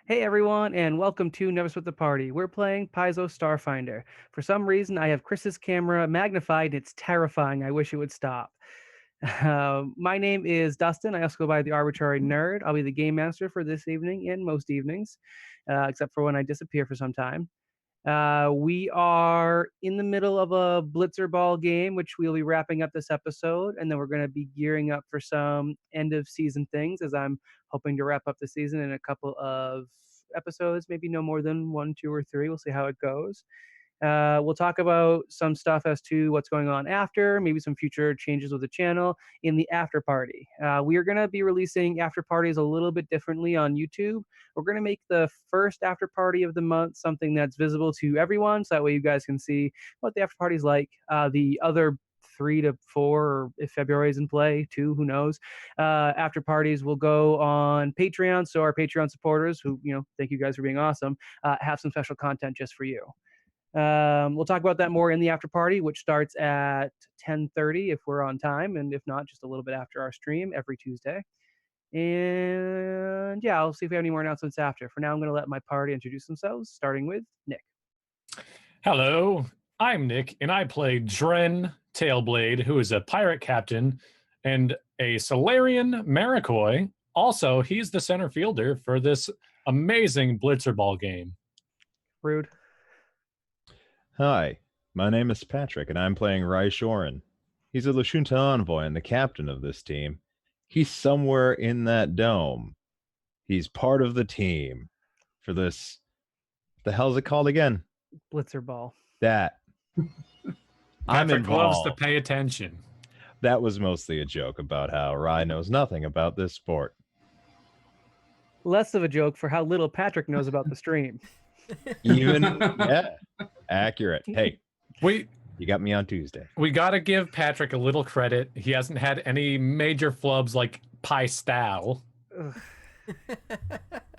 Hey everyone, and welcome to Never Split the Party. We're playing Paizo Starfinder. For some reason, I have Chris's camera magnified. It's terrifying. I wish it would stop. My name is Dustin. I also go by the Arbitrary Nerd. I'll be the game master for this evening and most evenings, except for when I disappear for some time. We are in the middle of a Blitzer Ball game, which we'll be wrapping up this episode, and then we're going to be gearing up for some end of season things, as I'm hoping to wrap up the season in a couple of episodes, maybe no more than 1, 2, or 3. We'll see how it goes. We'll talk about some stuff as to what's going on after, maybe some future changes with the channel in the after party. We are going to be releasing after parties a little bit differently on YouTube. We're going to make the first after party of the month something that's visible to everyone, so that way you guys can see what the after party's like. The other 3 to 4, or if February is in play, 2, who knows, after parties will go on Patreon. So our Patreon supporters, who, thank you guys for being awesome, have some special content just for you. We'll talk about that more in the after party, which starts at 10:30 if we're on time, and if not, just a little bit after our stream every Tuesday. And yeah, I'll see if we have any more announcements after. For now, I'm going to let my party introduce themselves, starting with Nick. Hello, I'm Nick, and I play Dren Tailblade, who is a pirate captain and a Solarian Marikoi. Also, he's the center fielder for this amazing Blitzer Ball game. Rude. Hi, my name is Patrick, and I'm playing Rai Shorin. He's a Lashunta envoy and the captain of this team. He's somewhere in that dome. He's part of the team for this. The hell's it called again? Blitzer Ball. That. I'm Patrick loves involved. to pay attention. That was mostly a joke about how Rai knows nothing about this sport. Less of a joke for how little Patrick knows about the stream. Yeah, accurate. Hey, You got me on Tuesday. We got to give Patrick a little credit. He hasn't had any major flubs like Pi Style.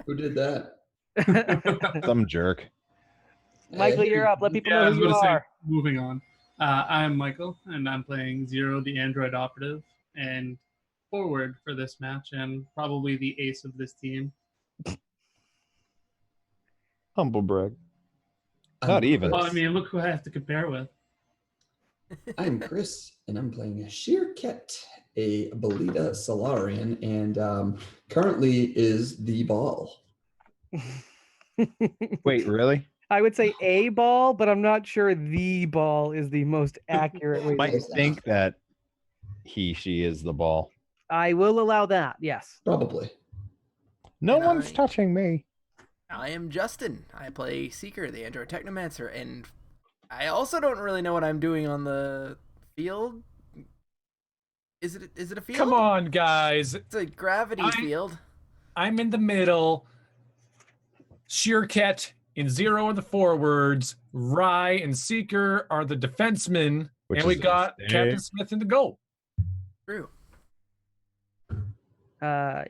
Who did that? Some jerk. Michael, you're up. Let people know who you are. Moving on. I'm Michael, and I'm playing Zero, the android operative, and forward for this match, and probably the ace of this team. Humble brag. Not even. Well, I mean, look who I have to compare with. I'm Chris, and I'm playing a Sheerket, a Belita Solarian, and currently is the ball. Wait, really? I would say a ball, but I'm not sure the ball is the most accurate way. Might think that she is the ball. I will allow that, yes. Probably. No one's touching me. I am Justin. I play Seeker, the android technomancer, and I also don't really know what I'm doing on the field. Is it a field? Come on, guys. It's a gravity field. I'm in the middle. Sheerket and Zero are the forwards. Rai and Seeker are the defensemen. Which and we is a got mistake. Captain Smith in the goal. True.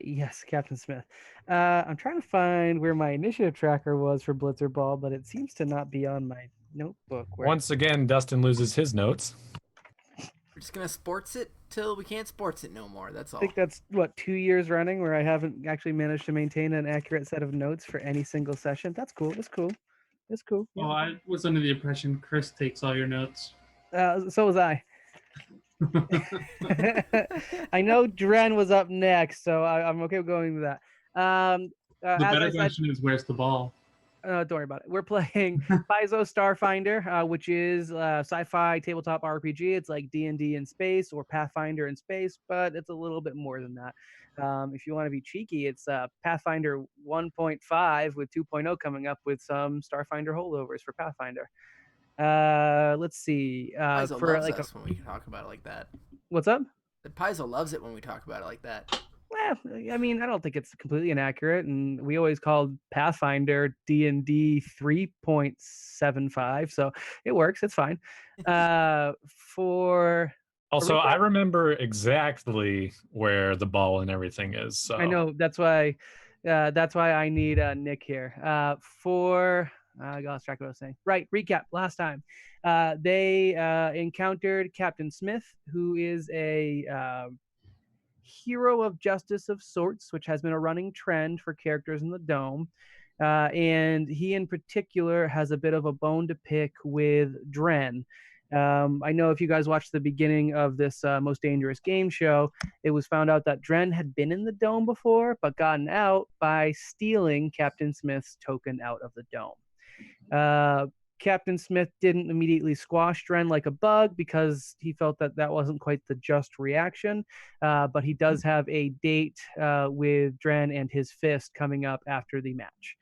Yes, Captain Smith. I'm trying to find where my initiative tracker was for Blitzer Ball, but it seems to not be on my notebook. Once again, Dustin loses his notes. We're just gonna sports it till we can't sports it no more. That's all. I think that's 2 years running where I haven't actually managed to maintain an accurate set of notes for any single session. That's cool. That's cool. That's cool. Well, I was under the impression Chris takes all your notes. So was I. I know Dren was up next, so I'm okay with going with that. The better question is, where's the ball? Don't worry about it. We're playing Paizo Starfinder, which is sci-fi tabletop RPG. It's like D&D in space or Pathfinder in space, but it's a little bit more than that. If you want to be cheeky, it's Pathfinder 1.5 with 2.0 coming up with some Starfinder holdovers for Pathfinder. Let's see. Paizo for loves like us when we talk about it like that. What's up? The Paizo loves it when we talk about it like that. Well, I mean, I don't think it's completely inaccurate, and we always called Pathfinder D&D 3.75, so it works. It's fine. Also, I remember exactly where the ball and everything is. So I know that's why I need Nick here. I lost track of what I was saying. Right, recap. Last time, they encountered Captain Smith, who is a hero of justice of sorts, which has been a running trend for characters in the Dome. And he in particular has a bit of a bone to pick with Dren. I know if you guys watched the beginning of this Most Dangerous Game show, it was found out that Dren had been in the dome before, but gotten out by stealing Captain Smith's token out of the dome. Captain Smith didn't immediately squash Dren like a bug because he felt that that wasn't quite the just reaction. But he does have a date with Dren and his fist coming up after the match.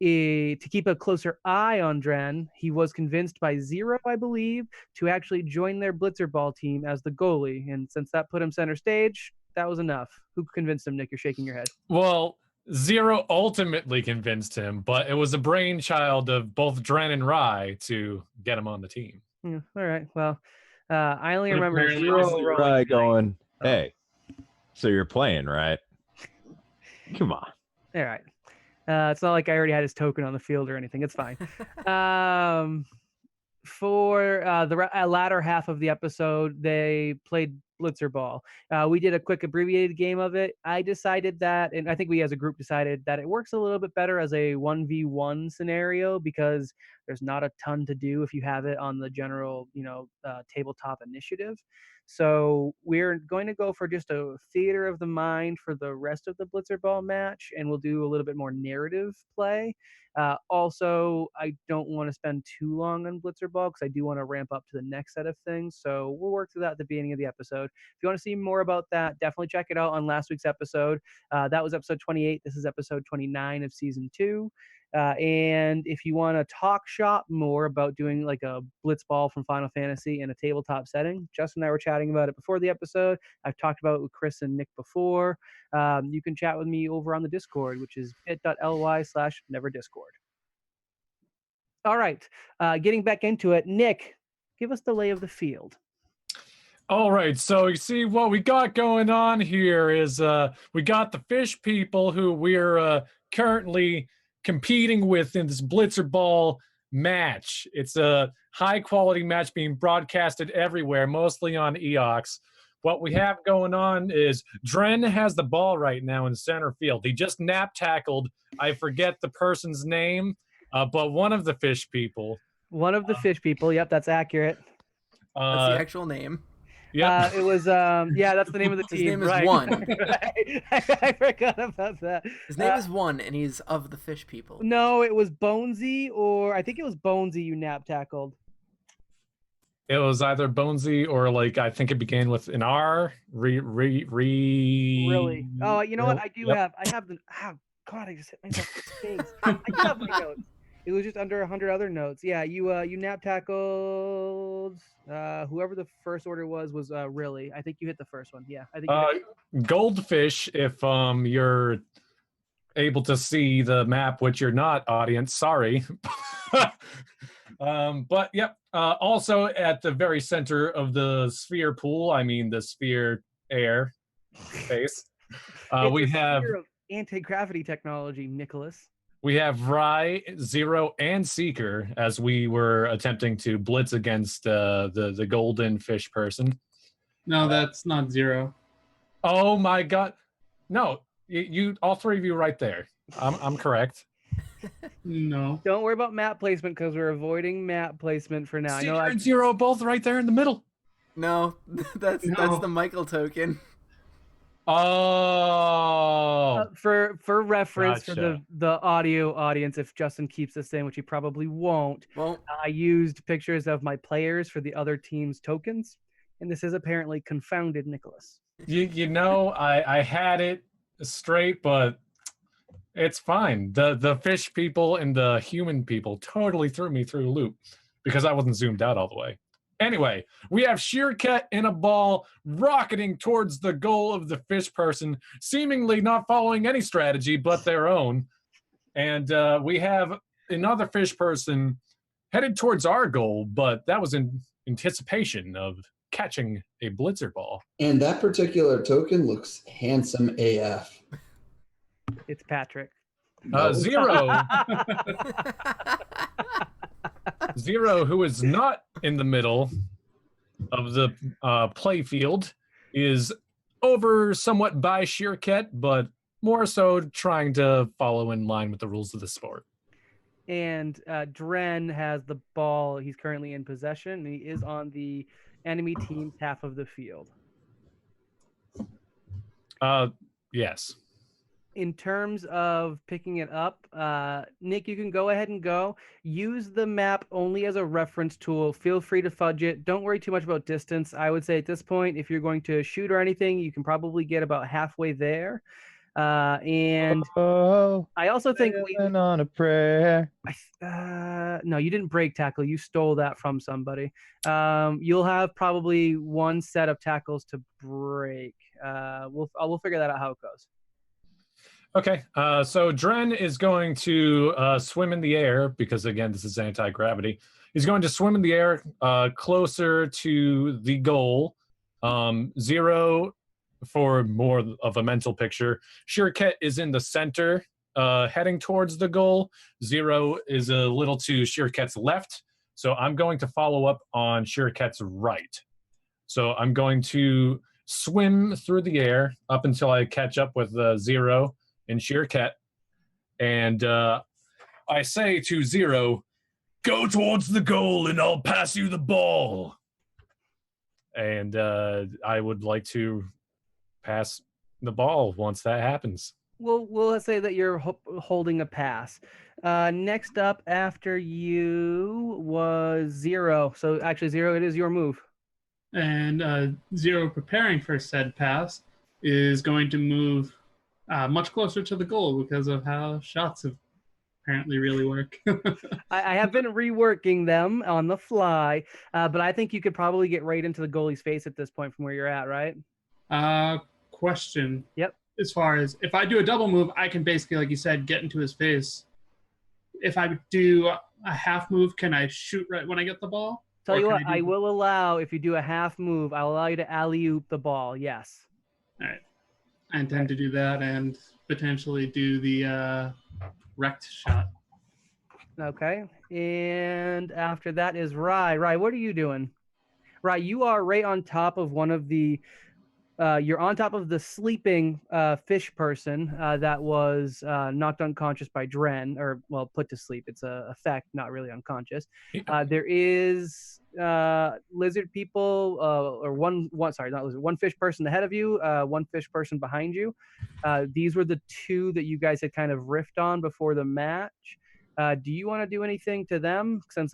To keep a closer eye on Dren, he was convinced by Zero, I believe, to actually join their Blitzer Ball team as the goalie. And since that put him center stage, that was enough. Who convinced him, Nick? You're shaking your head. Well, Zero ultimately convinced him, but it was a brainchild of both Dren and Rye to get him on the team. Yeah, all right. Well, I only But remember apparently Zero Zero rolling Right, dice. going, hey, so you're playing, right? Come on. All right. It's not like I already had his token on the field or anything. It's fine. For the latter half of the episode, they played Blitzer Ball. We did a quick abbreviated game of it. I decided that, and I think we as a group decided that it works a little bit better as a 1v1 scenario because there's not a ton to do if you have it on the general, tabletop initiative. So we're going to go for just a theater of the mind for the rest of the Blitzer Ball match, and we'll do a little bit more narrative play. Also, I don't want to spend too long on Blitzer Ball because I do want to ramp up to the next set of things. So we'll work through that at the beginning of the episode. If you want to see more about that, definitely check it out on last week's episode. That was episode 28. This is episode 29 of season 2. And if you want to talk shop more about doing like a blitz ball from Final Fantasy in a tabletop setting, Justin and I were chatting about it before the episode. I've talked about it with Chris and Nick before. You can chat with me over on the Discord, which is bit.ly/neverdiscord. All right, getting back into it, Nick, give us the lay of the field. All right, so you see what we got going on here is we got the fish people who we're currently competing with in this Blitzer Ball match. It's a high quality match being broadcasted everywhere, mostly on EOX. What we have going on is Dren has the ball right now in center field. He just nap tackled, I forget the person's name, but one of the fish people. One of the fish people. Yep, that's accurate. That's the actual name. Yeah, It was that's the name of the His team. name is right. One. Right. I forgot about that. His name is One, and he's of the fish people. No, it was Bonesy, or I think it was Bonesy you nap tackled. it was either Bonesy or like I think it began with an R. Really? Oh, you know what? I do Yep. have the. Oh, God, I just hit myself in the face. I do have my notes. It was just under 100 other notes. Yeah, you nap tackled. Whoever the first order was really. I think you hit the first one. Yeah, I think. Goldfish, if you're able to see the map, which you're not, audience, sorry. But yep, also at the very center of the sphere pool, I mean the sphere air space, we have anti-gravity technology, Nicholas. We have Rye, Zero, and Seeker as we were attempting to blitz against the golden fish person. No, that's not Zero. Oh my God! No, you all three of you right there. I'm correct. No. Don't worry about map placement because we're avoiding map placement for now. Seeker I know and Zero both right there in the middle. No, that's the Michael token. Oh, for reference for Gotcha. the audio audience, if Justin keeps this in, which he probably won't, Well, I used pictures of my players for the other team's tokens, and this is apparently confounded Nicholas. you know I had it straight, but it's fine. The fish people and the human people totally threw me through a loop because I wasn't zoomed out all the way. Anyway, we have Sheerkat in a ball rocketing towards the goal of the fish person, seemingly not following any strategy but their own. And we have another fish person headed towards our goal, but that was in anticipation of catching a blitzer ball. And that particular token looks handsome AF. It's Patrick. Zero, Zero, who is not in the middle of the play field, is over somewhat by Sheerkat, but more so trying to follow in line with the rules of the sport. And Dren has the ball. He's currently in possession, and he is on the enemy team's half of the field. Yes. In terms of picking it up, Nick, you can go ahead and go. Use the map only as a reference tool. Feel free to fudge it. Don't worry too much about distance. I would say at this point, if you're going to shoot or anything, you can probably get about halfway there. And I also think living on a prayer. no, you didn't break tackle. You stole that from somebody. You'll have probably one set of tackles to break. We'll figure that out how it goes. Okay, so Dren is going to swim in the air because, again, this is anti-gravity. He's going to swim in the air closer to the goal. 0 for more of a mental picture. Shirket is in the center, heading towards the goal. 0 is a little to Shirket's left. So I'm going to follow up on Shirket's right. So I'm going to swim through the air up until I catch up with 0 and Shirket. And I say to 0, go towards the goal and I'll pass you the ball. And I would like to pass the ball once that happens. We'll say that you're holding a pass. Next up after you was 0. So actually 0, it is your move. And 0, preparing for said pass, is going to move much closer to the goal because of how shots have apparently really work. I have been reworking them on the fly, but I think you could probably get right into the goalie's face at this point from where you're at, right? Question. Yep. As far as if I do a double move, I can basically, like you said, get into his face. If I do a half move, can I shoot right when I get the ball? Tell you what, I will allow, if you do a half move, I'll allow you to alley-oop the ball, yes. All right. I intend to do that and potentially do the wrecked shot. Okay. And after that is Rye. Rye, what are you doing? Rye, you are right on top of one of the you're on top of the sleeping fish person that was knocked unconscious by Dren, or well, put to sleep. It's a effect, not really unconscious. There is lizard people, or one fish person ahead of you, one fish person behind you. These were the 2 that you guys had kind of riffed on before the match. Do you want to do anything to them since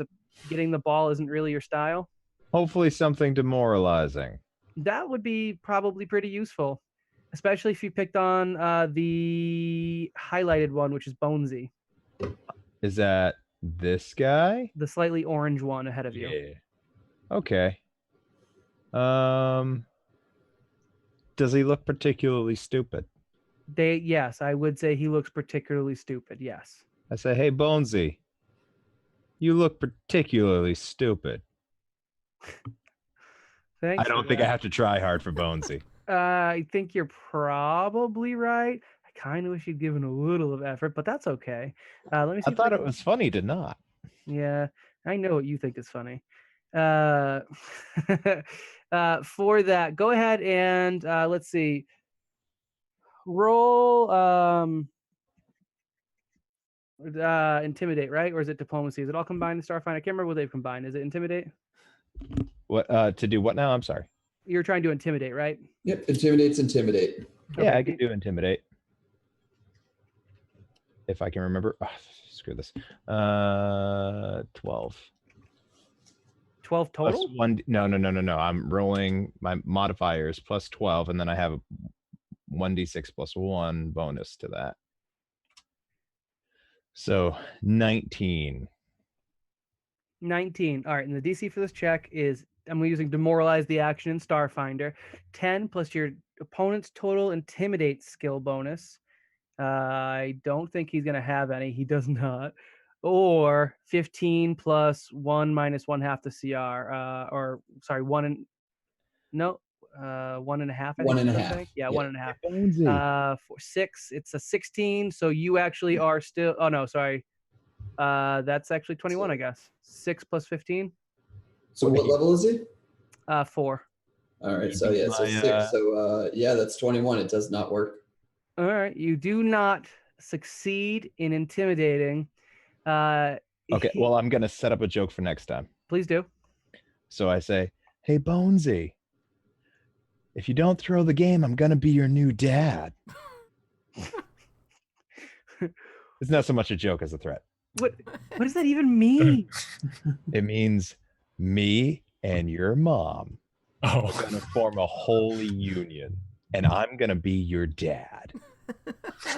getting the ball isn't really your style? Hopefully something demoralizing. That would be probably pretty useful, especially if you picked on the highlighted one, which is Bonesy. Is that this guy? The slightly orange one ahead of you. Yeah. Okay. Does he look particularly stupid? Yes, I would say he looks particularly stupid, yes. I say, hey, Bonesy, you look particularly stupid. Thanks. I don't think I have to try hard for Bonesy. I think you're probably right. I kind of wish you'd given a little of effort, but that's okay. Let me see. I thought it was funny to not. Yeah, I know what you think is funny. For that, go ahead and let's see. Roll intimidate, right? Or is it diplomacy? Is it all combined in Starfinder? I can't remember what they've combined. Is it intimidate? What to do what now? I'm sorry. You're trying to intimidate, right? Yep, intimidate. Yeah, I can do intimidate. If I can remember. Oh, screw this. 12. 12 total? Plus 1. No. I'm rolling my modifiers plus 12, and then I have a 1d6 plus 1 bonus to that. So 19. 19. All right, and the DC for this check is, I'm using demoralize the action in Starfinder. 10 plus your opponent's total intimidate skill bonus. I don't think he's going to have any. He does not. Or 15 plus 1 minus 1/2 the CR. Or sorry, 1 and no, 1.5. 1.5. Yeah, 1.5. For 6, it's a 16. So you actually are still. Oh no, sorry. That's actually 21, I guess. 6 plus 15. So what level is he? 4. All right, so yeah, so 6. So yeah, that's 21. It does not work. All right, you do not succeed in intimidating. Okay, well, I'm gonna set up a joke for next time. Please do. So I say, "Hey, Bonesy, if you don't throw the game, I'm gonna be your new dad." It's not so much a joke as a threat. What does that even mean? It means me and your mom are Oh, gonna form a holy union, and I'm gonna be your dad.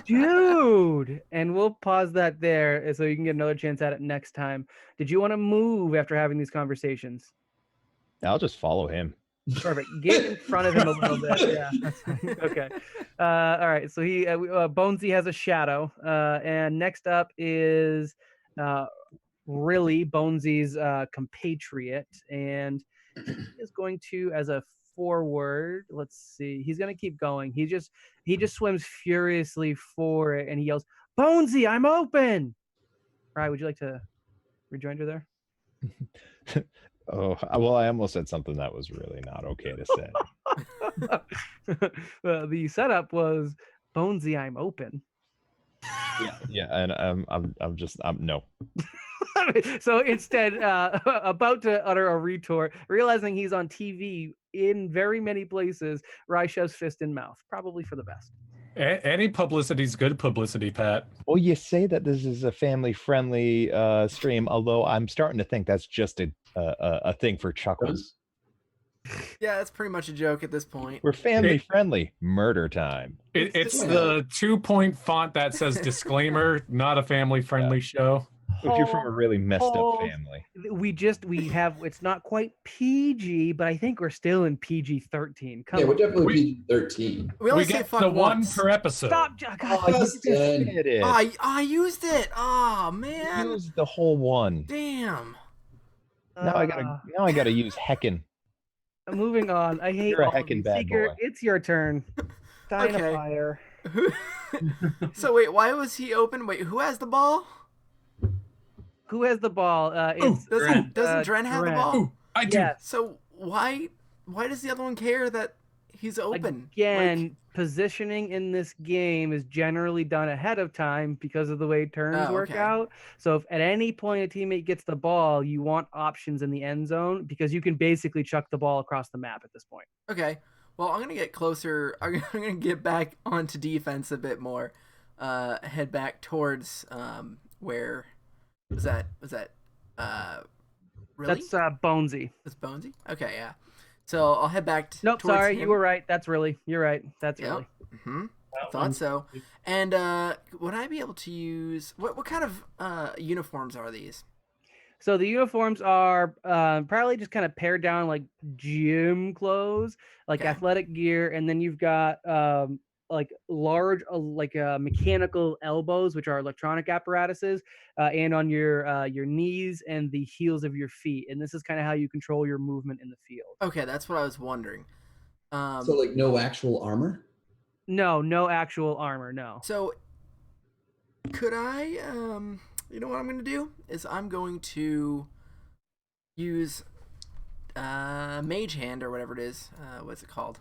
Dude, and we'll pause that there so you can get another chance at it next time. Did you want to move after having these conversations? I'll just follow him. Perfect. Get in front of him a little bit. Yeah, that's fine. Okay. All right. So Bonesy has a shadow. And next up is really Bonesy's compatriot, and he is going to, as a forward, let's see, he's going to keep going. He just swims furiously for it, and he yells, "Bonesy, I'm open!" Right? Would you like to rejoin her there? Oh, well, I almost said something that was really not okay to say. Well, the setup was, "Bonesy, I'm open." Yeah, and I'm no. So instead, about to utter a retort, realizing he's on TV in very many places, Rai shoves fist in mouth, probably for the best. any publicity's good publicity, Pat. Well, you say that this is a family-friendly stream, although I'm starting to think that's just a thing for chuckles. Yeah, that's pretty much a joke at this point. We're family-friendly. Murder time. It's the 2-point font that says disclaimer, not a family-friendly show. If you're from a really messed up Hold. family. We have, it's not quite PG, but I think we're still in PG-13. Come Yeah, we're on. definitely PG-13. We only We say get fuck the one once. per episode. Stop. God, Justin. It is. I used it. Oh man. Use the whole one. Damn. Now I gotta use heckin'. Moving on. I hate You're a all of heckin' you. bad Seeker, boy. it's your turn. Dying Okay. of fire. So wait, why was he open? Wait, who has the ball? Who has the ball? It's Doesn't uh, Dren have the Dren. ball? Ooh, I do. Yes. So why does the other one care that he's open? Again, positioning in this game is generally done ahead of time because of the way turns Oh, work okay. out. So if at any point a teammate gets the ball, you want options in the end zone because you can basically chuck the ball across the map at this point. Okay. Well, I'm gonna get closer. I'm gonna get back onto defense a bit more. Head back towards where was that? Really? That's Bonesy. That's Bonesy. Okay, yeah. So I'll head back. Nope, towards sorry, him. you were right. That's really. You're right. That's Yep. really. Mm-hmm. Thought so. And would I be able to use what kind of uniforms are these? So the uniforms are probably just kind of pared down like gym clothes, like Okay. athletic gear, and then you've got like large mechanical elbows, which are electronic apparatuses, and on your knees and the heels of your feet. And this is kind of how you control your movement in the field. Okay, that's what I was wondering. So, like, no actual armor? No actual armor, no. So could I you know what I'm gonna do is I'm going to use mage hand or whatever it is. What's it called?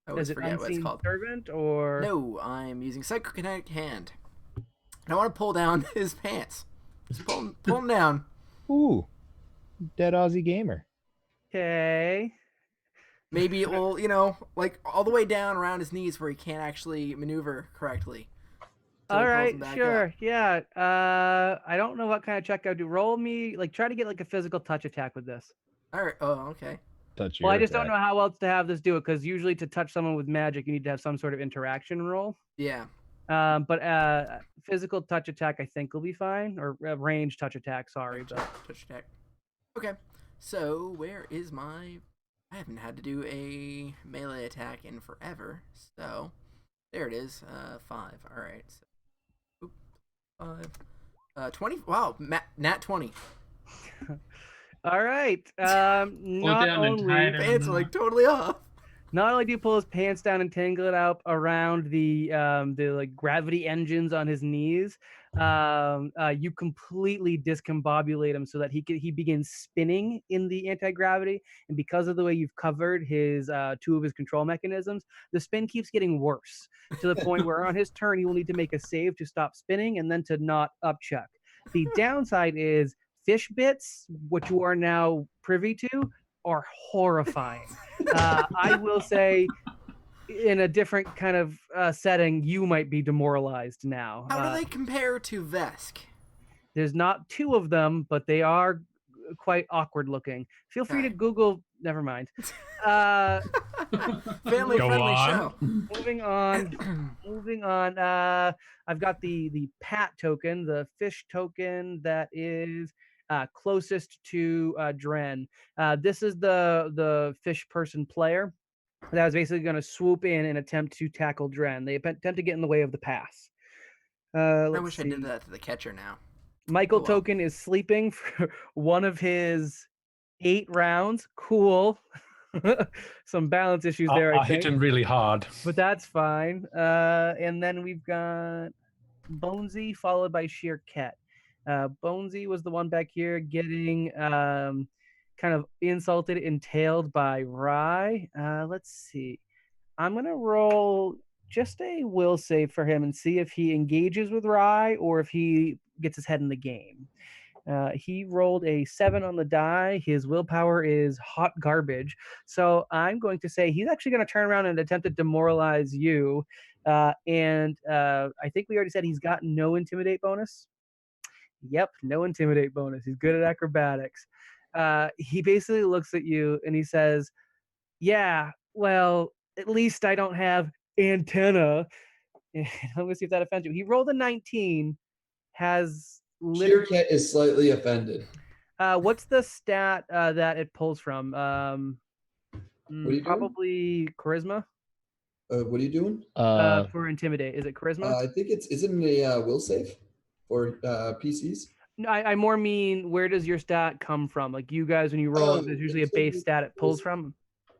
I always Is it forget what it's unseen called. servant or No, I'm using psychokinetic hand. And I want to pull down his pants. Just pull him down. Ooh. Dead Aussie gamer. Okay. Maybe it will, like all the way down around his knees where he can't actually maneuver correctly. So All it pulls right, him back sure. up. Yeah. I don't know what kind of check I would do. Roll me, like, try to get like a physical touch attack with this. All right. Oh, okay. Touch Well, I your just don't attack. know how else to have this do it because usually to touch someone with magic, you need to have some sort of interaction roll. Yeah. But physical touch attack, I think, will be fine, or range touch attack. Sorry, but Touch attack. Okay. So where is my? I haven't had to do a melee attack in forever. So there it is. 5. All right. So, 5. 20. Wow. Nat 20. all right. Not down and only tie it Pants are like totally off. Not only do you pull his pants down and tangle it up around the like gravity engines on his knees, you completely discombobulate him so that he begins spinning in the anti-gravity. And because of the way you've covered his two of his control mechanisms, the spin keeps getting worse to the point where on his turn he will need to make a save to stop spinning and then to not upchuck. The downside is fish bits, which you are now privy to, are horrifying. I will say, in a different kind of setting, you might be demoralized now. How do they compare to Vesk? There's not two of them, but they are quite awkward looking. Feel free to Okay. Google. Never mind. Family Go friendly on. show. Moving on. Moving on. I've got the Pat token, the fish token that is closest to Dren. This is the fish person player that was basically going to swoop in and attempt to tackle Dren. They attempt to get in the way of the pass. I Let's wish see. I did that to the catcher now. Michael Oh, well. Token is sleeping for one of his 8 rounds. Cool. Some balance issues there, I I hit think. him really hard. But that's fine. And then we've got Bonesy followed by Sheer Ket. Bonesy was the one back here getting kind of insulted and tailed by Rye. Let's see. I'm going to roll just a will save for him and see if he engages with Rye or if he gets his head in the game. He rolled a 7 on the die. His willpower is hot garbage. So I'm going to say he's actually going to turn around and attempt to demoralize you. And I think we already said he's got no intimidate bonus. Yep, no intimidate bonus. He's good at acrobatics. He basically looks at you and he says, yeah, well, at least I don't have antenna. I'm going to see if that offends you. He rolled a 19, has literally... Sheer Ket is slightly offended. What's the stat that it pulls from? What are you Probably charisma What are you doing? for intimidate. Is it charisma? I think isn't it a will save for PCs? No, I more mean, where does your stat come from? Like you guys, when you roll, there's usually a base stat it pulls from.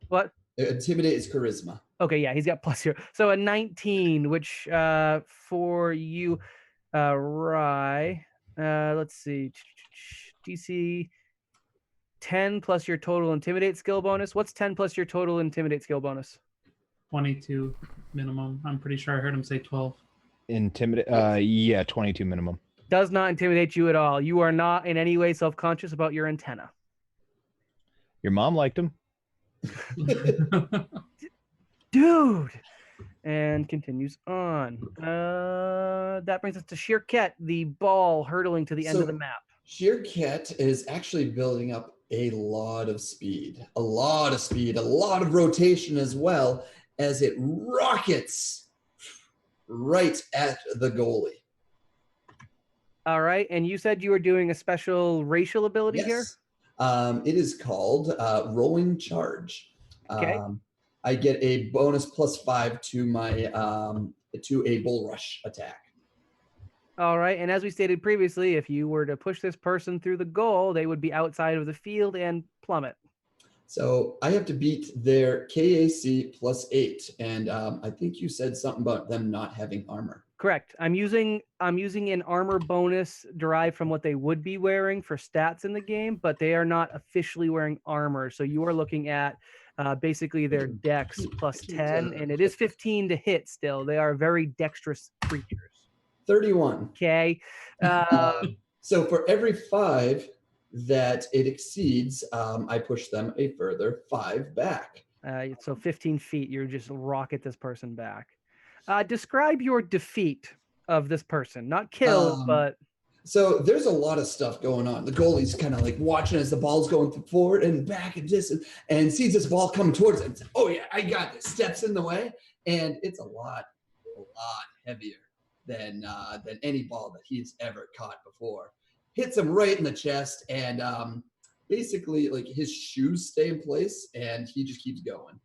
What? Intimidate is charisma. Okay, yeah, he's got +0. So a 19, which for you, Rye, let's see, DC 10 plus your total intimidate skill bonus. What's 10 plus your total intimidate skill bonus? 22 minimum. I'm pretty sure I heard him say 12. Intimidate. Yeah, 22 minimum. Does not intimidate you at all. You are not in any way self-conscious about your antenna. Your mom liked him. Dude! And continues on. That brings us to Sheer Ket, the ball hurtling to the end of the map. Sheer Ket is actually building up a lot of speed, a lot of rotation as well, as it rockets right at the goalie. All right, and you said you were doing a special racial ability here? It is called Rolling Charge. Okay. I get a bonus +5 to my to a bull rush attack. All right, and as we stated previously, if you were to push this person through the goal, they would be outside of the field and plummet. So I have to beat their KAC +8, and I think you said something about them not having armor. Correct. I'm using an armor bonus derived from what they would be wearing for stats in the game, but they are not officially wearing armor. So you are looking at basically their dex +10, and it is 15 to hit still. They are very dexterous creatures. 31. Okay. So for every 5 that it exceeds, I push them a further 5 back. So 15 feet, you just rocket this person back. Describe your defeat of this person. Not kill, but... So there's a lot of stuff going on. The goalie's kind of like watching as the ball's going forward and back and distance, and sees this ball coming towards him. Oh yeah, I got this. Steps in the way, and it's a lot heavier than any ball that he's ever caught before. Hits him right in the chest, and basically like his shoes stay in place, and he just keeps going.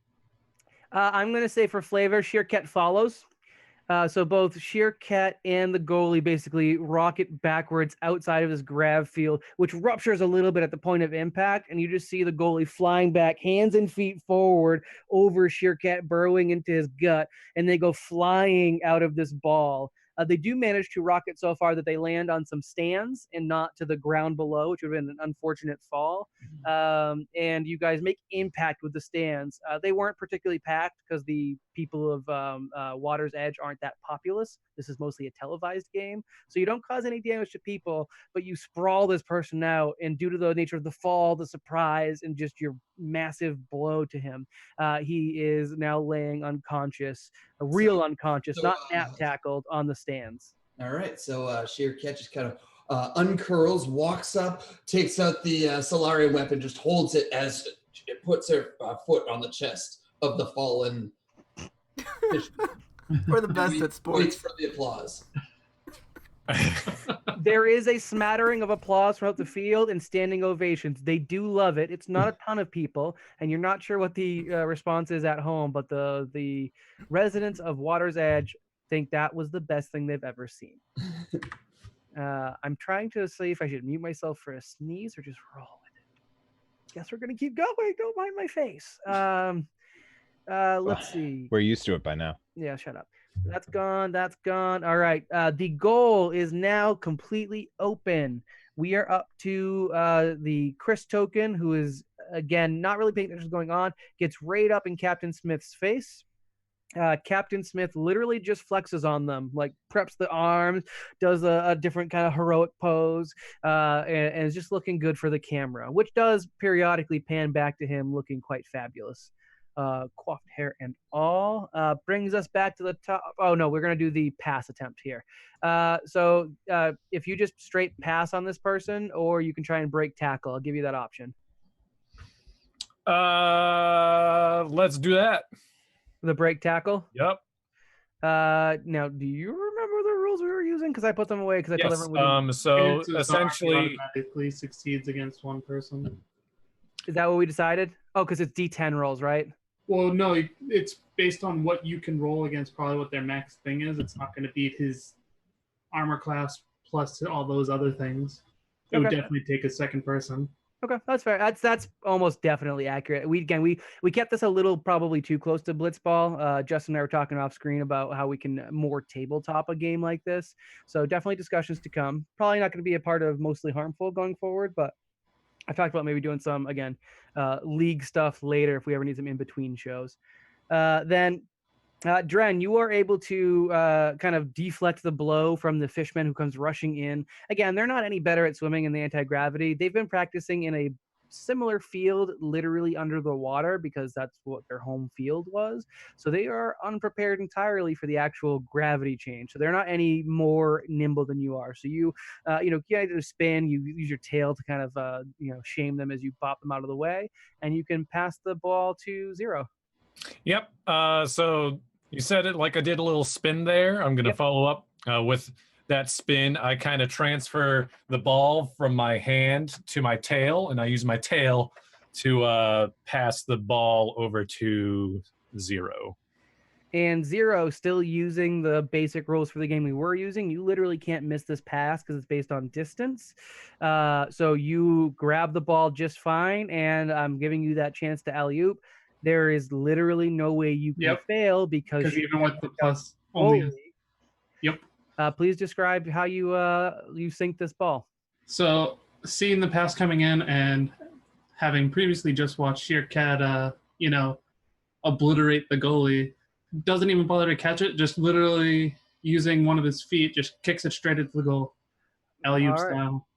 I'm going to say for flavor, Sheer Ket follows. So both Sheerkat and the goalie basically rocket backwards outside of this grav field, which ruptures a little bit at the point of impact, and you just see the goalie flying back, hands and feet forward over Sheerkat, burrowing into his gut, and they go flying out of this ball. They do manage to rocket so far that they land on some stands and not to the ground below, which would have been an unfortunate fall. And you guys make impact with the stands. They weren't particularly packed because the people of Water's Edge aren't that populous. This is mostly a televised game, so you don't cause any damage to people, but you sprawl this person out, and due to the nature of the fall, the surprise, and just your massive blow to him, he is now laying unconscious, real unconscious, not nap tackled on the stands. All right, so Sheerkat just kind of uncurls, walks up, takes out the Solarian weapon, just holds it as it puts her foot on the chest of the fallen. We're the best at sports. Waits for the applause. There is a smattering of applause throughout the field and standing ovations. They do love it. It's not a ton of people, and you're not sure what the response is at home, but the residents of Water's Edge think that was the best thing they've ever seen. I'm trying to see if I should mute myself for a sneeze or just roll with it. Guess we're gonna keep going. Don't mind my face. Let's see. We're used to it by now. Yeah, shut up. That's gone. That's gone. All right. The goal is now completely open. We are up to the Chris token, who is, again, not really paying attention to what's going on, gets right up in Captain Smith's face. Captain Smith literally just flexes on them, like preps the arms, does a different kind of heroic pose, and is just looking good for the camera, which does periodically pan back to him looking quite fabulous. Coiffed hair and all. Brings us back to the top. Oh no, we're gonna do the pass attempt here. So if you just straight pass on this person, or you can try and break tackle, I'll give you that option. Let's do that. The break tackle. Yep. Now, do you remember the rules we were using? Because I put them away because I told Yes. everyone. So It's a essentially, automatically succeeds against one person. Is that what we decided? Oh, because it's D10 rolls, right? Well, no, it's based on what you can roll against probably what their max thing is. It's not going to beat his armor class plus all those other things. It would Okay. definitely take a second person. Okay, that's fair. That's almost definitely accurate. We kept this a little probably too close to Blitzball. Justin and I were talking off screen about how we can more tabletop a game like this. So definitely discussions to come. Probably not going to be a part of Mostly Harmful going forward, but I talked about maybe doing some, again, league stuff later if we ever need some in-between shows. Then, Dren, you are able to kind of deflect the blow from the fishman who comes rushing in. Again, they're not any better at swimming in the anti-gravity. They've been practicing in a similar field literally under the water because that's what their home field was. So they are unprepared entirely for the actual gravity change. So they're not any more nimble than you are. So you get to spin, you use your tail to kind of, shame them as you bop them out of the way, and you can pass the ball to 0. Yep. So you said it like I did a little spin there. I'm going to follow up with that spin. I kind of transfer the ball from my hand to my tail, and I use my tail to pass the ball over to 0. And 0, still using the basic rules for the game we were using, you literally can't miss this pass because it's based on distance. So you grab the ball just fine, and I'm giving you that chance to alley-oop. There is literally no way you can fail because even with the plus only. Yep. Please describe how you sink this ball. So seeing the pass coming in and having previously just watched Sheerkat, obliterate the goalie, doesn't even bother to catch it, just literally using one of his feet, just kicks it straight into the goal. Alley-oop style.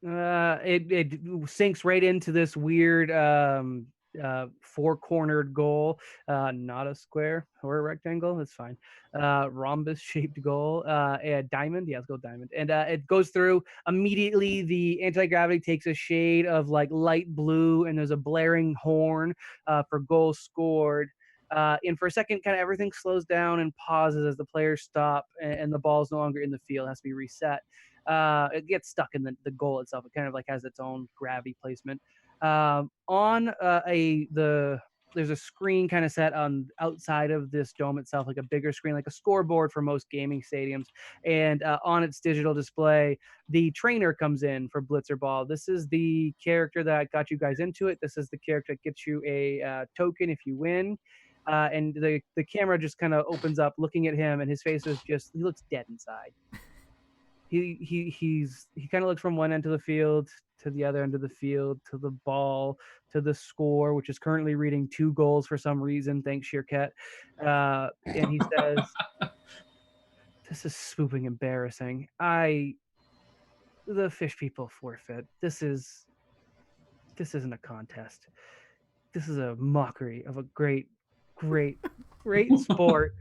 It sinks right into this weird 4-cornered goal, not a square or a rectangle. That's fine. Rhombus shaped goal, a diamond. Yeah, let's go diamond. And it goes through immediately. The anti-gravity takes a shade of like light blue, and there's a blaring horn for goal scored. And for a second, kind of everything slows down and pauses as the players stop, and the ball is no longer in the field. It has to be reset. It gets stuck in the goal itself. It kind of like has its own gravity placement. On the there's a screen kind of set on outside of this dome itself, like a bigger screen, like a scoreboard for most gaming stadiums. And on its digital display, the trainer comes in for Blitzer Ball. This is the character that got you guys into it. This is the character that gets you a token if you win. And the camera just kind of opens up, looking at him, and his face is he looks dead inside. He kind of looks from one end of the field to the other end of the field, to the ball, to the score, which is currently reading 2 goals for some reason. Thanks, Sheerkat. And he says, "This is spooping embarrassing. The fish people forfeit. This isn't a contest. This is a mockery of a great sport.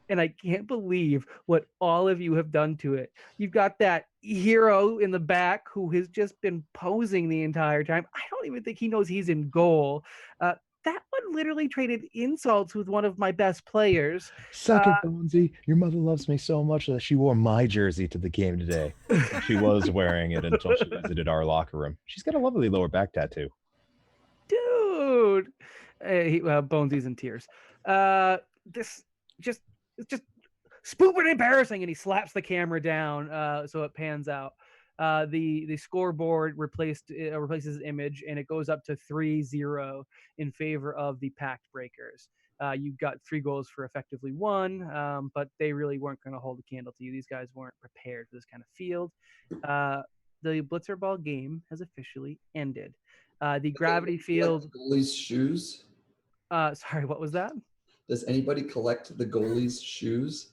And I can't believe what all of you have done to it. You've got that hero in the back who has just been posing the entire time. I don't even think he knows he's in goal. That one literally traded insults with one of my best players. Suck it, Bonesy. Your mother loves me so much that she wore my jersey to the game today. She was wearing it until she visited our locker room. She's got a lovely lower back tattoo. Dude. Bonesy's in tears. This just it's just spooping embarrassing, and he slaps the camera down so it pans out. The scoreboard replaces his image, and it goes up to 3-0 in favor of the Pact Breakers. You got 3 goals for effectively 1, but they really weren't going to hold a candle to you. These guys weren't prepared for this kind of field. The Blitzer Ball game has officially ended. The gravity field. Goalie's shoes. Sorry, what was that? Does anybody collect the goalie's shoes?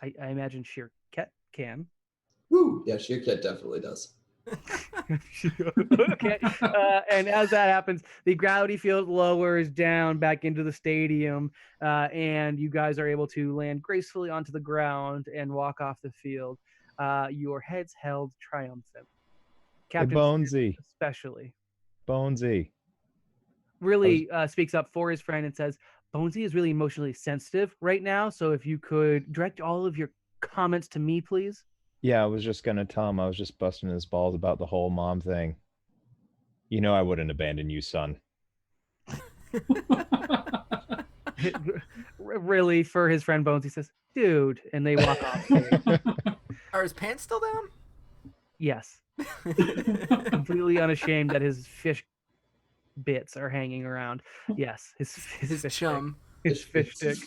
I imagine Sheerkat can. Woo! Yeah, Sheerkat definitely does. Okay. And as that happens, the gravity field lowers down back into the stadium, and you guys are able to land gracefully onto the ground and walk off the field. Your heads held triumphant. Captain Bonesy. especially. Bonesy. Really speaks up for his friend and says, Bonesy is really emotionally sensitive right now, so if you could direct all of your comments to me, please. Yeah, I was just going to tell him I was just busting his balls about the whole mom thing. You know I wouldn't abandon you, son. Really, for his friend Bones, he says, dude, and they walk off stage. Are his pants still down? Yes. Completely unashamed that his fish bits are hanging around. Yes, his fish chum. Stick. His fish stick.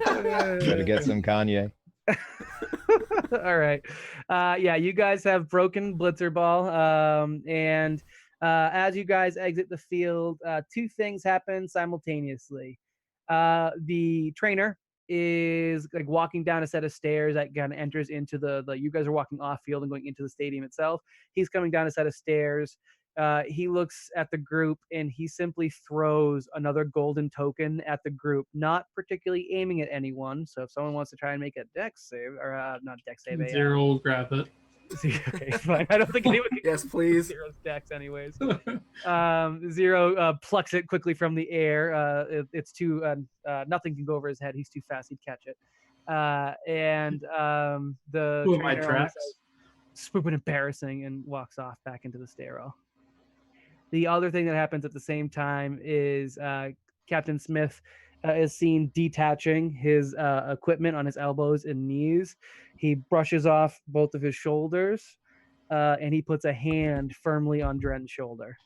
Gotta get some Kanye. All right. Yeah, you guys have broken Blitzer Ball. And as you guys exit the field, 2 things happen simultaneously. The trainer is like walking down a set of stairs that kind of enters into the you guys are walking off field and going into the stadium itself. He's coming down a set of stairs. He looks at the group and he simply throws another golden token at the group, not particularly aiming at anyone. So if someone wants to try and make a dex save, or not dex save, Zero will grab it. Okay, fine. I don't think anyone can Yes, please. Zero's dex anyways. Zero plucks it quickly from the air. It's too nothing can go over his head. He's too fast. He'd catch it. And the Who am I, trainer Trax? says, "Spooping embarrassing," and walks off back into the stairwell. The other thing that happens at the same time is Captain Smith is seen detaching his equipment on his elbows and knees. He brushes off both of his shoulders, and he puts a hand firmly on Dren's shoulder.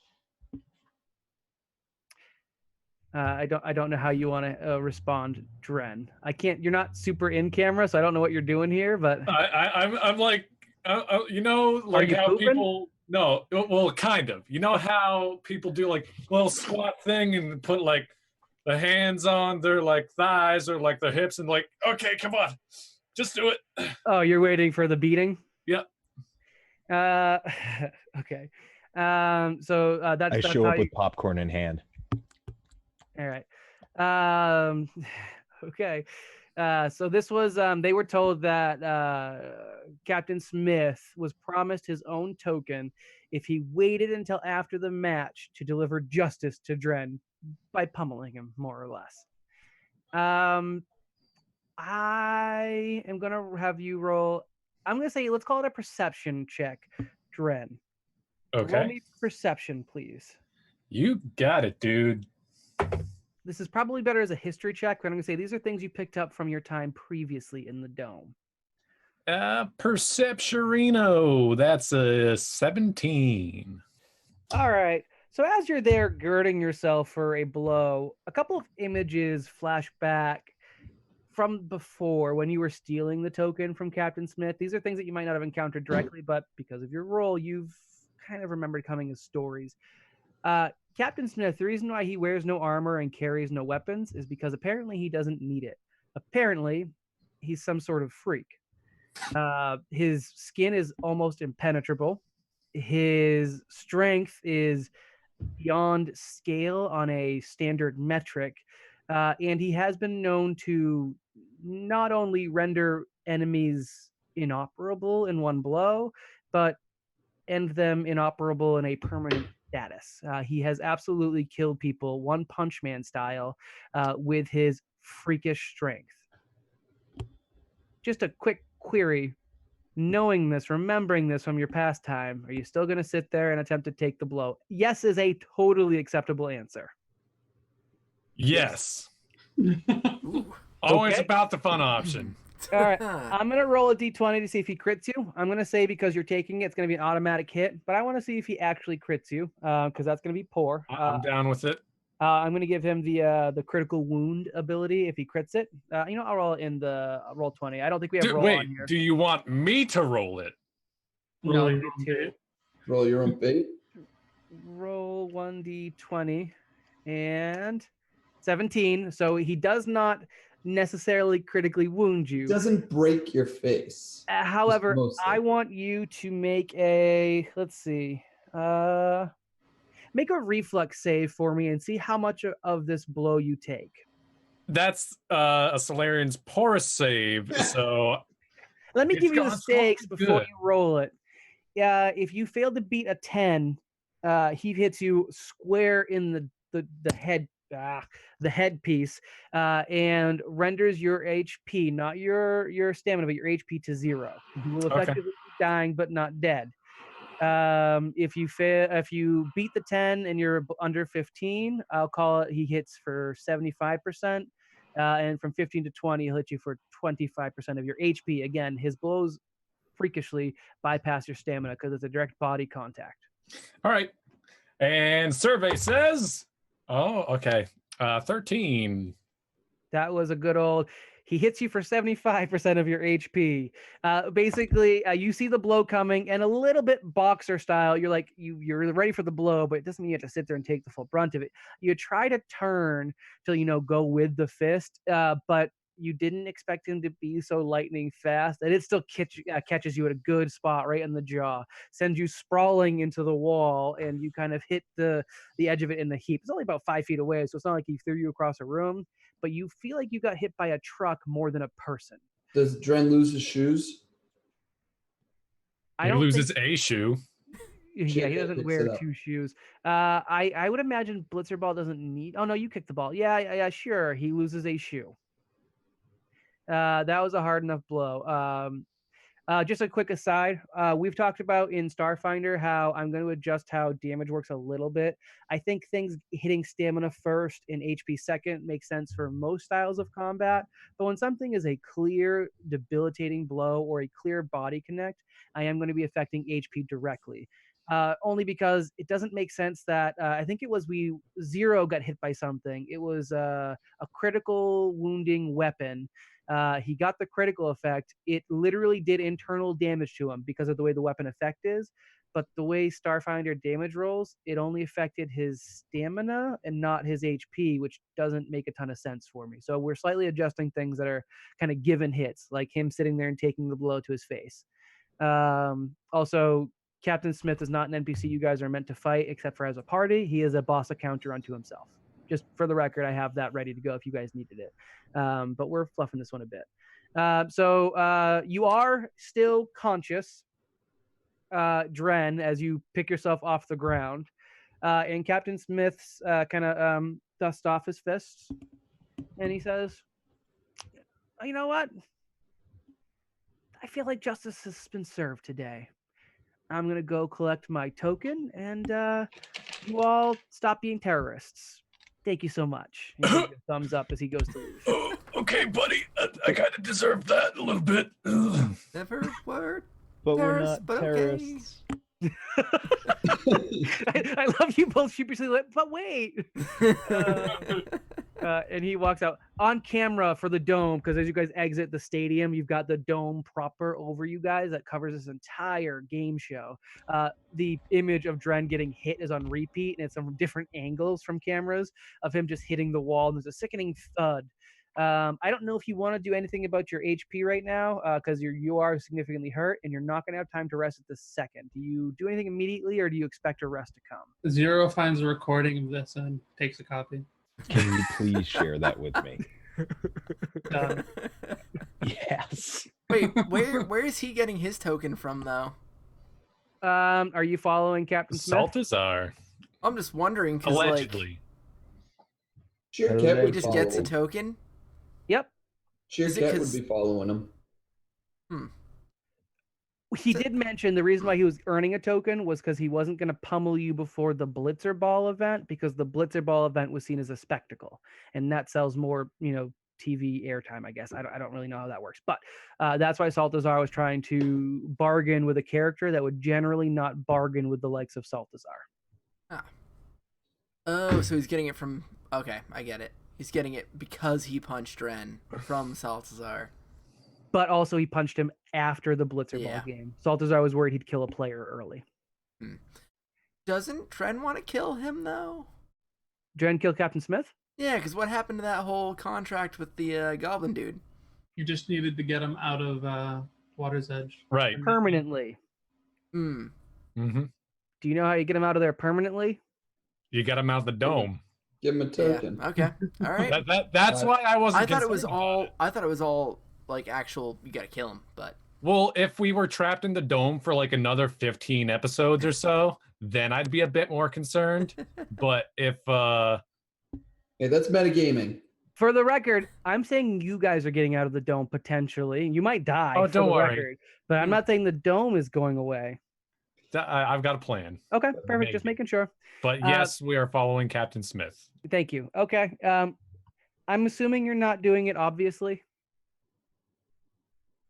I don't know how you want to respond, Dren. I can't. You're not super in camera, so I don't know what you're doing here. But I'm like, you know, like you how pooping? people. No, well, kind of. You know how people do like a little squat thing and put like the hands on their like thighs or like their hips and like, okay, come on, just do it. Oh, you're waiting for the beating? Yep. Okay. So that's I that's show how up you, with popcorn in hand. all right. Okay. So this was they were told that Captain Smith was promised his own token if he waited until after the match to deliver justice to Dren by pummeling him, more or less. I am gonna have you roll. I'm gonna say let's call it a perception check, Dren. Roll Okay. me perception, please. You got it, dude. This is probably better as a history check, but I'm going to say these are things you picked up from your time previously in the dome. Percepturino. That's a 17. All right. So as you're there girding yourself for a blow, a couple of images flash back from before when you were stealing the token from Captain Smith. These are things that you might not have encountered directly, but because of your role, you've kind of remembered coming as stories. Captain Smith, the reason why he wears no armor and carries no weapons is because apparently he doesn't need it. Apparently, he's some sort of freak. His skin is almost impenetrable. His strength is beyond scale on a standard metric. And he has been known to not only render enemies inoperable in one blow, but end them inoperable in a permanent status. He has absolutely killed people one punch man style with his freakish strength. Just a quick query. Knowing this, remembering this from your past time, are you still going to sit there and attempt to take the blow? Yes is a totally acceptable answer. Yes. Ooh. Always Okay. about the fun option. All right. I'm going to roll a d20 to see if he crits you. I'm going to say because you're taking it, it's going to be an automatic hit, but I want to see if he actually crits you because that's going to be poor. I'm down with it. I'm going to give him the critical wound ability if he crits it. I'll roll it in the roll 20. I don't think we have roll on here. Do you want me to roll it? No, Rolling you on get two. bait. Roll your own bait. Roll 1d20 and 17. So he does not necessarily critically wound you. Doesn't break your face. However, mostly. I want you to make a, let's see, make a reflex save for me and see how much of this blow you take. That's a Solarian's porous save, so Let me It's give you the gone stakes so before good. you roll it. If you fail to beat a 10, he hits you square in the head, the headpiece, and renders your HP, not your stamina, but your HP to 0. You will Okay. effectively be dying, but not dead. If you beat the 10 and you're under 15, I'll call it he hits for 75%. And from 15 to 20, he'll hit you for 25% of your HP. Again, his blows freakishly bypass your stamina because it's a direct body contact. All right. And survey says, oh, okay. 13. That was a good old. He hits you for 75% of your HP. Basically, you see the blow coming, and a little bit boxer style. You're like you're ready for the blow, but it doesn't mean you have to sit there and take the full brunt of it. You try to turn to go with the fist, but you didn't expect him to be so lightning fast, and it still catches you at a good spot right in the jaw, sends you sprawling into the wall, and you kind of hit the edge of it in the heap. It's only about 5 feet away, so it's not like he threw you across a room, but you feel like you got hit by a truck more than a person. Does Dren lose his shoes? He loses a shoe. Yeah, he doesn't wear 2 shoes. I would imagine Blitzerball doesn't need. Oh no, you kicked the ball. Yeah, sure. He loses a shoe. That was a hard enough blow. Just a quick aside, we've talked about in Starfinder how I'm going to adjust how damage works a little bit. I think things hitting stamina first and HP second makes sense for most styles of combat, but when something is a clear debilitating blow or a clear body connect, I am going to be affecting HP directly. Only because it doesn't make sense that I think it was Zero got hit by something. It was a critical wounding weapon. He got the critical effect. It literally did internal damage to him because of the way the weapon effect is. But the way Starfinder damage rolls, it only affected his stamina and not his HP, which doesn't make a ton of sense for me. So we're slightly adjusting things that are kind of given hits, like him sitting there and taking the blow to his face. Also, Captain Smith is not an NPC you guys are meant to fight except for as a party. He is a boss encounter unto himself. Just for the record, I have that ready to go if you guys needed it. But we're fluffing this one a bit. So you are still conscious, Dren, as you pick yourself off the ground. And Captain Smith's kind of dusts off his fists. And he says, you know what? I feel like justice has been served today. I'm going to go collect my token and You all stop being terrorists. Thank you so much. He gives you a thumbs up as he goes to leave. Oh, okay, buddy. I kind of deserve that a little bit. Never were But we're terrorists, not but okay. terrorists. I love you both sheepishly, but wait. And he walks out on camera for the dome, because as you guys exit the stadium, you've got the dome proper over you guys that covers this entire game show. The image of Dren getting hit is on repeat, and it's from different angles from cameras of him just hitting the wall, and there's a sickening thud. I don't know if you want to do anything about your HP right now, because you are significantly hurt, and you're not going to have time to rest at this second. Do you do anything immediately, or do you expect a rest to come? Zero finds a recording of this and takes a copy. Can you please share that with me? Done. Yes. Wait, where is he getting his token from though? Are you following Captain Smith? Saltazar, I'm just wondering because like allegedly. Sheer Hello Cat there. he would just follow gets a him. token. Yep. Sheer Is it Cat would 'cause- be following him. He did mention the reason why he was earning a token was because he wasn't going to pummel you before the Blitzer Ball event, because the Blitzer Ball event was seen as a spectacle, and that sells more, TV airtime, I guess. I don't really know how that works, but that's why Saltazar was trying to bargain with a character that would generally not bargain with the likes of Saltazar. Oh, so he's getting it from. Okay, I get it. He's getting it because he punched Ren from Saltazar. But also he punched him after the Blitzer Yeah. Ball game. Saltazar was worried he'd kill a player early. Doesn't Dren want to kill him though? Dren kill Captain Smith? Yeah, because what happened to that whole contract with the Goblin dude? You just needed to get him out of Water's Edge. Right. Permanently. Hmm. Mm-hmm. Do you know how you get him out of there permanently? You got him out of the dome. Give him a Yeah. token. Okay. All right. That's why I wasn't. I thought it was concerned about all. it. I thought it was all like actual. You gotta kill him, but Well, if we were trapped in the dome for like another 15 episodes or so, then I'd be a bit more concerned. But if Hey, that's metagaming. For the record, I'm saying you guys are getting out of the dome potentially. You might die. Oh, for don't the worry. record, but I'm not saying the dome is going away. I've got a plan. Okay, perfect. Maybe. Just making sure. But yes, we are following Captain Smith. Thank you. Okay. I'm assuming you're not doing it, obviously.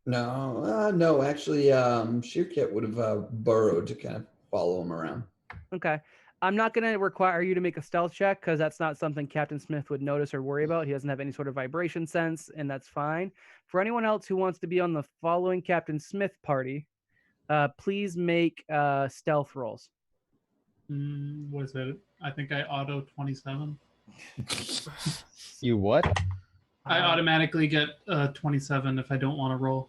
No, actually, Sheer Cat would have burrowed to kind of follow him around. Okay. I'm not going to require you to make a stealth check because that's not something Captain Smith would notice or worry about. He doesn't have any sort of vibration sense, and that's fine. For anyone else who wants to be on the following Captain Smith party, please make stealth rolls. What is it? I think I auto 27. You what? I automatically get 27 if I don't want to roll.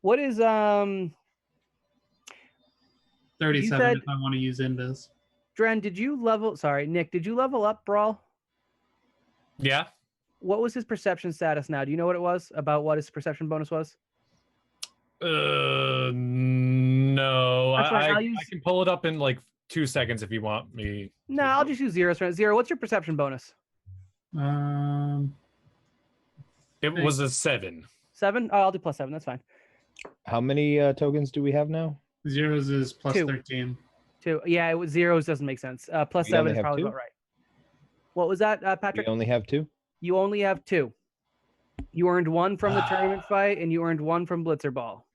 What is 37 said- if I want to use Invis. Dren, Nick, did you level up Brawl? Yeah. What was his perception status now? Do you know what it was? About what his perception bonus was? No. That's fine, I I'll use- can pull it up in like 2 seconds if you want me. No, I'll just use zero. Zero, what's your perception bonus? It was a 7. 7? Oh, I'll do +7. That's fine. How many tokens do we have now? Zeros is plus 2. 13. 2. Yeah, zeros doesn't make sense. +7 only is have probably 2? about right. What was that, We Patrick? only have 2. You only have 2. You earned 1 from the tournament fight, and you earned 1 from Blitzer Ball.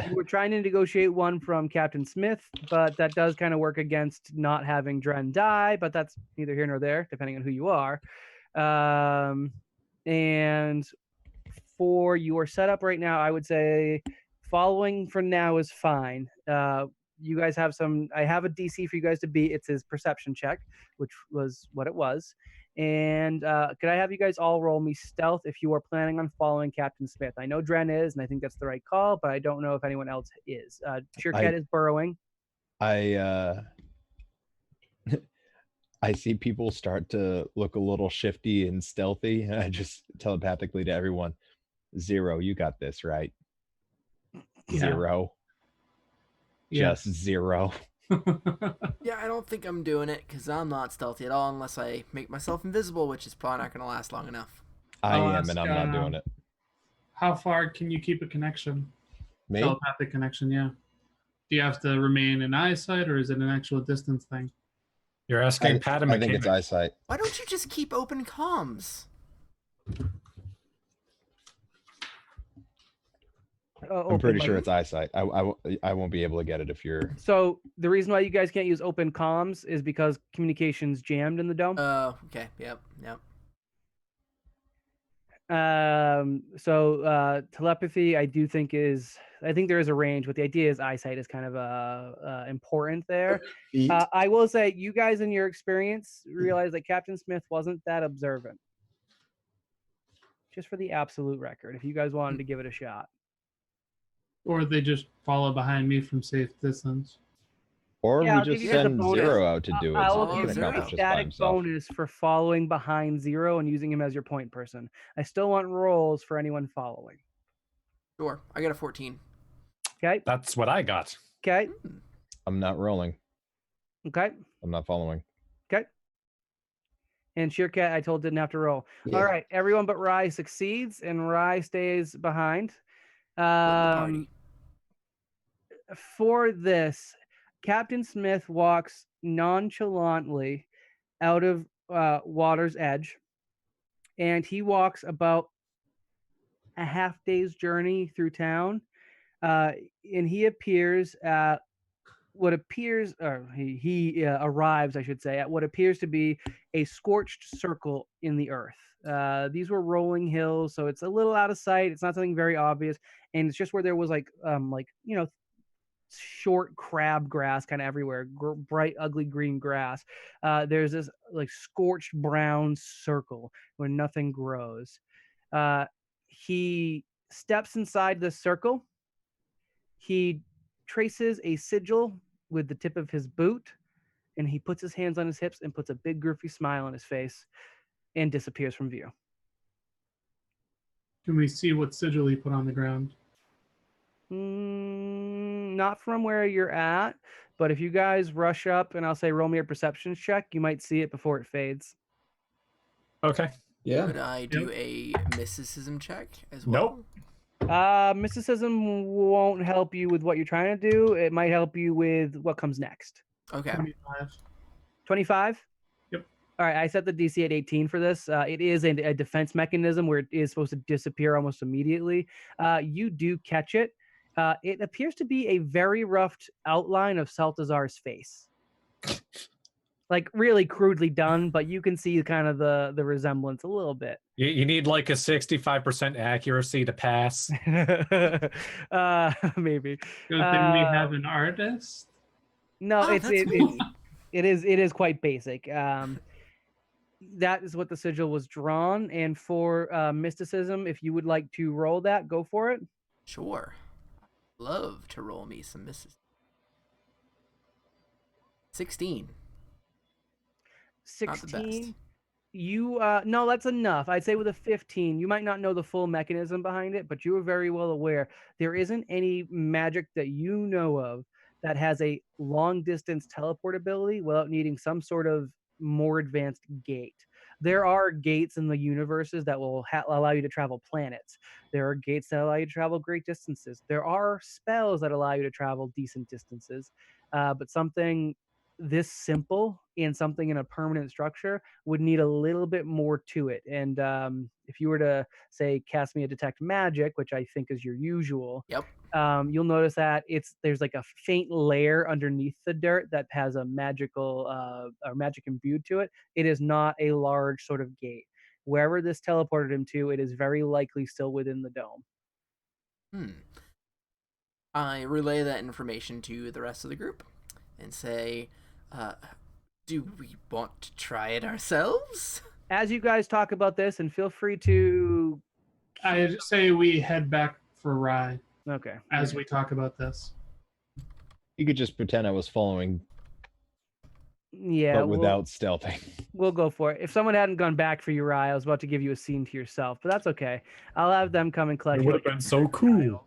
You were trying to negotiate 1 from Captain Smith, but that does kind of work against not having Dren die, but that's neither here nor there, depending on who you are. And for your setup right now, I would say following for now is fine. You guys have I have a DC for you guys to beat. It's his perception check, which was what it was. And could I have you guys all roll me stealth if you are planning on following Captain Smith? I know Dren is, and I think that's the right call, but I don't know if anyone else is. Sheercat is burrowing. I I see people start to look a little shifty and stealthy, and I just telepathically to everyone, 0, you got this, right? Yeah. 0. Yes. Just 0. yeah, I don't think I'm doing it because I'm not stealthy at all unless I make myself invisible, which is probably not going to last long enough. I I'll am, ask, and I'm not doing it. How far can you keep a connection? Me? Telepathic connection, yeah. Do you have to remain in eyesight, or is it an actual distance thing? You're asking Pat a I think mechanic. it's eyesight. Why don't you just keep open comms? I'm pretty Open sure mic. it's eyesight. I won't be able to get it if you're. So the reason why you guys can't use open comms is because communication's jammed in the dome. Oh, okay. Yep. Telepathy, I think there is a range, but the idea is eyesight is kind of important there. Feet. I will say, you guys in your experience realize that Captain Smith wasn't that observant. Just for the absolute record, if you guys wanted to give it a shot. Or they just follow behind me from safe distance. Or Yeah, we I'll give just you guys a send bonus. Zero out to do it, I so will he give can you a accomplish this by static himself. bonus for following behind Zero and using him as your point person. I still want rolls for anyone following. Sure. I got a 14. Okay. That's what I got. Okay. I'm not rolling. Okay. I'm not following. Okay. And Sheerkat, I told didn't have to roll. Yeah. All right. Everyone but Rye succeeds, and Rye stays behind. Split the party. For this, Captain Smith walks nonchalantly out of Water's Edge, and he walks about a half day's journey through town, and he appears at what appears, or he arrives, I should say, at what appears to be a scorched circle in the earth. These were rolling hills, so it's a little out of sight. It's not something very obvious, and it's just where there was like short crabgrass kind of everywhere, bright, ugly green grass. There's this like scorched brown circle where nothing grows. He steps inside the circle. He traces a sigil with the tip of his boot, and he puts his hands on his hips and puts a big goofy smile on his face and disappears from view. Can we see what sigil he put on the ground? Not from where you're at, but if you guys rush up and I'll say roll me a perception check, you might see it before it fades. Okay. Yeah. Could I do a mysticism check as well? Nope. Mysticism won't help you with what you're trying to do. It might help you with what comes next. Okay. 25. 25? Yep. All right, I set the DC at 18 for this. It is a defense mechanism where it is supposed to disappear almost immediately. You do catch it. It appears to be a very rough outline of Saltazar's face. Like really crudely done, but you can see kind of the resemblance a little bit. You need like a 65% accuracy to pass. Maybe. Good thing we have an artist. No, Oh, that's me. it is quite basic. That is what the sigil was drawn, and for mysticism, if you would like to roll that, go for it. Sure. Love to roll me some mysticism. 16. Not the 16. best. You no, that's enough. I'd say with a 15, you might not know the full mechanism behind it, but you are very well aware there isn't any magic that you know of that has a long distance teleport ability without needing some sort of more advanced gate. There are gates in the universes that will allow you to travel planets. There are gates that allow you to travel great distances. There are spells that allow you to travel decent distances, but something this simple and something in a permanent structure would need a little bit more to it. And if you were to say cast me a detect magic, which I think is your usual, Yep. you'll notice that there's like a faint layer underneath the dirt that has a magical or magic imbued to it. It is not a large sort of gate. Wherever this teleported him to, it is very likely still within the dome. I relay that information to the rest of the group and say, do we want to try it ourselves? As you guys talk about this, and feel free to. I say we head back for Rye Okay. as we talk about this. You could just pretend I was following, Yeah, but without stealthing. we'll go for it. If someone hadn't gone back for Uriah, I was about to give you a scene to yourself, but that's okay. I'll have them come and collect It you. would have been so cool.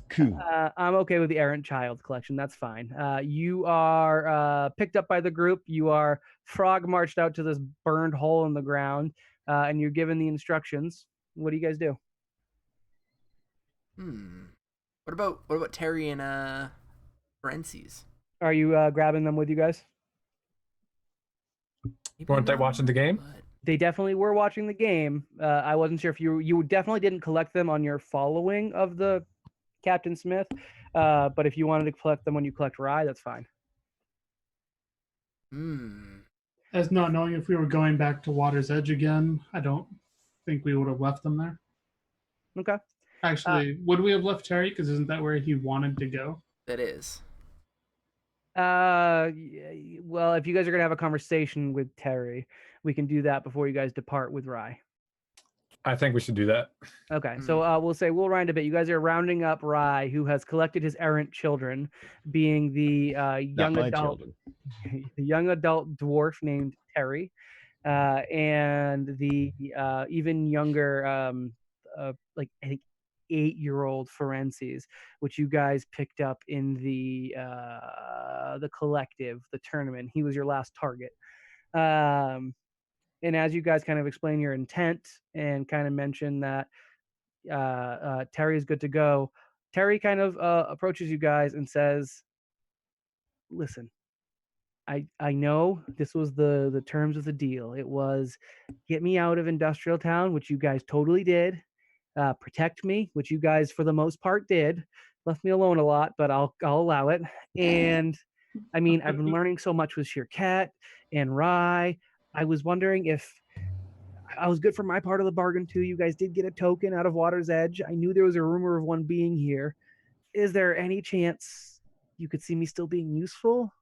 Cool. I'm okay with the errant child collection. That's fine. You are picked up by the group. You are frog marched out to this burned hole in the ground, and you're given the instructions. What do you guys do? What about Terry and Forenses? Are you grabbing them with you guys? Maybe Weren't they not, watching the game? but- They definitely were watching the game. I wasn't sure if you definitely didn't collect them on your following of the Captain Smith, but if you wanted to collect them when you collect Rye, that's fine. As not knowing if we were going back to Water's Edge again, I don't think we would have left them there. Okay. Actually, would we have left Terry? Because isn't that where he wanted to go? That is. Well, if you guys are gonna have a conversation with Terry, we can do that before you guys depart with Rye. I think we should do that. Okay, so we'll round a bit. You guys are rounding up Rye, who has collected his errant children, being the young Not my adult, children. the young adult dwarf named Terry, and the even younger, like I think 8-year-old Forenses, which you guys picked up in the collective, the tournament. He was your last target. And as you guys kind of explain your intent and kind of mention that Terry is good to go, Terry kind of approaches you guys and says, listen, I know this was the terms of the deal. It was get me out of Industrial Town, which you guys totally did. Protect me, which you guys for the most part did. Left me alone a lot, but I'll allow it. And I mean, I've been learning so much with Cat and Rye. I was wondering if I was good for my part of the bargain too. You guys did get a token out of Water's Edge. I knew there was a rumor of one being here. Is there any chance you could see me still being useful?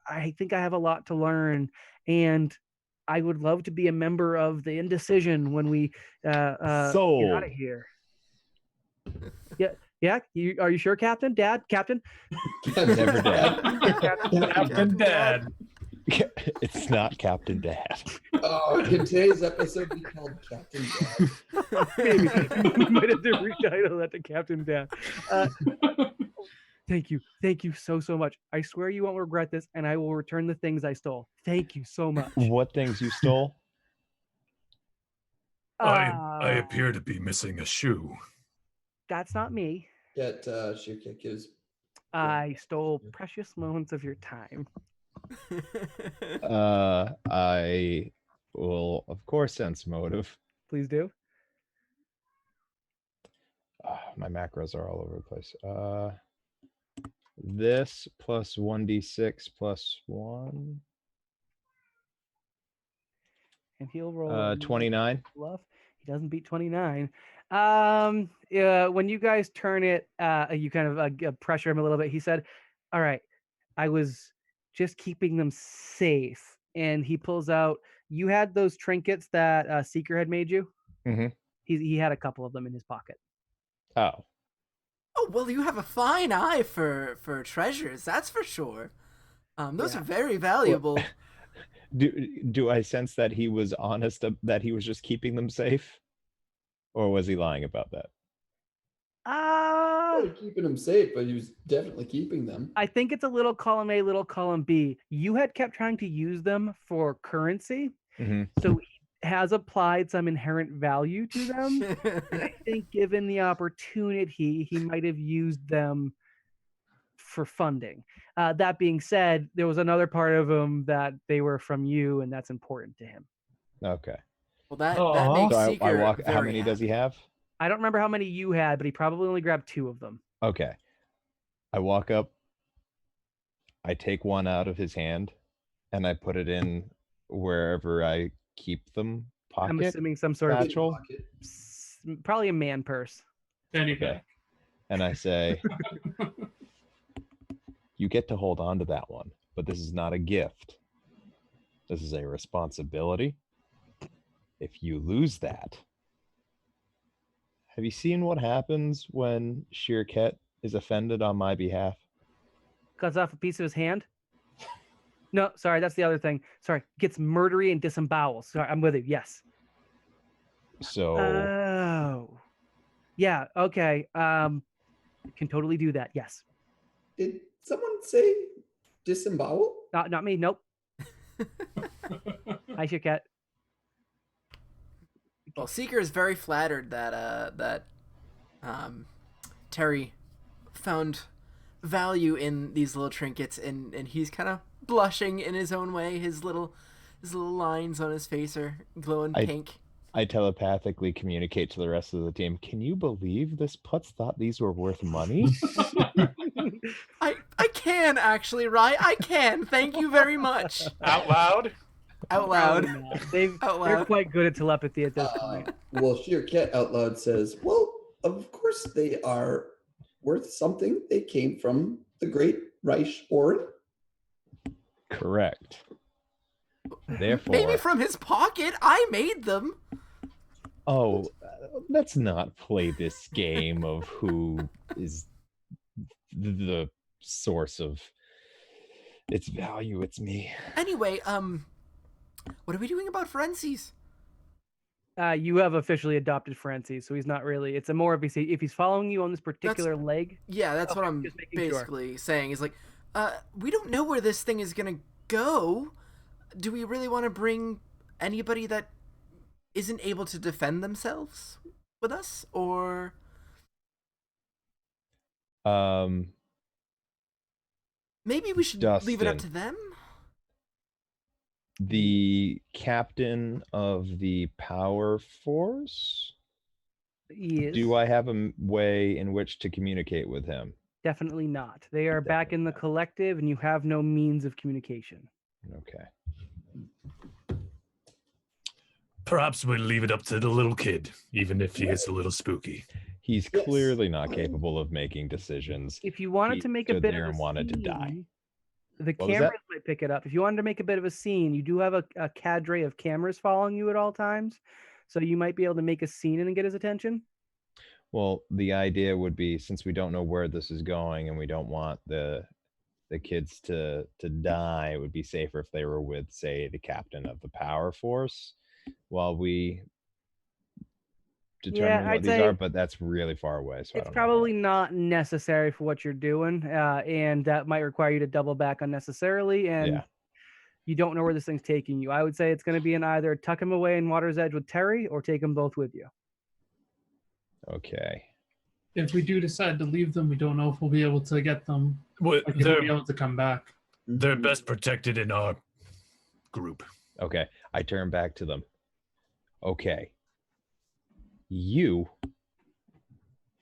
I think I have a lot to learn, and I would love to be a member of the Indecision when we get out Sold. of here. Yeah. Are you sure, Captain? Dad? Captain? Never dad. Captain Dad. It's not Captain Dad. Oh, can today's episode be called Captain Dad? Maybe. We might have to retitle that to Captain Dad. Thank you so much. I swear you won't regret this, and I will return the things I stole. Thank you so much. What things you stole? I appear to be missing a shoe. That's not me. That Shirkek is. I stole precious moments of your time. I will, of course, sense motive. Please do. My macros are all over the place. This plus 1d6 plus 1. And he'll roll 29. bluff. He doesn't beat 29. When you guys turn it, you kind of pressure him a little bit. He said, all right, I was just keeping them safe. And he pulls out, you had those trinkets that Seeker had made you? Mm-hmm. He had a couple of them in his pocket. Oh. Oh, well, you have a fine eye for treasures, that's for sure. Those are very valuable. Do I sense that he was honest, that he was just keeping them safe? Or was he lying about that? Keeping them safe, but he was definitely keeping them. I think it's a little column A, little column B. You had kept trying to use them for currency, so he has applied some inherent value to them. I think given the opportunity, he might have used them for funding. That being said, there was another part of them that they were from you, and that's important to him. Okay. Well, that makes So Seeker I walk. How very many does he happy. have? I don't remember how many you had, but he probably only grabbed 2 of them. Okay. I walk up. I take one out of his hand, and I put it in wherever I keep them. Pocket. I'm assuming some sort Satchel? of probably a man purse. Fanny Okay. pack. And I say, you get to hold on to that one, but this is not a gift. This is a responsibility. If you lose that, have you seen what happens when Shirket is offended on my behalf? Cuts off a piece of his hand. No, sorry, that's the other thing. Sorry, gets murdery and disembowels. Sorry, I'm with you. Yes. So Oh, yeah. Okay. Can totally do that. Yes. Did someone say disembowel? Not me. Nope. Hi, Cat. Well, Seeker is very flattered that Terry found value in these little trinkets, and he's kind of blushing in his own way, his little his little lines on his face are glowing pink. I telepathically communicate to the rest of the team. Can you believe this putz thought these were worth money? I can actually, Rye. I can. Thank you very much. Out loud? Out loud. Probably not. They're Out loud. quite good at telepathy at this point. Well, Sheer Cat out loud says, well, of course they are worth something. They came from the great Reich Oren. Correct. Therefore, Maybe from his pocket. I made them. oh, let's not play this game of who is the source of its value. It's me. Anyway, what are we doing about Frenzies? You have officially adopted Francis, so he's not really. It's a more if he's following you on this particular leg. Yeah, that's Okay, what I'm just making sure. basically saying. Is like, we don't know where this thing is gonna go. Do we really want to bring anybody that isn't able to defend themselves with us, or? Maybe we should leave it up to Dustin. them. The captain of the power force? He is. Do I have a way in which to communicate with him? Definitely not. They are back in the collective, and you have no means of communication. Okay. Perhaps we'll leave it up to the little kid, even if he is a little spooky. He's clearly not capable of making decisions. If you wanted He to make a stood bit there of a and wanted to die. scene, the What was that? cameras might pick it up. If you wanted to make a bit of a scene, you do have a cadre of cameras following you at all times, so you might be able to make a scene and get his attention. Well, the idea would be, since we don't know where this is going and we don't want the kids to die, it would be safer if they were with, say, the captain of the power force while we determine what I'd these say are, but that's really far away. So I it's don't probably not necessary for what you're doing, and that might require you to double back unnecessarily, and Yeah. you don't know where this thing's taking you. I would say it's going to be in either tuck him away in Water's Edge with Terry or take them both with you. know. Okay. If we do decide to leave them, we don't know if we'll be able to get them. Well, Like, if we'll be able to come back. they're best protected in our group. Okay. I turn back to them. Okay. You,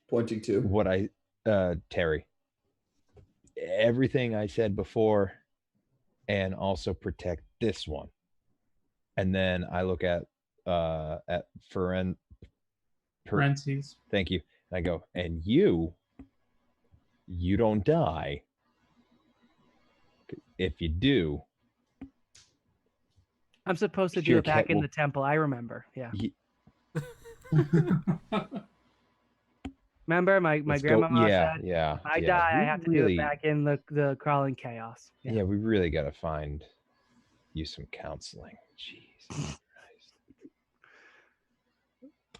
Pointing to. what I, Terry, everything I said before, and also protect this one. And then I look at Parentheses. thank you. And I go, and you don't die. If you do, I'm supposed to do Sure, it back Cat in will- the temple. I remember. Yeah. Remember my let's grandmama yeah, said, yeah. I yeah. die, I We have to really, do it back in the crawling chaos. Yeah, we really got to find you some counseling. Jeez Christ.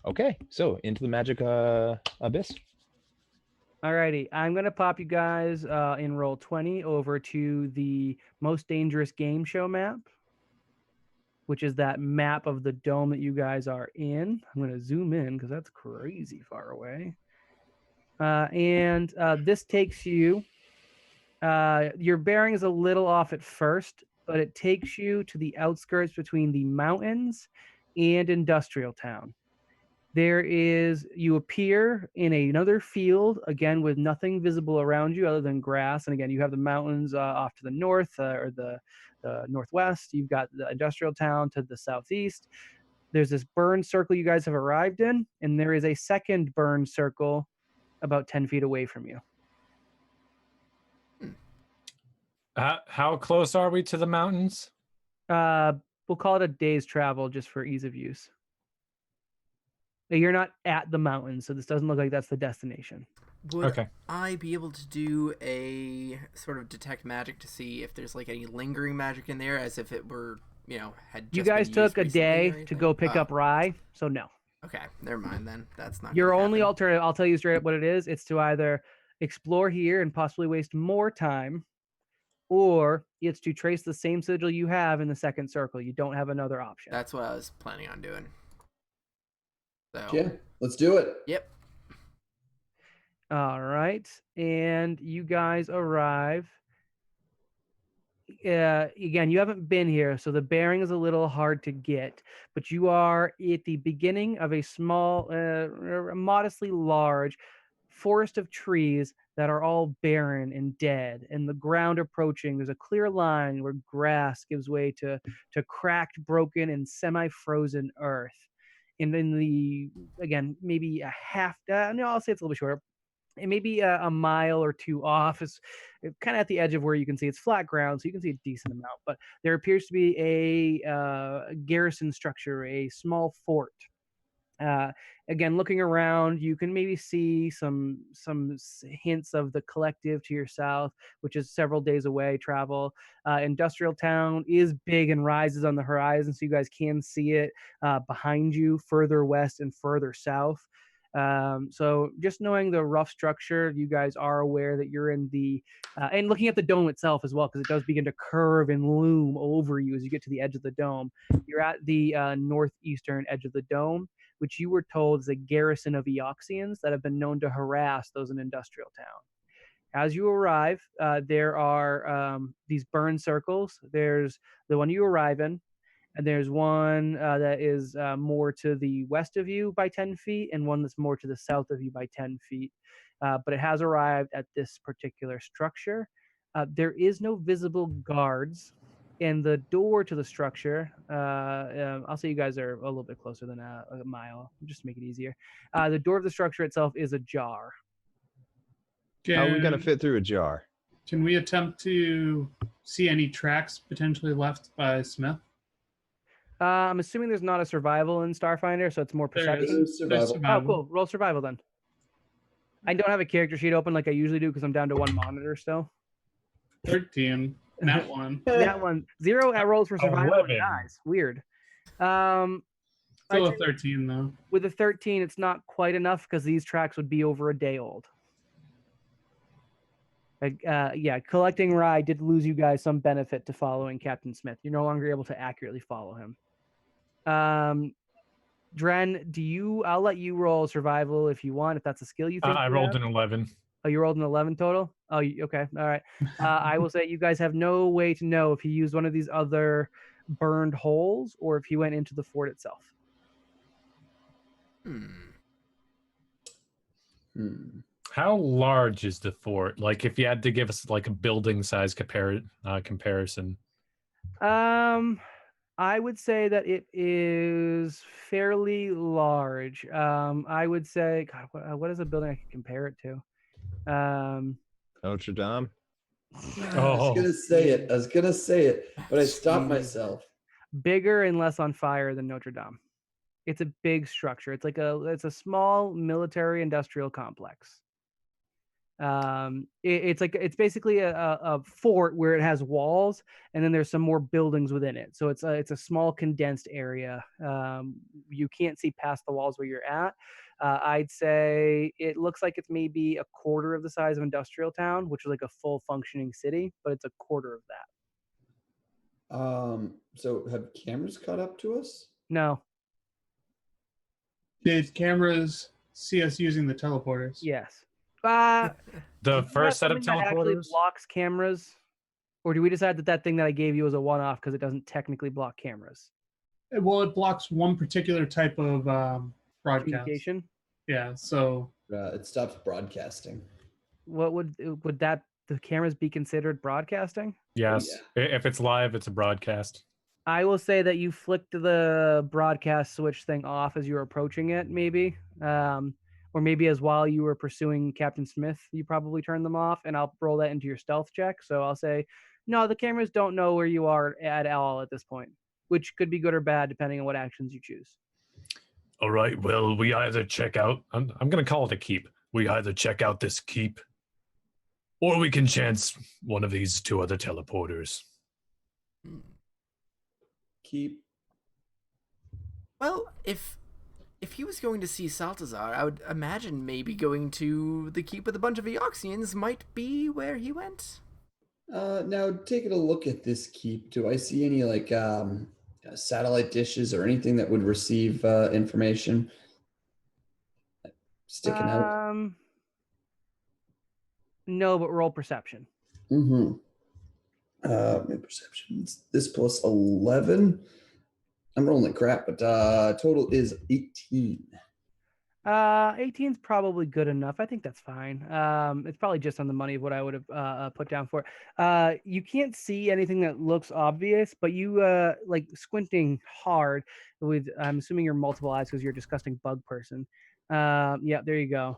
Okay, so into the magic abyss. Alrighty, I'm gonna pop you guys in roll 20 over to the most dangerous game show map, which is that map of the dome that you guys are in. I'm gonna zoom in because that's crazy far away. And this takes you. Your bearing is a little off at first, but it takes you to the outskirts between the mountains and Industrial Town. You appear in another field, again, with nothing visible around you other than grass. And again, you have the mountains off to the north or the northwest. You've got the Industrial Town to the southeast. There's this burned circle you guys have arrived in, and there is a second burned circle about 10 feet away from you. How close are we to the mountains? We'll call it a day's travel just for ease of use. You're not at the mountains, so this doesn't look like that's the destination. Would I be able to do a sort of detect magic to see if there's like any lingering magic in there, as if it were, had just You guys been took used a recently or day to anything? go pick Oh, up rye, so no. Okay, never mind then. That's not Your gonna only happen. alternative, I'll tell you straight up what it is. It's to either explore here and possibly waste more time, or it's to trace the same sigil you have in the second circle. You don't have another option. That's what I was planning on doing. So Yeah, let's do it. Yep. All right. And you guys arrive. again, you haven't been here, so the bearing is a little hard to get, but you are at the beginning of a small, modestly large forest of trees that are all barren and dead, and the ground approaching, there's a clear line where grass gives way to cracked, broken, and semi-frozen earth. And in the, again, maybe a half, no, I'll say it's a little bit shorter, and maybe a mile or two off is kind of at the edge of where you can see it's flat ground, so you can see a decent amount. But there appears to be a garrison structure, a small fort. Uh, Again, looking around, you can maybe see some hints of the collective to your south, which is several days away travel. Industrial Town is big and rises on the horizon, so you guys can see it behind you, further west and further south. So just knowing the rough structure, you guys are aware that you're in the, and looking at the dome itself as well, because it does begin to curve and loom over you as you get to the edge of the dome. You're at the northeastern edge of the dome, which you were told is a garrison of Eoxians that have been known to harass those in Industrial Town. As you arrive, there are these burn circles. There's the one you arrive in, and there's one that is more to the west of you by 10 feet, and one that's more to the south of you by 10 feet. But it has arrived at this particular structure. There is no visible guards, and the door to the structure, I'll say you guys are a little bit closer than a mile, just to make it easier. The door of the structure itself is ajar. How are we going to Can, fit through a jar? can we attempt to see any tracks potentially left by Smith? I'm assuming there's not a survival in Starfinder, so it's more There perception. is. There's Survival. Oh, survival. cool. Roll survival then. I don't have a character sheet open like I usually do because I'm down to one monitor still. 13. That one. That one, 0 at rolls for survival and 11. dies. Weird. I'd Still say a 13 though. with a 13, it's not quite enough because these tracks would be over a day old. Yeah, collecting rye did lose you guys some benefit to following Captain Smith. You're no longer able to accurately follow him. Dren, I'll let you roll survival if you want, if that's a skill you think I you rolled have. an 11. Oh, you rolled an 11 total? Oh, okay. All right. I will say you guys have no way to know if he used one of these other burned holes or if he went into the fort itself. How large is the fort? Like, if you had to give us like a building size comparison. I would say that it is fairly large. I would say, God, what is a building I could compare it to? Notre Dame? I was gonna say it. But I stopped myself. Bigger and less on fire than Notre Dame. It's a big structure. It's a small military industrial complex. It's basically a fort where it has walls, and then there's some more buildings within it. So it's a small condensed area. You can't see past the walls where you're at. I'd say it looks like it's maybe a quarter of the size of Industrial Town, which is like a full functioning city, but it's a quarter of that. So have cameras caught up to us? No. Did cameras see us using the teleporters? Yes. The Do you have first set of something that actually teleporters? blocks cameras, or do we decide that thing that I gave you is a one-off because it doesn't technically block cameras? Well, it blocks one particular type of broadcast. Communication. Yeah, so It stops broadcasting. What would the cameras be considered broadcasting? Yes. If it's live, it's a broadcast. I will say that you flicked the broadcast switch thing off as you were approaching it, maybe. Or maybe as while you were pursuing Captain Smith, you probably turned them off, and I'll roll that into your stealth check. So I'll say, no, the cameras don't know where you are at all at this point, which could be good or bad depending on what actions you choose. All right. Well, we either check out. I'm going to call it a keep. We either check out this keep, or we can chance one of these two other teleporters. Keep. Well, if he was going to see Saltazar, I would imagine maybe going to the keep with a bunch of Eoxians might be where he went. Now taking a look at this keep, do I see any satellite dishes or anything that would receive information sticking out? No, but roll perception. Mm-hmm. My perceptions. This plus 11. I'm rolling crap, but total is 18. 18 is probably good enough. I think that's fine. It's probably just on the money of what I would have put down for. You can't see anything that looks obvious, but you like squinting hard with. I'm assuming you're multiple eyes because you're a disgusting bug person. Yeah, there you go.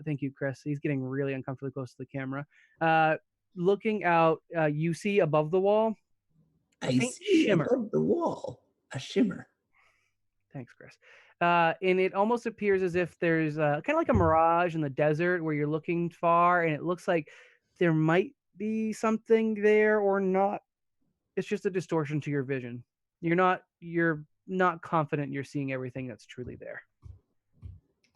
Thank you, Chris. He's getting really uncomfortably close to the camera. Looking out, you see above the wall. I faint see shimmer. above the wall a shimmer. Thanks, Chris. And it almost appears as if there's kind of like a mirage in the desert where you're looking far, and it looks like there might be something there or not. It's just a distortion to your vision. You're not confident you're seeing everything that's truly there.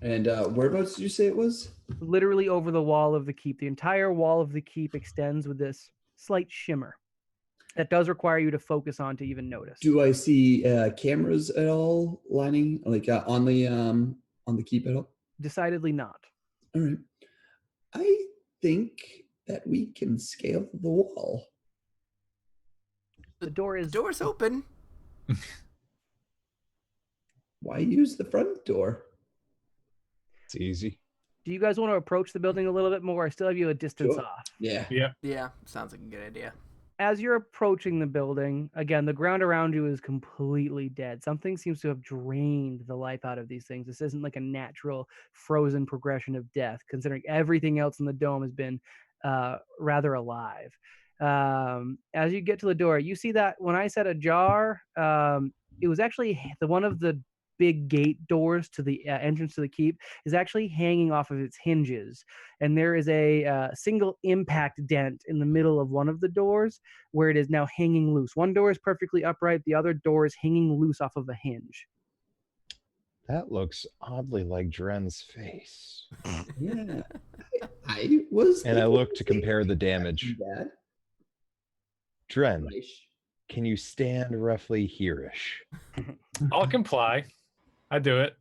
And whereabouts did you say it was? Literally over the wall of the keep. The entire wall of the keep extends with this slight shimmer that does require you to focus on to even notice. Do I see cameras at all lining like on the keep at all? Decidedly not. All right. I think that we can scale the wall. The Door's open. Why use the front door? It's easy. Do you guys want to approach the building a little bit more? I still have you a distance Sure. off. Yeah. Yeah, sounds like a good idea. As you're approaching the building, again, the ground around you is completely dead. Something seems to have drained the life out of these things. This isn't like a natural frozen progression of death, considering everything else in the dome has been rather alive. As you get to the door, you see that when I said ajar, it was actually one of the big gate doors to the entrance to the keep is actually hanging off of its hinges, and there is a single impact dent in the middle of one of the doors where it is now hanging loose. One door is perfectly upright, the other door is hanging loose off of a hinge. That looks oddly like Dren's face. Yeah. I was. And I look to compare the damage. That. Dren, can you stand roughly here-ish? I'll comply. I do it.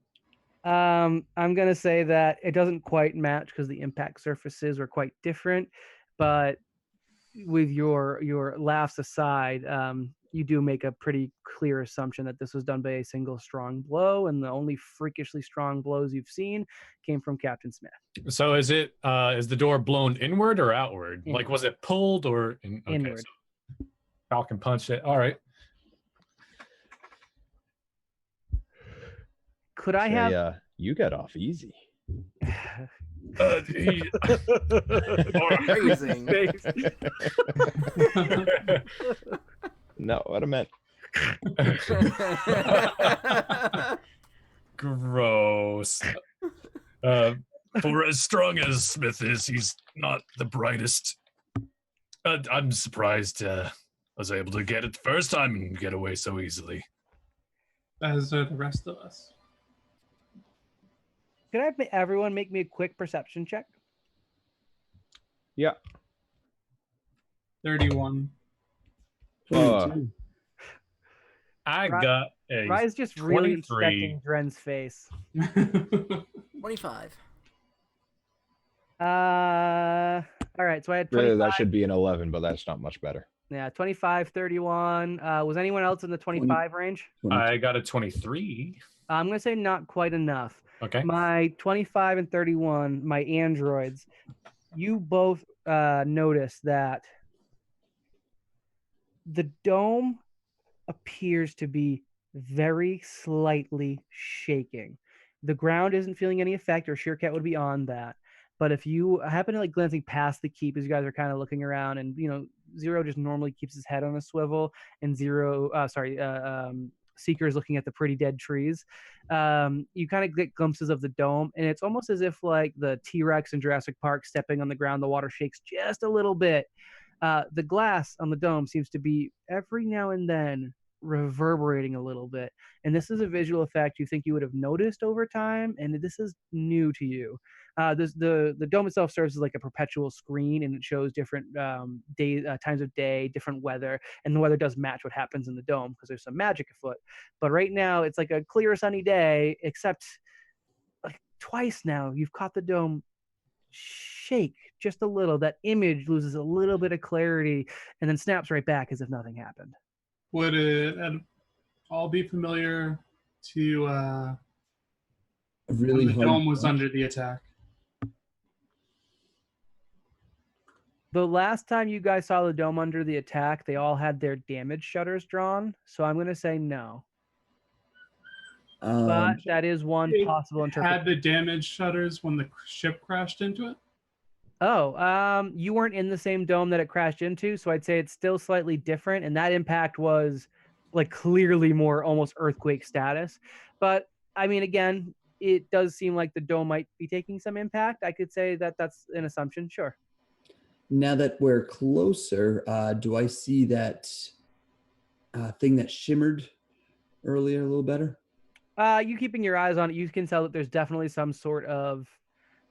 I'm gonna say that it doesn't quite match because the impact surfaces are quite different, but with your laughs aside, you do make a pretty clear assumption that this was done by a single strong blow, and the only freakishly strong blows you've seen came from Captain Smith. So is the door blown inward or outward? Inward. Like, was it pulled or Inward. So Falcon punched it. All right. Could I have? Yeah, you got off easy. Amazing. No, what I meant. Gross. For as strong as Smith is, he's not the brightest. I'm surprised I was able to get it the first time and get away so easily. As are the rest of us. Could I have everyone make me a quick perception check? Yeah. 31. I got a Rye's just really 23. inspecting Dren's face. 25. All right, so I had 25. Really, that should be an 11, but that's not much better. Yeah, 25, 31. Was anyone else in the 25 range? I got a 23. I'm going to say not quite enough. Okay. My 25 and 31, my androids, you both notice that the dome appears to be very slightly shaking. The ground isn't feeling any effect, or Sheercat would be on that. But if you happen to like glancing past the keep as you guys are kind of looking around, and Zero just normally keeps his head on a swivel, and Seeker is looking at the pretty dead trees. You kind of get glimpses of the dome, and it's almost as if like the T-Rex in Jurassic Park stepping on the ground, the water shakes just a little bit. The glass on the dome seems to be every now and then reverberating a little bit, and this is a visual effect you think you would have noticed over time, and this is new to you. The dome itself serves as like a perpetual screen, and it shows different times of day, different weather, and the weather does match what happens in the dome because there's some magic afoot. But right now it's like a clear sunny day, except like twice now you've caught the dome shake just a little. That image loses a little bit of clarity and then snaps right back as if nothing happened. Would it at all be familiar to Really when the hard dome was punch. under the attack? The last time you guys saw the dome under the attack, they all had their damage shutters drawn. So I'm going to say no. But that is one It possible interpretation. had the damage shutters when the ship crashed into it? Oh, you weren't in the same dome that it crashed into, so I'd say it's still slightly different, and that impact was like clearly more almost earthquake status. But I mean, again, it does seem like the dome might be taking some impact. I could say that that's an assumption, sure. Now that we're closer, do I see that thing that shimmered earlier a little better? You keeping your eyes on it, you can tell that there's definitely some sort of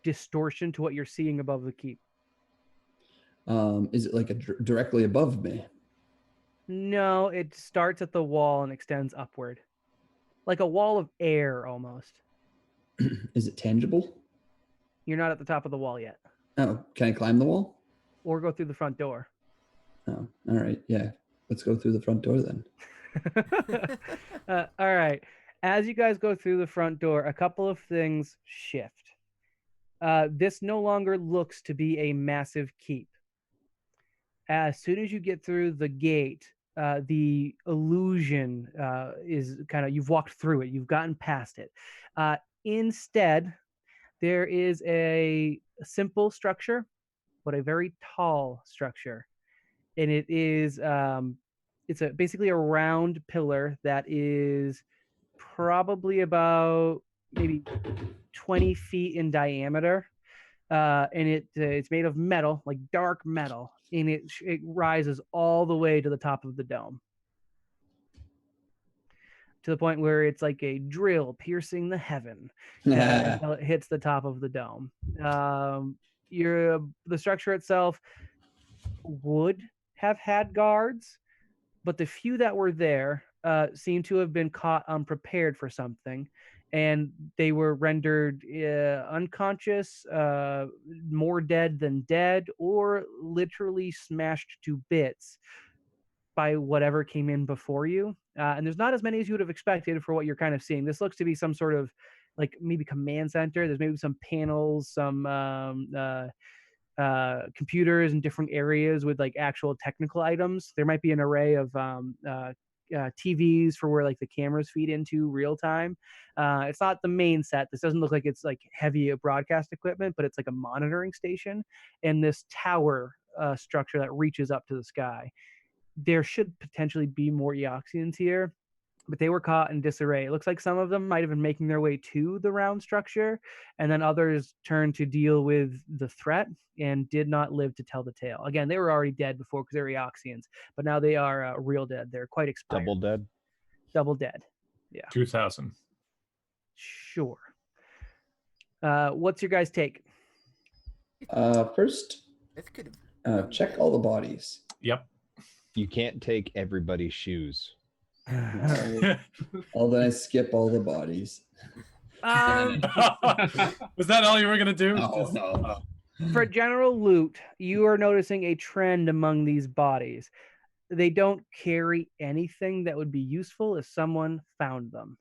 distortion to what you're seeing above the keep. Is it like directly above me? No, it starts at the wall and extends upward. Like a wall of air almost. Is it tangible? You're not at the top of the wall yet. Oh, can I climb the wall? Or go through the front door. Oh, all right. Yeah. Let's go through the front door then. All right. As you guys go through the front door, a couple of things shift. This no longer looks to be a massive keep. As soon as you get through the gate, the illusion is kind of, you've walked through it, you've gotten past it. Instead, there is a simple structure, but a very tall structure. And it is, it's basically a round pillar that is probably about maybe 20 feet in diameter. And it's made of metal, like dark metal, and it rises all the way to the top of the dome, to the point where it's like a drill piercing the heaven until it hits the top of the dome. The structure itself would have had guards, but the few that were there seem to have been caught unprepared for something, and they were rendered unconscious, more dead than dead, or literally smashed to bits by whatever came in before you. And there's not as many as you would have expected for what you're kind of seeing. This looks to be some sort of like maybe command center. There's maybe some panels, some computers in different areas with like actual technical items. There might be an array of TVs for where like the cameras feed into real time. It's not the main set. This doesn't look like it's like heavy broadcast equipment, but it's like a monitoring station and this tower structure that reaches up to the sky. There should potentially be more Eoxians here, but they were caught in disarray. It looks like some of them might have been making their way to the round structure, and then others turned to deal with the threat and did not live to tell the tale. Again, they were already dead before because they were Eoxians, but now they are real dead. They're quite expired. Double dead? Double dead. Yeah. 2000. Sure. What's your guys' take? First, This could check all the bodies. Yep. You can't take everybody's shoes. Well, then I skip all the bodies. Was that all you were gonna do? Oh, no. For general loot, you are noticing a trend among these bodies. They don't carry anything that would be useful if someone found them.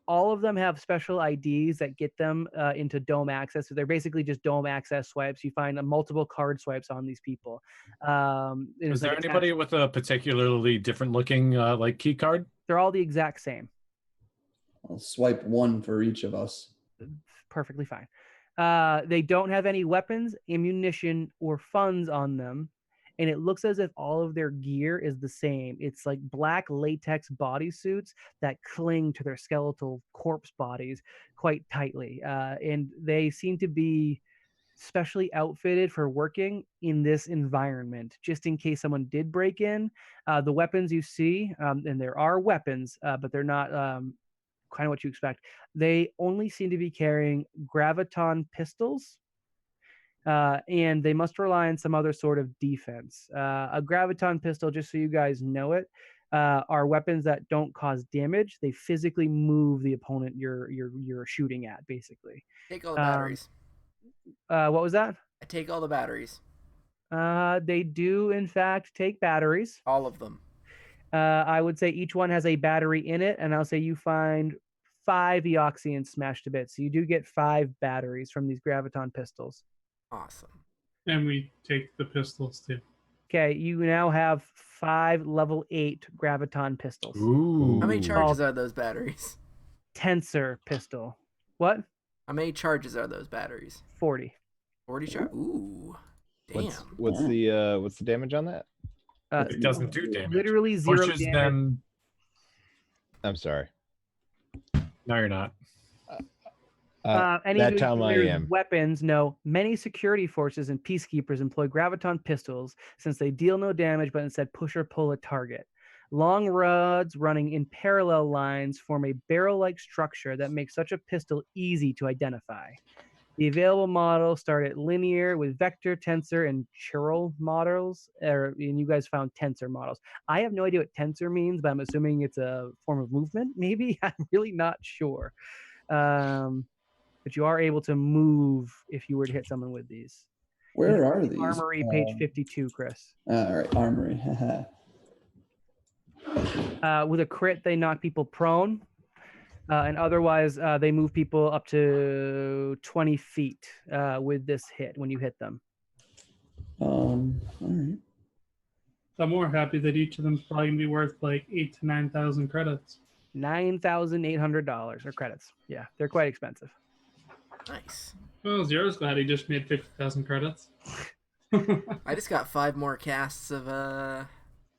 All of them have special IDs that get them into dome access. So they're basically just dome access swipes. You find multiple card swipes on these people. Is there anybody with a particularly different looking like key card? They're all the exact same. I'll swipe one for each of us. Perfectly fine. They don't have any weapons, ammunition, or funds on them. And it looks as if all of their gear is the same. It's like black latex bodysuits that cling to their skeletal corpse bodies quite tightly. And they seem to be specially outfitted for working in this environment, just in case someone did break in. The weapons you see, and there are weapons, but they're not kind of what you expect. They only seem to be carrying graviton pistols. And they must rely on some other sort of defense. A graviton pistol, just so you guys know it, are weapons that don't cause damage. They physically move the opponent you're shooting at, basically. take all the batteries. What was that? I take all the batteries. They do, in fact, take batteries. All of them. I would say each one has a battery in it, and I'll say you find 5 Eoxians smashed to bits. So you do get 5 batteries from these graviton pistols. Awesome. And we take the pistols too. Okay, you now have 5 level 8 graviton pistols. Ooh. How many charges are those batteries? Tensor pistol. What? How many charges are those batteries? 40. 40 charges. Ooh. Damn. What's the damage on that? It doesn't do damage. Literally 0 Pushes damage. them. I'm sorry. No, you're not. Any that who time I use am. weapons know many security forces and peacekeepers employ graviton pistols since they deal no damage but instead push or pull a target. Long rods running in parallel lines form a barrel-like structure that makes such a pistol easy to identify. The available models start at linear with vector, tensor, and chiral models. And you guys found tensor models. I have no idea what tensor means, but I'm assuming it's a form of movement, maybe? I'm really not sure. But you are able to move if you were to hit someone with these. Where are these? Armory, page 52, Chris. All right, armory. With a crit, they knock people prone. And otherwise, they move people up to 20 feet with this hit when you hit them. All right. I'm more happy that each of them's probably gonna be worth like 8,000 to 9,000 credits. $9,800 or credits. Yeah, they're quite expensive. Nice. Well, Zero's glad he just made 50,000 credits. I just got 5 more casts of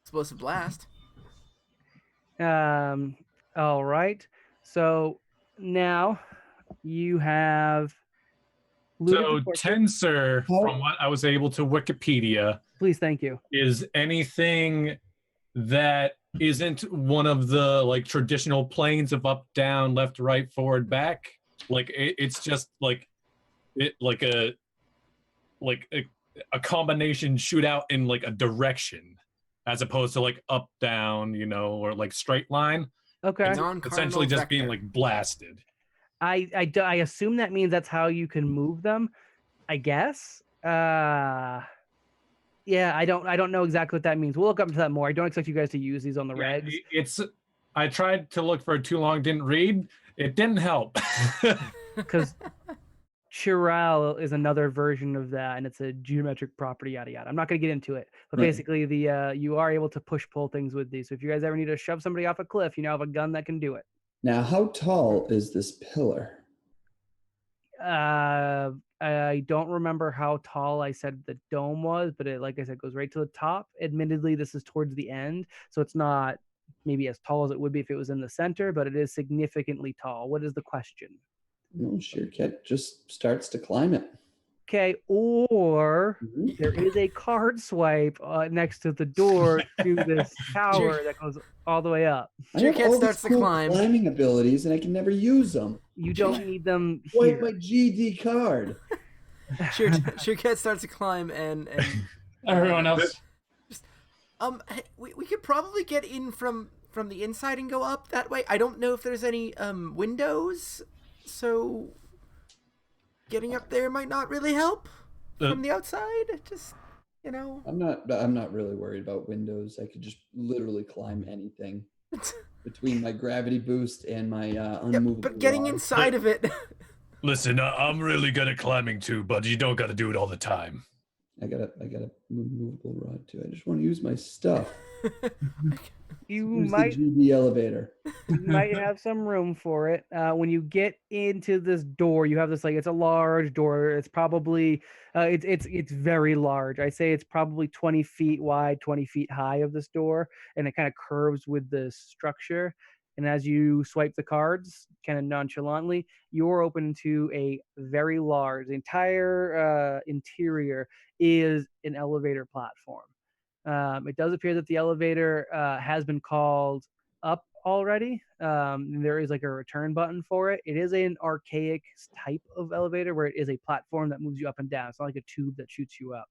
explosive blast. All right. So now you have. So tensor, from what I was able to Wikipedia, Please, thank you. is anything that isn't one of the like traditional planes of up, down, left, right, forward, back. Like it's just like a combination shootout in like a direction, as opposed to like up, down, or like straight line. Okay. It's essentially just being like blasted. I assume that means that's how you can move them. I guess. Yeah, I don't know exactly what that means. We'll look up into that more. I don't expect you guys to use these on the regs. I tried to look for it too long, didn't read. It didn't help. Because chiral is another version of that, and it's a geometric property, yada yada. I'm not going to get into it, but basically, you are able to push pull things with these. So if you guys ever need to shove somebody off a cliff, you now have a gun that can do it. Now, how tall is this pillar? I don't remember how tall I said the dome was, but it, like I said, goes right to the top. Admittedly, this is towards the end, so it's not maybe as tall as it would be if it was in the center, but it is significantly tall. What is the question? No, Sheercat just starts to climb it. Okay, or there is a card swipe next to the door to this tower that goes all the way up. I have Sheercat all starts these to cool climb. climbing abilities, and I can never use them. You don't need them Wipe here. my GD card. Sheercat starts to climb and Everyone else. hey, we could probably get in from the inside and go up that way. I don't know if there's any windows, so getting up there might not really help from the outside. Just I'm not really worried about windows. I could just literally climb anything between my gravity boost and my unmovable. But getting rod. inside of it. Listen, I'm really good at climbing too, but you don't got to do it all the time. I got a movable rod too. I just want to use my stuff. You Use might the GD elevator. you might have some room for it. When you get into this door, you have this it's a large door. It's probably it's very large. I say it's probably 20 feet wide, 20 feet high of this door, and it kind of curves with the structure. And as you swipe the cards, kind of nonchalantly, you're open to a very large. The entire interior is an elevator platform. It does appear that the elevator has been called up already. There is like a return button for it. It is an archaic type of elevator where it is a platform that moves you up and down. It's not like a tube that shoots you up.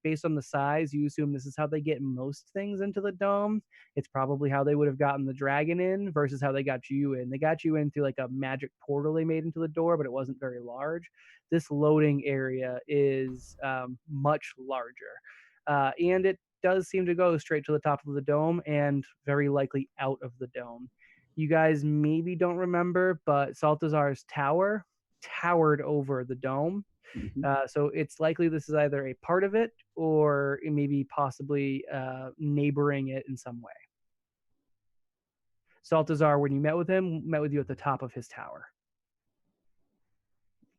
Based on the size, you assume this is how they get most things into the dome. It's probably how they would have gotten the dragon in versus how they got you in. They got you in through like a magic portal they made into the door, but it wasn't very large. This loading area is much larger. And it does seem to go straight to the top of the dome and very likely out of the dome. You guys maybe don't remember, but Saltazar's tower towered over the dome. So it's likely this is either a part of it or maybe possibly neighboring it in some way. Saltazar, when you met with him, met with you at the top of his tower.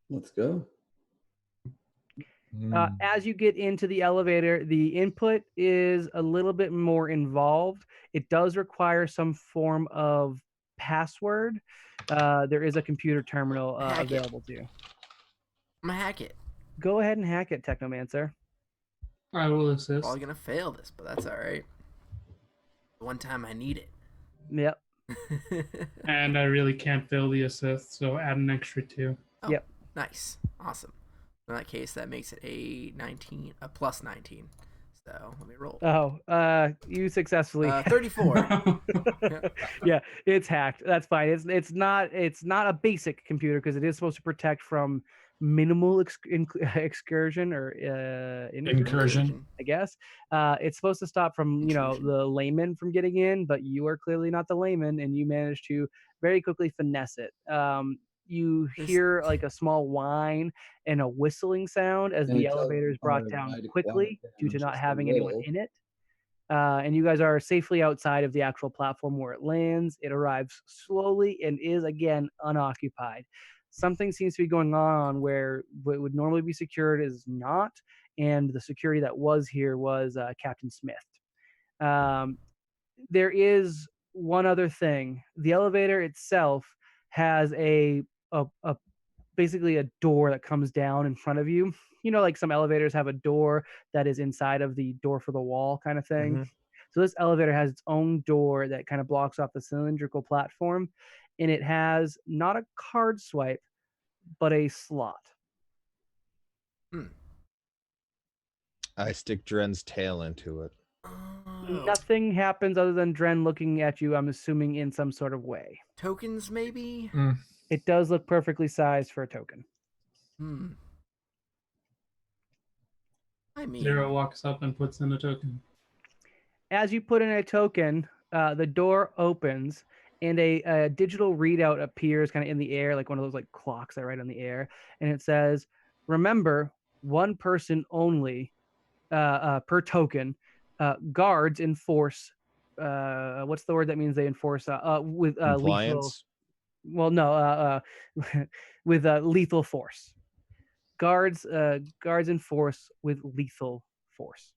Let's go. As you get into the elevator, the input is a little bit more involved. It does require some form of password. There is a computer terminal available to you. I'm gonna hack it. Go ahead and hack it, Technomancer. I will assist. Probably gonna fail this, but that's all right. One time I need it. Yep. And I really can't fail the assist, so add an extra 2. Oh, yep. Nice. Awesome. In that case, that makes it a 19, a plus 19. So let me roll. Oh, you successfully 34. Yeah, it's hacked. That's fine. It's not a basic computer because it is supposed to protect from minimal excursion or Incursion. I guess. It's supposed to stop from the layman from getting in, but you are clearly not the layman, and you managed to very quickly finesse it. You hear like a small whine and a whistling sound as the elevator is brought down quickly due to not having anyone in it. And you guys are safely outside of the actual platform where it lands. It arrives slowly and is again unoccupied. Something seems to be going on where what would normally be secured is not, and the security that was here was Captain Smith. There is one other thing. The elevator itself has basically a door that comes down in front of you. Like some elevators have a door that is inside of the door for the wall kind of thing. Mm-hmm. So this elevator has its own door that kind of blocks off the cylindrical platform, and it has not a card swipe, but a slot. I stick Dren's tail into it. Nothing happens other than Dren looking at you, I'm assuming, in some sort of way. Tokens, maybe? It does look perfectly sized for a token. I mean, Zero walks up and puts in a token. As you put in a token, the door opens and a digital readout appears kind of in the air, like one of those like clocks that ride on the air, and it says, "Remember, one person only per token. Guards enforce. What's the word that means they enforce? With lethal. Compliance? Well, no, with lethal force. Guards enforce with lethal force."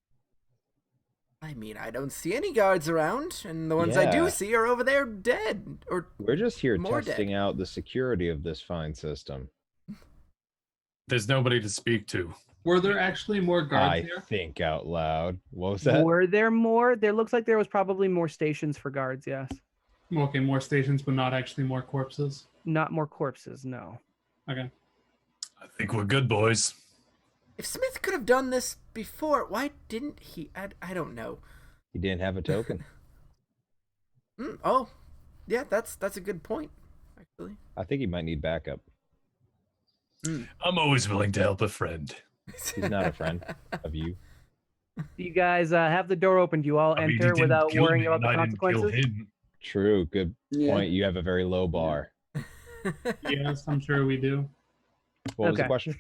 I mean, I don't see any guards around, and the ones I do Yeah. see are over there dead. Or We're just here more testing dead. out the security of this fine system. There's nobody to speak to. Were there actually more guards I here? think out loud. What was that? Were there more? There looks like there was probably more stations for guards. Yes. Okay, more stations, but not actually more corpses. Not more corpses. No. Okay. I think we're good, boys. If Smith could have done this before, why didn't he? I don't know. He didn't have a token. Oh, yeah, that's a good point, actually. I think he might need backup. I'm always willing to help a friend. He's not a friend of you. You guys have the door open. Do you all I mean, he enter didn't without kill worrying me, about the and I didn't kill consequences? him. True. Good Yeah. point. You have a very low bar. Yes, I'm sure we do. What was the Okay. question?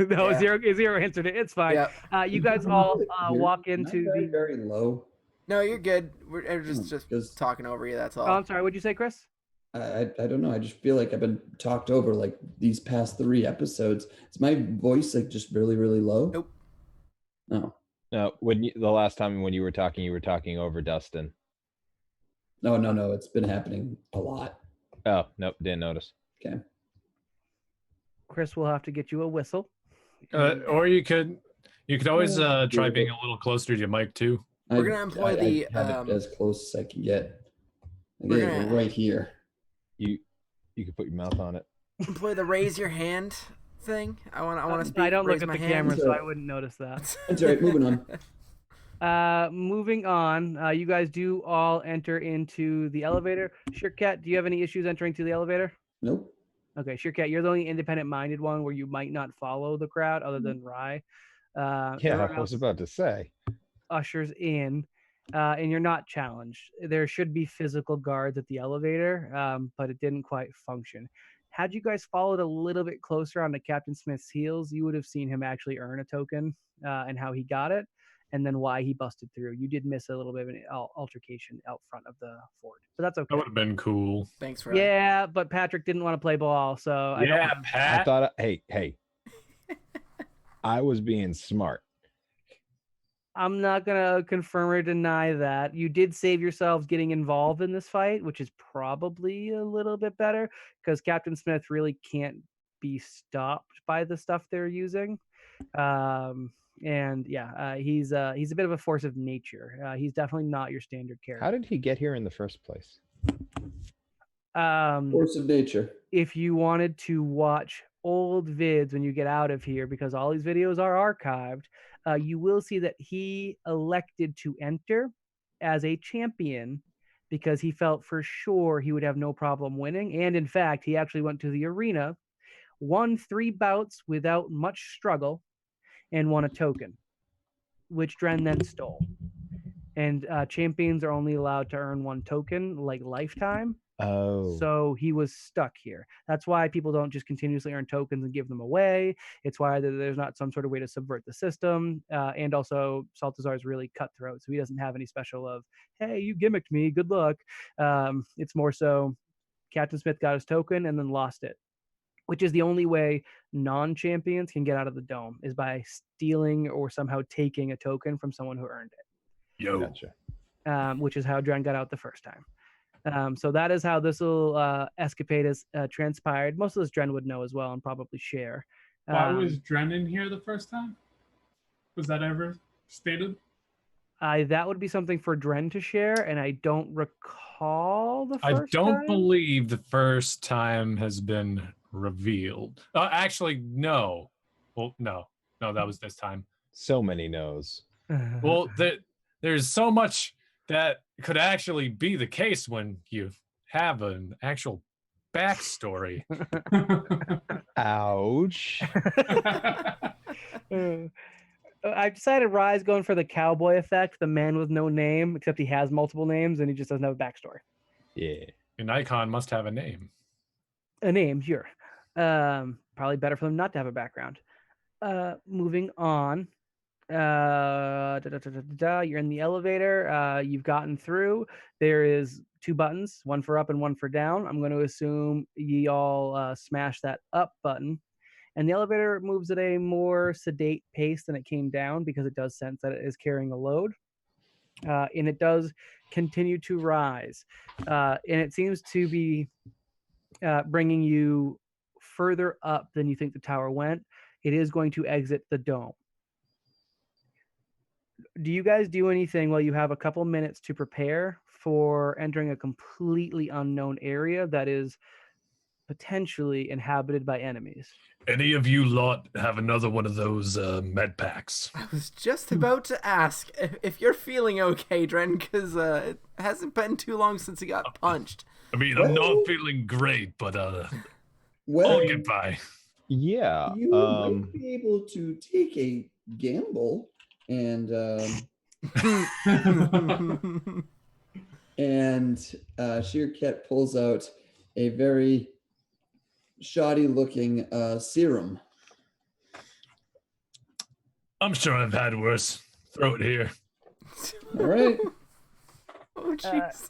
No, Yeah. Zero answered it. It's fine. Yeah. You guys all You're walk not into very, the. very low. No, you're good. We're just Because talking over you. That's all. Oh, I'm sorry. What'd you say, Chris? I don't know. I just feel like I've been talked over like these past 3 episodes. Is my voice like just really, really low? Nope. No. No, the last time when you were talking over Dustin. No. It's been happening a lot. Oh, nope, didn't notice. Okay. Chris will have to get you a whistle. Or you could always try being a little closer to your mic too. We're gonna employ I have it as close as I can get. I get it right here. You could put your mouth on it. Employ the raise your hand thing. I want to speak. I don't look raise at my the hand. camera, so Sure. I wouldn't notice that. That's all right. Moving on. Moving on. You guys do all enter into the elevator. Sheerkat, do you have any issues entering to the elevator? Nope. Okay, Sheerkat, you're the only independent-minded one where you might not follow the crowd, other than Rye. Yeah, Everyone I was else about to say. ushers in, and you're not challenged. There should be physical guards at the elevator, but it didn't quite function. Had you guys followed a little bit closer onto Captain Smith's heels, you would have seen him actually earn a token, and how he got it, and then why he busted through. You did miss a little bit of an altercation out front of the fort, but that's That okay. would have been cool. Thanks, Ryan. Yeah, but Patrick didn't want to play ball, so I don't Yeah, have I Pat. thought, hey, I was being smart. I'm not gonna confirm or deny that. You did save yourselves getting involved in this fight, which is probably a little bit better because Captain Smith really can't be stopped by the stuff they're using. And yeah, he's a bit of a force of nature. He's definitely not your standard How character. did he get here in the first place? Force of nature. If you wanted to watch old vids when you get out of here, because all these videos are archived, you will see that he elected to enter as a champion because he felt for sure he would have no problem winning. And in fact, he actually went to the arena, won 3 bouts without much struggle, and won a token, which Dren then stole. And champions are only allowed to earn 1 token, like lifetime. Oh, So he was stuck here. That's why people don't just continuously earn tokens and give them away. It's why there's not some sort of way to subvert the system. And also, Saltazar is really cutthroat, so he doesn't have any special of, hey, you gimmicked me, good luck. It's more so Captain Smith got his token and then lost it, which is the only way non-champions can get out of the dome, is by stealing or somehow taking a token from someone who earned it. Yo. gotcha. Which is how Dren got out the first time. So that is how this little escapade has transpired. Most of this Dren would know as well and probably share. Why was Dren in here the first time? Was that ever stated? That would be something for Dren to share, and I don't recall the I first don't time. believe the first time has been revealed. Actually, no. Well, no, that was this time. So many no's. Well, there's so much that could actually be the case when you have an actual backstory. Ouch. I've decided Rye's going for the cowboy effect, the man with no name, except he has multiple names and he just doesn't have a backstory. Yeah. An icon must have a name. A name, sure. Probably better for them not to have a background. Moving on. You're in the elevator. You've gotten through. There is 2 buttons, one for up and one for down. I'm going to assume ye all smash that up button. And the elevator moves at a more sedate pace than it came down because it does sense that it is carrying a load. And it does continue to rise. And it seems to be bringing you further up than you think the tower went. It is going to exit the dome. Do you guys do anything while you have a couple minutes to prepare for entering a completely unknown area that is potentially inhabited by enemies? Any of you lot have another one of those med packs? I was just about to ask if you're feeling okay, Dren, because it hasn't been too long since he got punched. I mean, I'm not feeling great, but Well, I'll get by. Yeah. you might be able to take a gamble and Sheerkat pulls out a very shoddy looking serum. I'm sure I've had worse. Throw it here. All right. Oh, jeez.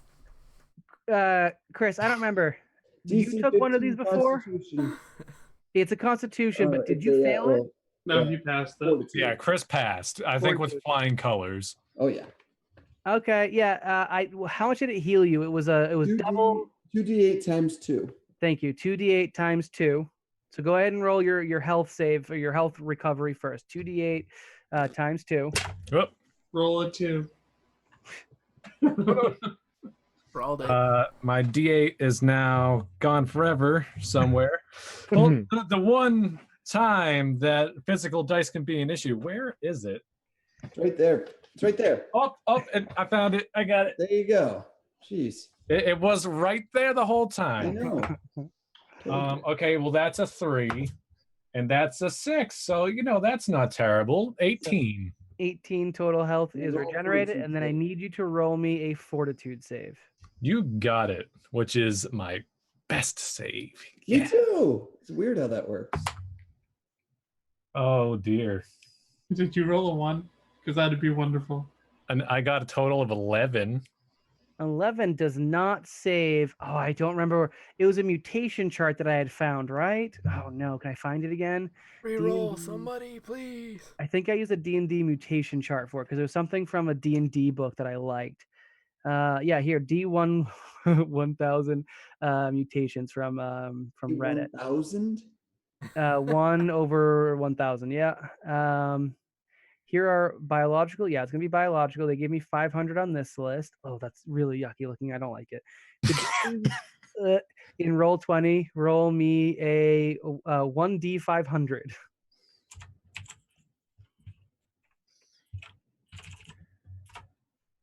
Chris, I don't remember. You DC took one of these 15 before? Constitution. It's a constitution, but did It's you a, fail it? No, Yeah. he passed it. Fortitude. Yeah, Chris passed. I think with flying colors. Oh yeah. Okay, yeah. How much did it heal you? It was double. 2d8 times 2. Thank you. 2d8 times 2. So go ahead and roll your health save or your health recovery first. 2d8 times 2. Oh, Roll a 2. For all day. my D8 is now gone forever somewhere. Well, the one time that physical dice can be an issue. Where is it? It's right there. It's right there. Up, and I found it. I got it. There you go. Jeez. It was right there the whole I time. know. Okay, well, that's a 3, and that's a 6. So, that's not terrible. 18. 18 total health is Roll regenerated, fortitude and then I save. need you to roll me a fortitude save. You got it, which is my best save. Me Yeah. too. It's weird how that works. Oh, dear. Did you roll a 1? Because that'd be wonderful. And I got a total of 11. 11 does not save. Oh, I don't remember. It was a mutation chart that I had found, right? Oh no, can I find it again? Reroll, D&D. somebody, please. I think I used a D&D mutation chart for it because it was something from a D&D book that I liked. Yeah, here D1 1000 mutations from Reddit. 1,000? 1/1000. Yeah. Here are biological. Yeah, it's gonna be biological. They gave me 500 on this list. Oh, that's really yucky looking. I don't like it. In roll 20, roll me a 1d500.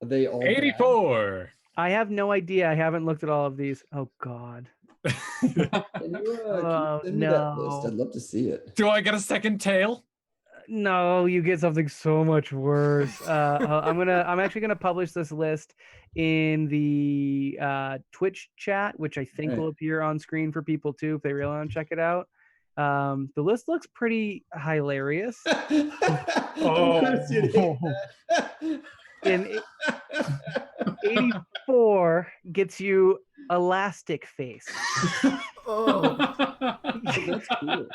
Are they all bad? 84. I have no idea. I haven't looked at all of these. Oh God. Can you send me that list? No. I'd love to see it. Do I get a second tail? No, you get something so much worse. I'm actually gonna publish this list in the Twitch chat, which I think Right. will appear on screen for people too if they really want to check it out. The list looks pretty hilarious. Of course you'd hate that. In 84 gets you elastic face. Oh, That's cool.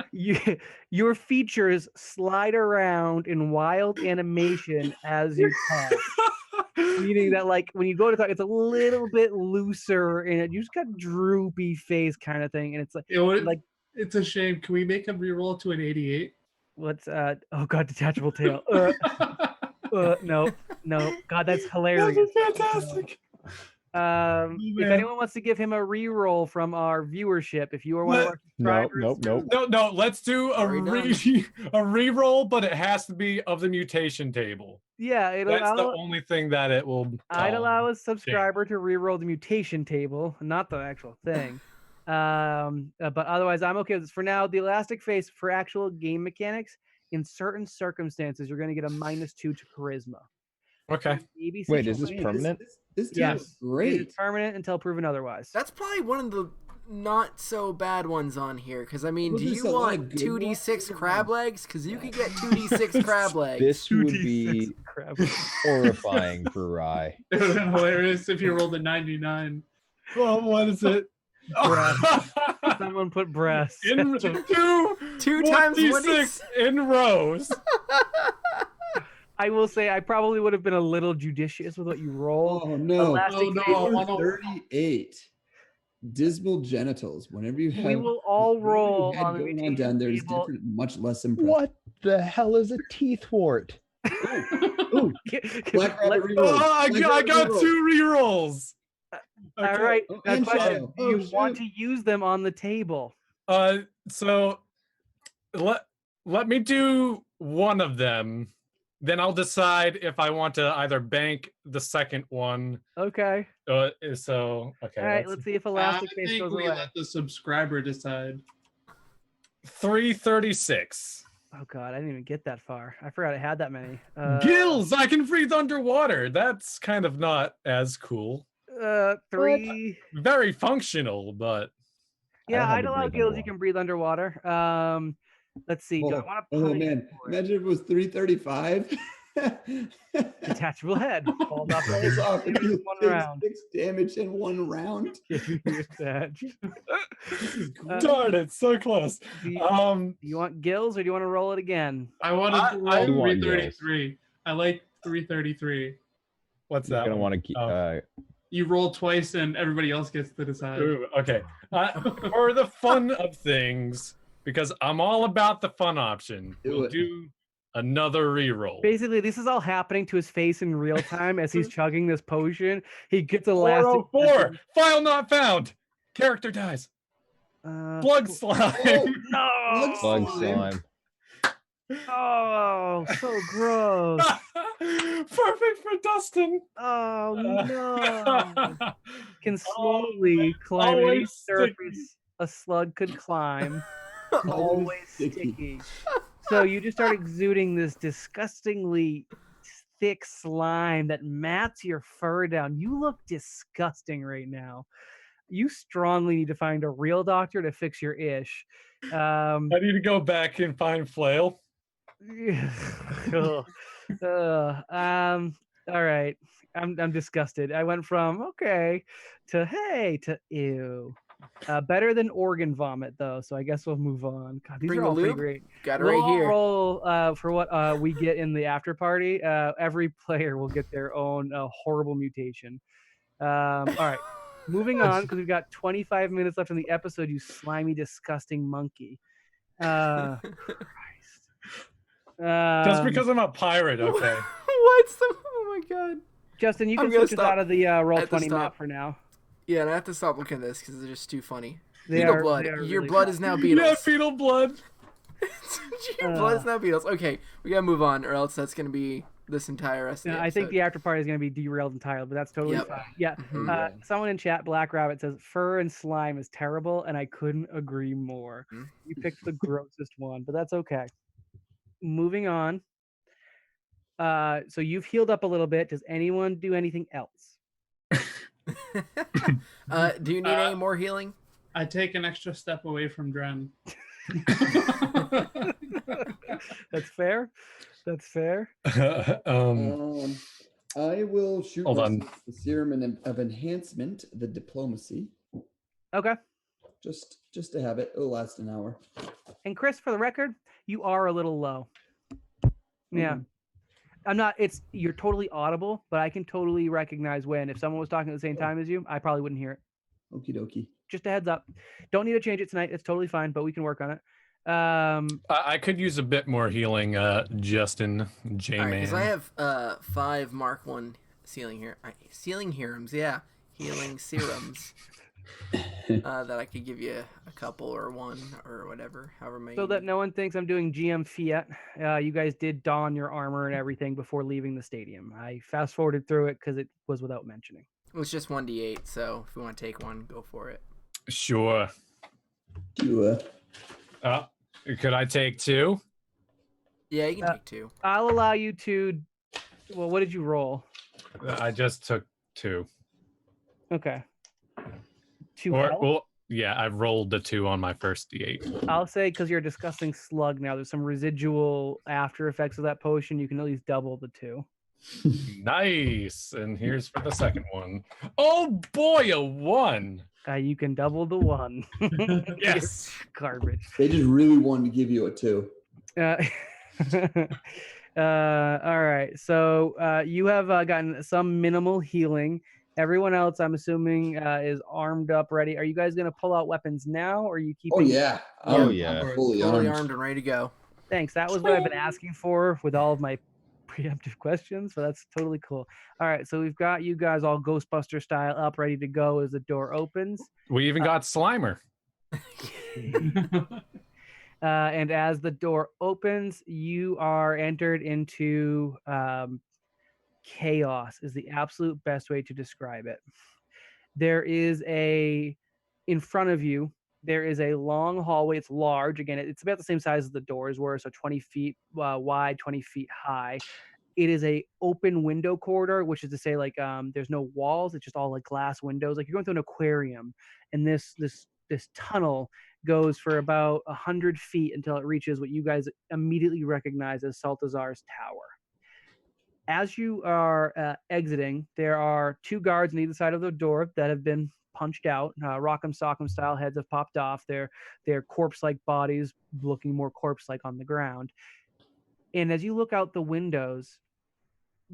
Your features slide around in wild animation as you talk. Meaning that, like, when you go to talk, it's a little bit looser and you just got droopy face kind of thing. And it's like It's a shame. Can we make him reroll to an 88? what's oh God, detachable tail. No, God, that's hilarious. Fantastic. If anyone wants to give him a re-roll from our viewership, if you are one of our subscribers, No, let's do a re-roll, but it has to be of the mutation table. yeah, That's the only thing that it will. I'd allow a subscriber to re-roll the mutation table, not the actual thing. But otherwise, I'm okay with this. For now, the elastic face for actual game mechanics, in certain circumstances, you're going to get a -2 to charisma. Okay. Maybe Wait, is this situations- permanent? This team Yes. is great. It's permanent until proven otherwise. that's probably one of the not so bad ones on here. Because I mean, Well, do there's you a lot want of good 2d6 ones. crab legs? Because you could get 2d6 crab legs. This would be Crap. horrifying for Rye. It would have been hilarious if you rolled a 99. Well, what is it? Someone put breasts. In Two times 1d6 in rows. I will say I probably would have been a little judicious with what you roll. Oh no. Elastic no, face- I wanna- 38. Dismal genitals. Whenever you have We will all whatever you roll had on the going mutation down there is table. different, much less impressive. What the hell is a teeth wart? Ooh, Black Rabbit reroll. Oh, I Black got Rabbit reroll. 2 rerolls. All right. Oh, Now and question: Shadow. Do you Oh, want shoot. to use them on the table? So let me do one of them. Then I'll decide if I want to either bank the second one. Okay. So okay. All right. Let's see if I elastic face think goes we away. let the subscriber decide. 336. Oh God, I didn't even get that far. I forgot I had that many. Gills! I can breathe underwater. That's kind of not as cool. 3. Very functional, but Yeah, had I'd to allow breathe gills. You underwater. can breathe underwater. Let's see. Do I want to Oh man, imagine if it was 335. detachable head. Hold up. Falls off and you One take round. 6 damage in 1 round. Give me your attach. This is great. darn it, so close. Do you, Um, do you want gills or do you want to roll it again? I wanted to I roll want 333. I like 333. what's You're that? gonna one? want to keep. Oh. You roll twice and everybody else gets to decide. Ooh, okay. For the fun of things, because I'm all about the fun option, Do we'll it. do another reroll. Basically, this is all happening to his face in real time as he's chugging this potion. He gets elastic. 404. File not found. Character dies. Slug slime. Oh, No. Slug slime. slime. Oh, so gross. Perfect for Dustin. Oh no. Can slowly climb any always sticky. surface a slug could climb. Always Always sticky. sticky. So you just start exuding this disgustingly thick slime that mats your fur down. You look disgusting right now. You strongly need to find a real doctor to fix your ish. I need to go back and find Flail. Ugh. All right. I'm disgusted. I went from okay to hey to ew. Better than organ vomit though, so I guess we'll move on. God, these Bring are the all pretty lube? great. Got it We'll right all here. roll for what we get in the after party. Every player will get their own horrible mutation. All right. Moving on, because we've got 25 minutes left in the episode, you slimy, disgusting monkey. Christ. Just because I'm a pirate, okay. What's the? Oh my god. Justin, you I'm can gonna switch us stop out of the roll at the 20 map stop. for now. Yeah, and I have to stop looking at this because they're just too funny. They Beetle are- blood. they are Your really blood fun. is now Yeah, beetles. fetal blood. Your blood is now beetles. Okay, we gotta move on, or else that's gonna be this entire rest of the I think episode. the after party is going to be derailed entirely, but that's totally Yep. fine. Yeah. Mhm. Someone in chat, Black Rabbit, says fur and slime is terrible, and I couldn't agree more. Mhm. You picked the grossest one, but that's okay. Moving on. So you've healed up a little bit. Does anyone do anything else? Do you need any more healing? I take an extra step away from Dren. That's fair. That's fair. I will shoot Hold on. myself the serum of enhancement, the diplomacy, Okay. just to have it. It'll last an hour. And Chris, for the record, you are a little low. Yeah. I'm not, you're totally audible, but I can totally recognize when, if someone was talking at the same time as you, I probably wouldn't hear it. Okie dokie. Just a heads up. Don't need to change it tonight. It's totally fine, but we can work on it. I could use a bit more healing, Justin J All right, Man. because I have 5 Mark 1 sealing serums, yeah, healing serums that I could give you a couple or one or whatever, however many. So that no one thinks I'm doing GM Fiat, you guys did don your armor and everything before leaving the stadium. I fast forwarded through it because it was without mentioning. It was just 1d8, so if you want to take one, go for it. Sure. You, Could I take 2? Yeah, you can take 2. I'll allow you to. Well, what did you roll? I just took 2. Okay. 2 Or, health? well, yeah, I rolled the 2 on my first D8. I'll say because you're a disgusting slug now. There's some residual after effects of that potion. You can at least double the 2. Nice. And here's for the second one. Oh boy, a 1. You can double the 1. Yes. Garbage. they just really wanted to give you a 2. All right. So you have gotten some minimal healing. Everyone else, I'm assuming, is armed up, ready. Are you guys going to pull out weapons now, or are you keeping? Oh yeah. Oh, I'm yeah. fully Totally armed. armed and ready to go. Thanks. That was what I've been asking for with all of my preemptive questions. So that's totally cool. All right. So we've got you guys all Ghostbuster style up, ready to go as the door opens. We even got Slimer. And as the door opens, you are entered into chaos is the absolute best way to describe it. There is in front of you, there is a long hallway. It's large. Again, it's about the same size as the doors were, so 20 feet wide, 20 feet high. It is a open window corridor, which is to say, like, there's no walls. It's just all like glass windows. Like you're going through an aquarium, and this tunnel goes for about 100 feet until it reaches what you guys immediately recognize as Saltazar's tower. As you are exiting, there are 2 guards on either side of the door that have been punched out. Rock'em Sock'em style heads have popped off. Their corpse-like bodies looking more corpse-like on the ground. And as you look out the windows,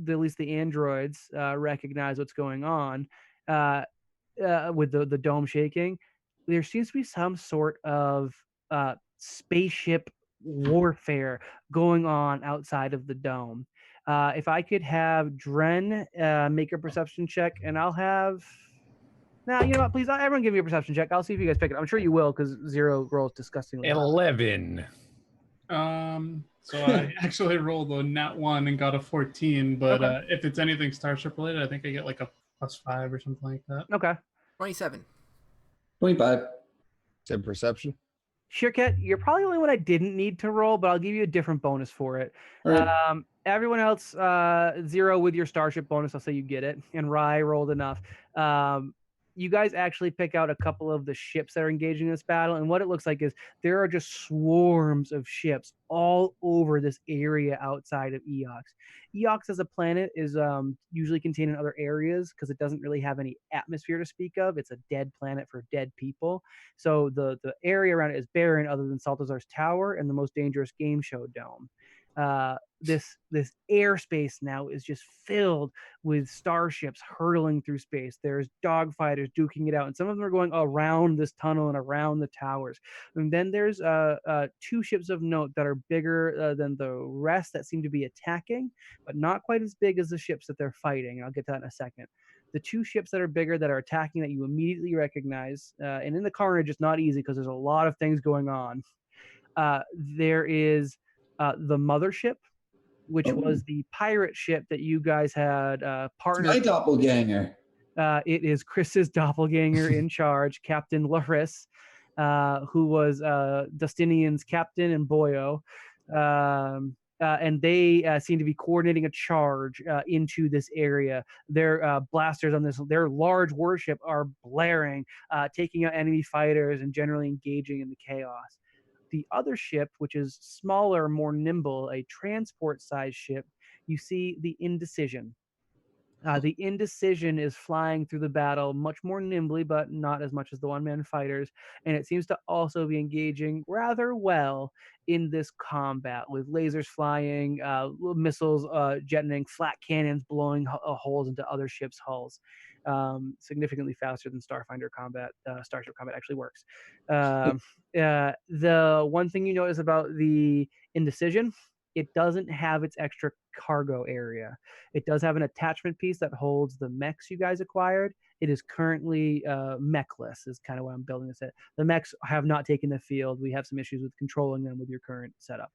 at least the androids recognize what's going on with the dome shaking. There seems to be some sort of spaceship warfare going on outside of the dome. If I could have Dren make a perception check, and I'll have Now, you know what? Please, everyone give me a perception check. I'll see if you guys pick it. I'm sure you will because 0 rolls disgustingly high. 11. So I actually rolled a nat 1 and got a 14, but Okay. if it's anything Starship related, I think I get like a +5 or something like that. Okay. 27. 25. Said perception. Shirkat, you're probably the only one I didn't need to roll, but I'll give you a different bonus for it. All right. Everyone else, 0 with your starship bonus. I'll say you get it. And Rye rolled enough. You guys actually pick out a couple of the ships that are engaging in this battle. And what it looks like is there are just swarms of ships all over this area outside of Eox. Eox as a planet is usually contained in other areas because it doesn't really have any atmosphere to speak of. It's a dead planet for dead people. So the area around it is barren other than Saltazar's Tower and the most dangerous game show dome. This airspace now is just filled with starships hurtling through space. There's dogfighters duking it out, and some of them are going around this tunnel and around the towers. And then there's 2 ships of note that are bigger than the rest that seem to be attacking, but not quite as big as the ships that they're fighting. I'll get to that in a second. The 2 ships that are bigger that are attacking that you immediately recognize, and in the carnage, it's not easy because there's a lot of things going on. There is the mothership, which was the pirate ship that you guys had It's partnered. my doppelganger. It is Chris's doppelganger in charge, Captain Laris, who was Dustinian's captain and Boyo. And they seem to be coordinating a charge into this area. Their blasters on their large warship are blaring, taking out enemy fighters and generally engaging in the chaos. The other ship, which is smaller, more nimble, a transport-sized ship, you see the Indecision. The Indecision is flying through the battle much more nimbly, but not as much as the one-man fighters, and it seems to also be engaging rather well in this combat with lasers flying, missiles jetting, flat cannons blowing holes into other ships' hulls, significantly faster than Starfinder combat. Starship combat actually works. The one thing you notice about the Indecision, it doesn't have its extra cargo area. It does have an attachment piece that holds the mechs you guys acquired. It is currently mechless, is kind of what I'm building this at. The mechs have not taken the field. We have some issues with controlling them with your current setup.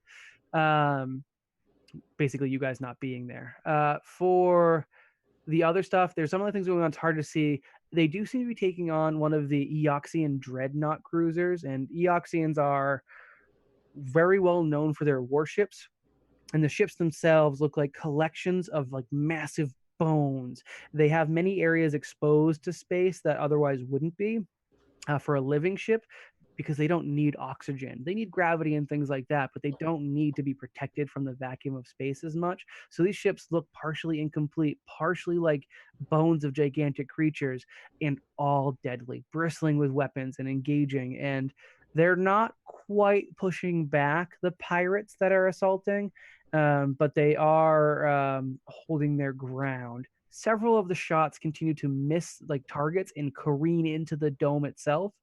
Basically, you guys not being there. For the other stuff, there's some of the things going on. It's hard to see. They do seem to be taking on one of the Eoxian dreadnought cruisers, and Eoxians are very well known for their warships. And the ships themselves look like collections of like massive bones. They have many areas exposed to space that otherwise wouldn't be for a living ship because they don't need oxygen. They need gravity and things like that, but they don't need to be protected from the vacuum of space as much. So these ships look partially incomplete, partially like bones of gigantic creatures, and all deadly, bristling with weapons and engaging. And they're not quite pushing back the pirates that are assaulting, but they are holding their ground. Several of the shots continue to miss like targets and careen into the dome itself.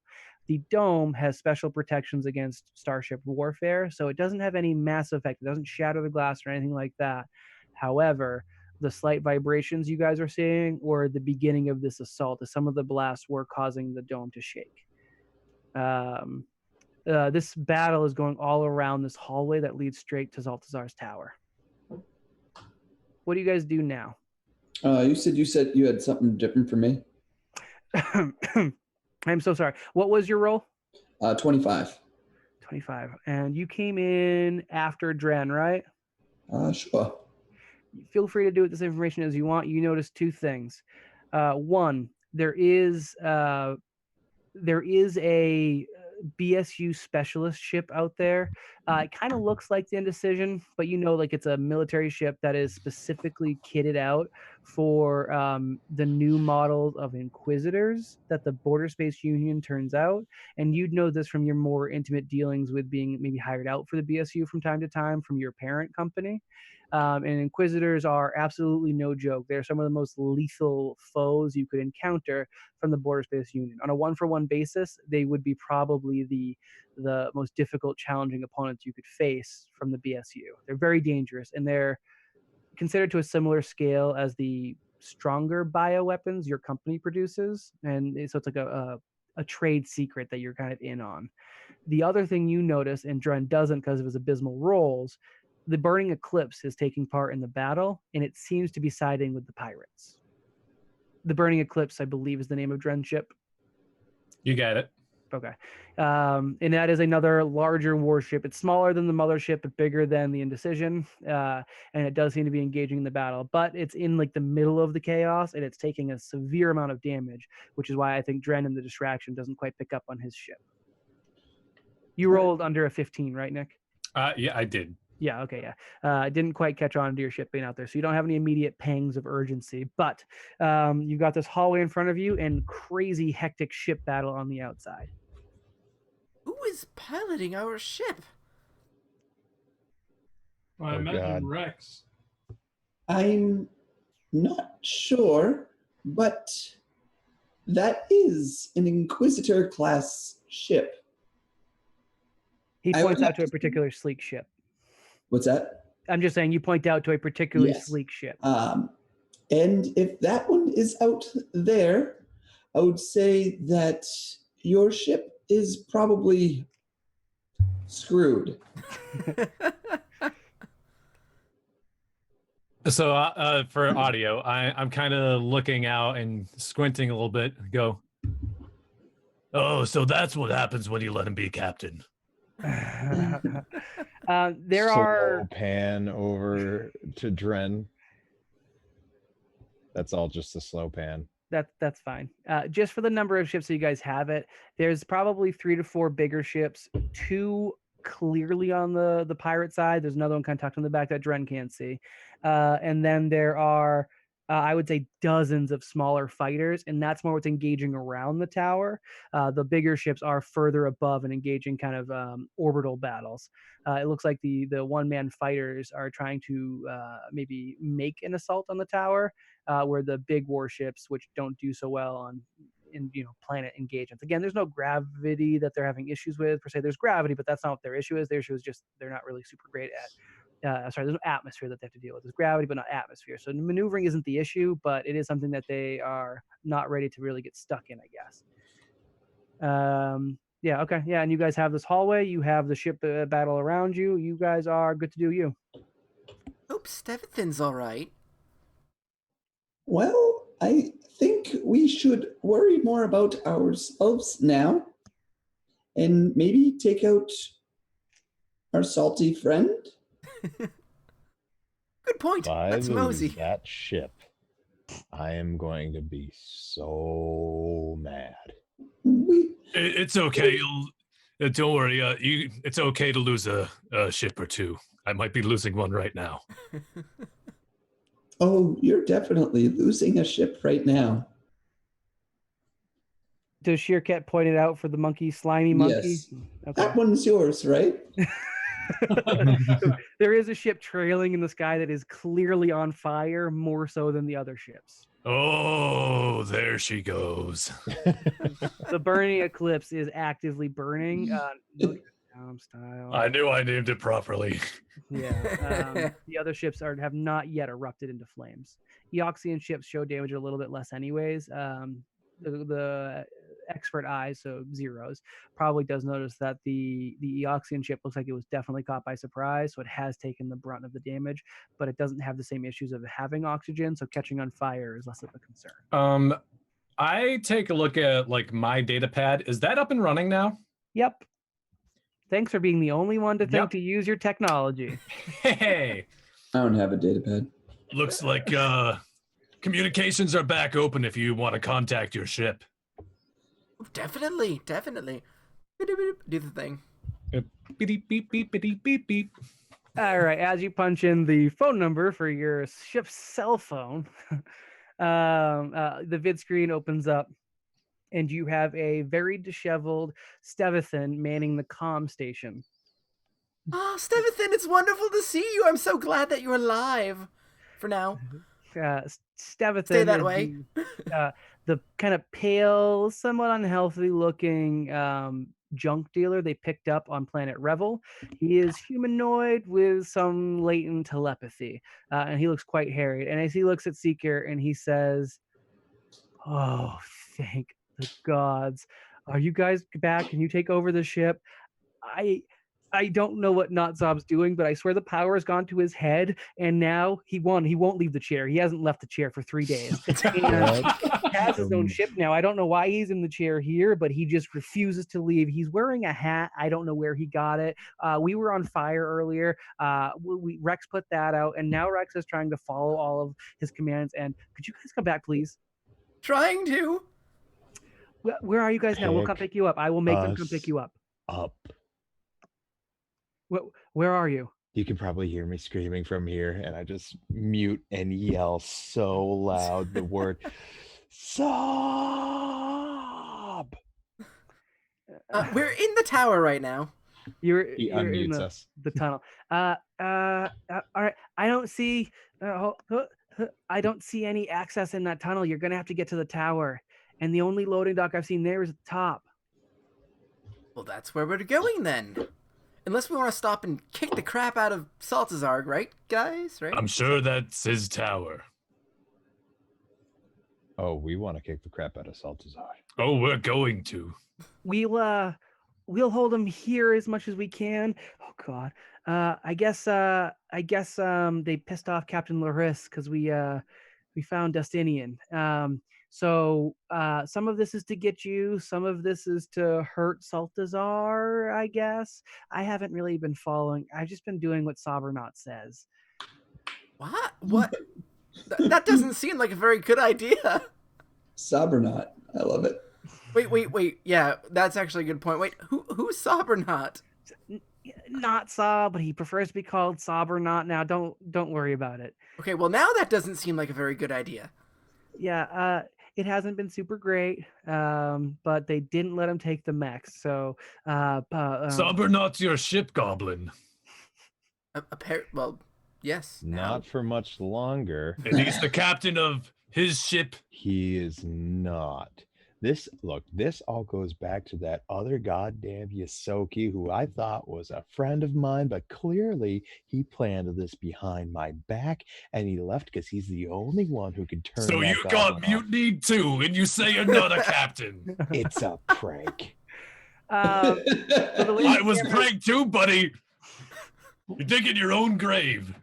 The dome has special protections against starship warfare, so it doesn't have any massive effect. It doesn't shatter the glass or anything like that. However, the slight vibrations you guys are seeing were the beginning of this assault, as some of the blasts were causing the dome to shake. This battle is going all around this hallway that leads straight to Zaltazar's tower. What do you guys do now? You said you had something different for me. I'm so sorry. What was your roll? 25. 25. And you came in after Dren, right? Sure. Feel free to do with this information as you want. You notice 2 things. One, there is a BSU specialist ship out there. It kind of looks like the Indecision, but like it's a military ship that is specifically kitted out for the new models of Inquisitors that the Border Space Union turns out. And you'd know this from your more intimate dealings with being maybe hired out for the BSU from time to time from your parent company. And Inquisitors are absolutely no joke. They're some of the most lethal foes you could encounter from the Border Space Union. On a one-for-one basis, they would be probably the most difficult, challenging opponents you could face from the BSU. They're very dangerous, and they're considered to a similar scale as the stronger bioweapons your company produces, and so it's like a trade secret that you're kind of in on. The other thing you notice, and Dren doesn't because of his abysmal rolls, the Burning Eclipse is taking part in the battle, and it seems to be siding with the pirates. The Burning Eclipse, I believe, is the name of Dren's ship. You get it. Okay. And that is another larger warship. It's smaller than the mothership, but bigger than the Indecision. And it does seem to be engaging in the battle, but it's in like the middle of the chaos, and it's taking a severe amount of damage, which is why I think Dren in the distraction doesn't quite pick up on his ship. You rolled under a 15, right, Nick? Yeah, I did. Yeah, okay, yeah. Didn't quite catch on to your ship being out there, so you don't have any immediate pangs of urgency, but you've got this hallway in front of you and crazy hectic ship battle on the outside. Who is piloting our ship? Well, I Oh, imagine God. Rex. I'm not sure, but that is an Inquisitor class ship. He I would points out have to a to- particular sleek ship. What's that? I'm just saying you point out to a particularly Yes. sleek ship. And if that one is out there, I would say that your ship is probably screwed. So for audio, I'm kind of looking out and squinting a little bit. Go. Oh, so that's what happens when you let him be captain. There are Slow pan over to Dren. That's all just a slow pan. that's fine. Just for the number of ships that you guys have there's probably 3 to 4 bigger ships, 2 clearly on the pirate side. There's another one kind of tucked in the back that Dren can't see. And then there are I would say dozens of smaller fighters, and that's more what's engaging around the tower. The bigger ships are further above and engaging kind of orbital battles. It looks like the one-man fighters are trying to maybe make an assault on the tower, where the big warships, which don't do so well on planet engagements. Again, there's no gravity that they're having issues with per se. There's gravity, but that's not what their issue is. Their issue is just they're not really super great at. There's no atmosphere that they have to deal with. There's gravity, but not atmosphere. So maneuvering isn't the issue, but it is something that they are not ready to really get stuck in, I guess. Yeah, okay, yeah, and you guys have this hallway. You have the ship battle around you. You guys are good to do you. Hope Stevathan's all right. Well, I think we should worry more about ourselves now and maybe take out our salty friend. Good point. If I Let's lose mosey. that ship, I am going to be so mad. It's okay. Don't worry. It's okay to lose a ship or two. I might be losing one right now. Oh, you're definitely losing a ship right now. Does Sheerkat point it out for the monkey, slimy monkey? Yes. Okay. That one's yours, right? There is a ship trailing in the sky that is clearly on fire, more so than the other ships. Oh, there she goes. The Burning Eclipse is actively burning. Style. I knew I named it properly. Yeah. The other ships have not yet erupted into flames. Eoxian ships show damage a little bit less anyways. The expert eye, so zeros, probably does notice that the Eoxian ship looks like it was definitely caught by surprise, so it has taken the brunt of the damage, but it doesn't have the same issues of having oxygen, so catching on fire is less of a concern. I take a look at like my data pad. Is that up and running now? Yep. Thanks for being the only one to think Yep. to use your technology. Hey, I don't have a data pad. looks like communications are back open if you want to contact your ship. Definitely. Do the thing. Beep, beep, beep, beep, beep, beep. All right, as you punch in the phone number for your ship's cell phone, the vid screen opens up, and you have a very disheveled Stevathan manning the comm station. Ah, Stevathan, it's wonderful to see you. I'm so glad that you're alive. For now. Stevathan Stay that is way. the kind of pale, somewhat unhealthy looking junk dealer they picked up on planet Revel. He is humanoid with some latent telepathy, and he looks quite harried. And as he looks at Seeker, and he says, "Oh, thank the gods! Are you guys back? Can you take over the ship? I don't know what Notzob's doing, but I swear the power has gone to his head, and now he won. He won't leave the chair. He hasn't left the chair for 3 days. And he has his own ship now. I don't know why he's in the chair here, but he just refuses to leave. He's wearing a hat. I don't know where he got it. We were on fire earlier. Rex put that out, and now Rex is trying to follow all of his commands. And could you guys come back, please? Trying to. Where are you guys now? We'll come pick you up. I will make them come pick you up. Up. Where are you? You can probably hear me screaming from here, and I just mute and yell so loud the word sob. We're in the tower right now. You're Unmutes in us. the tunnel. All right. I don't see any access in that tunnel. You're gonna have to get to the tower, and the only loading dock I've seen there is at the top. Well, that's where we're going then. Unless we want to stop and kick the crap out of Saltazar, right, guys? Right? I'm sure that's his tower. Oh, we want to kick the crap out of Saltazar. Oh, we're going to. We'll hold him here as much as we can. Oh God. I guess they pissed off Captain Laris because we found Dustinian. So some of this is to get you, some of this is to hurt Saltazar, I guess. I haven't really been following. I've just been doing what Sobernaut says. What? That doesn't seem like a very good idea. Sobernaut. I love it. Wait. Yeah, that's actually a good point. Wait, who's Sobernaut? Not Sob, but he prefers to be called Sobernaut now. Don't worry about it. Okay, well now that doesn't seem like a very good idea. Yeah, it hasn't been super great, but they didn't let him take the mech. So, Sobernaut's your ship goblin. Well, yes. Not for much longer. And he's the captain of his ship. He is not. This all goes back to that other goddamn Yosoki who I thought was a friend of mine, but clearly he planned this behind my back, and he left because he's the only one who could turn. So that you got goblin off. mutinied too, and you say you're not a captain. It's a prank. I was pranked too, buddy. You're digging your own grave.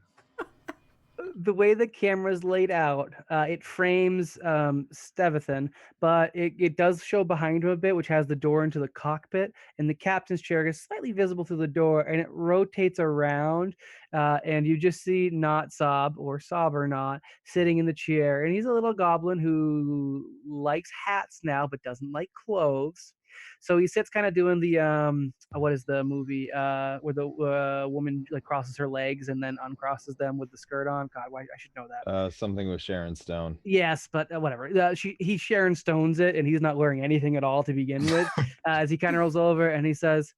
The way the camera's laid out, it frames Stevathan, but it does show behind him a bit, which has the door into the cockpit, and the captain's chair is slightly visible through the door, and it rotates around, and you just see Not Sob, or Sob or Not, sitting in the chair, and he's a little goblin who likes hats now, but doesn't like clothes. So he sits kind of doing the what is the movie where the woman like crosses her legs and then uncrosses them with the skirt on. God, why I should know that. Something with Sharon Stone. Yes, but whatever. He Sharon Stones it, and he's not wearing anything at all to begin with. As he kind of rolls over and he says,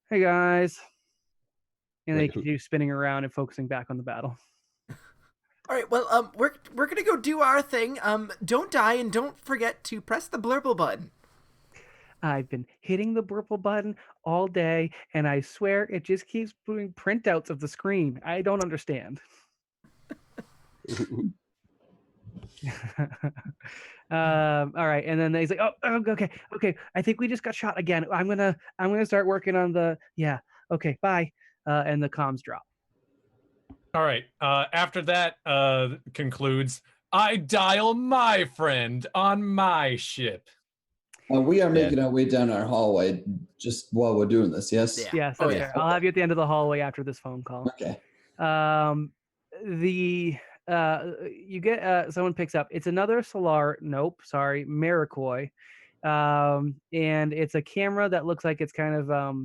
"Hey guys," and then he continues spinning around and focusing back on the battle. All right, well, we're gonna go do our thing. Don't die, and don't forget to press the blurple button. I've been hitting the purple button all day, and I swear it just keeps doing printouts of the screen. I don't understand. All right, and then he's like, "Oh, okay. I think we just got shot again. I'm gonna start working on the Okay, bye." And the comms drop. All right. After that concludes, I dial my friend on my ship. We are making our way down our hallway just while we're doing this, yes? Yeah. Yes, that's fair. I'll have you at the end of the hallway after this phone call. Okay. You get someone picks up. It's another Marikoi. And it's a camera that looks like it's kind of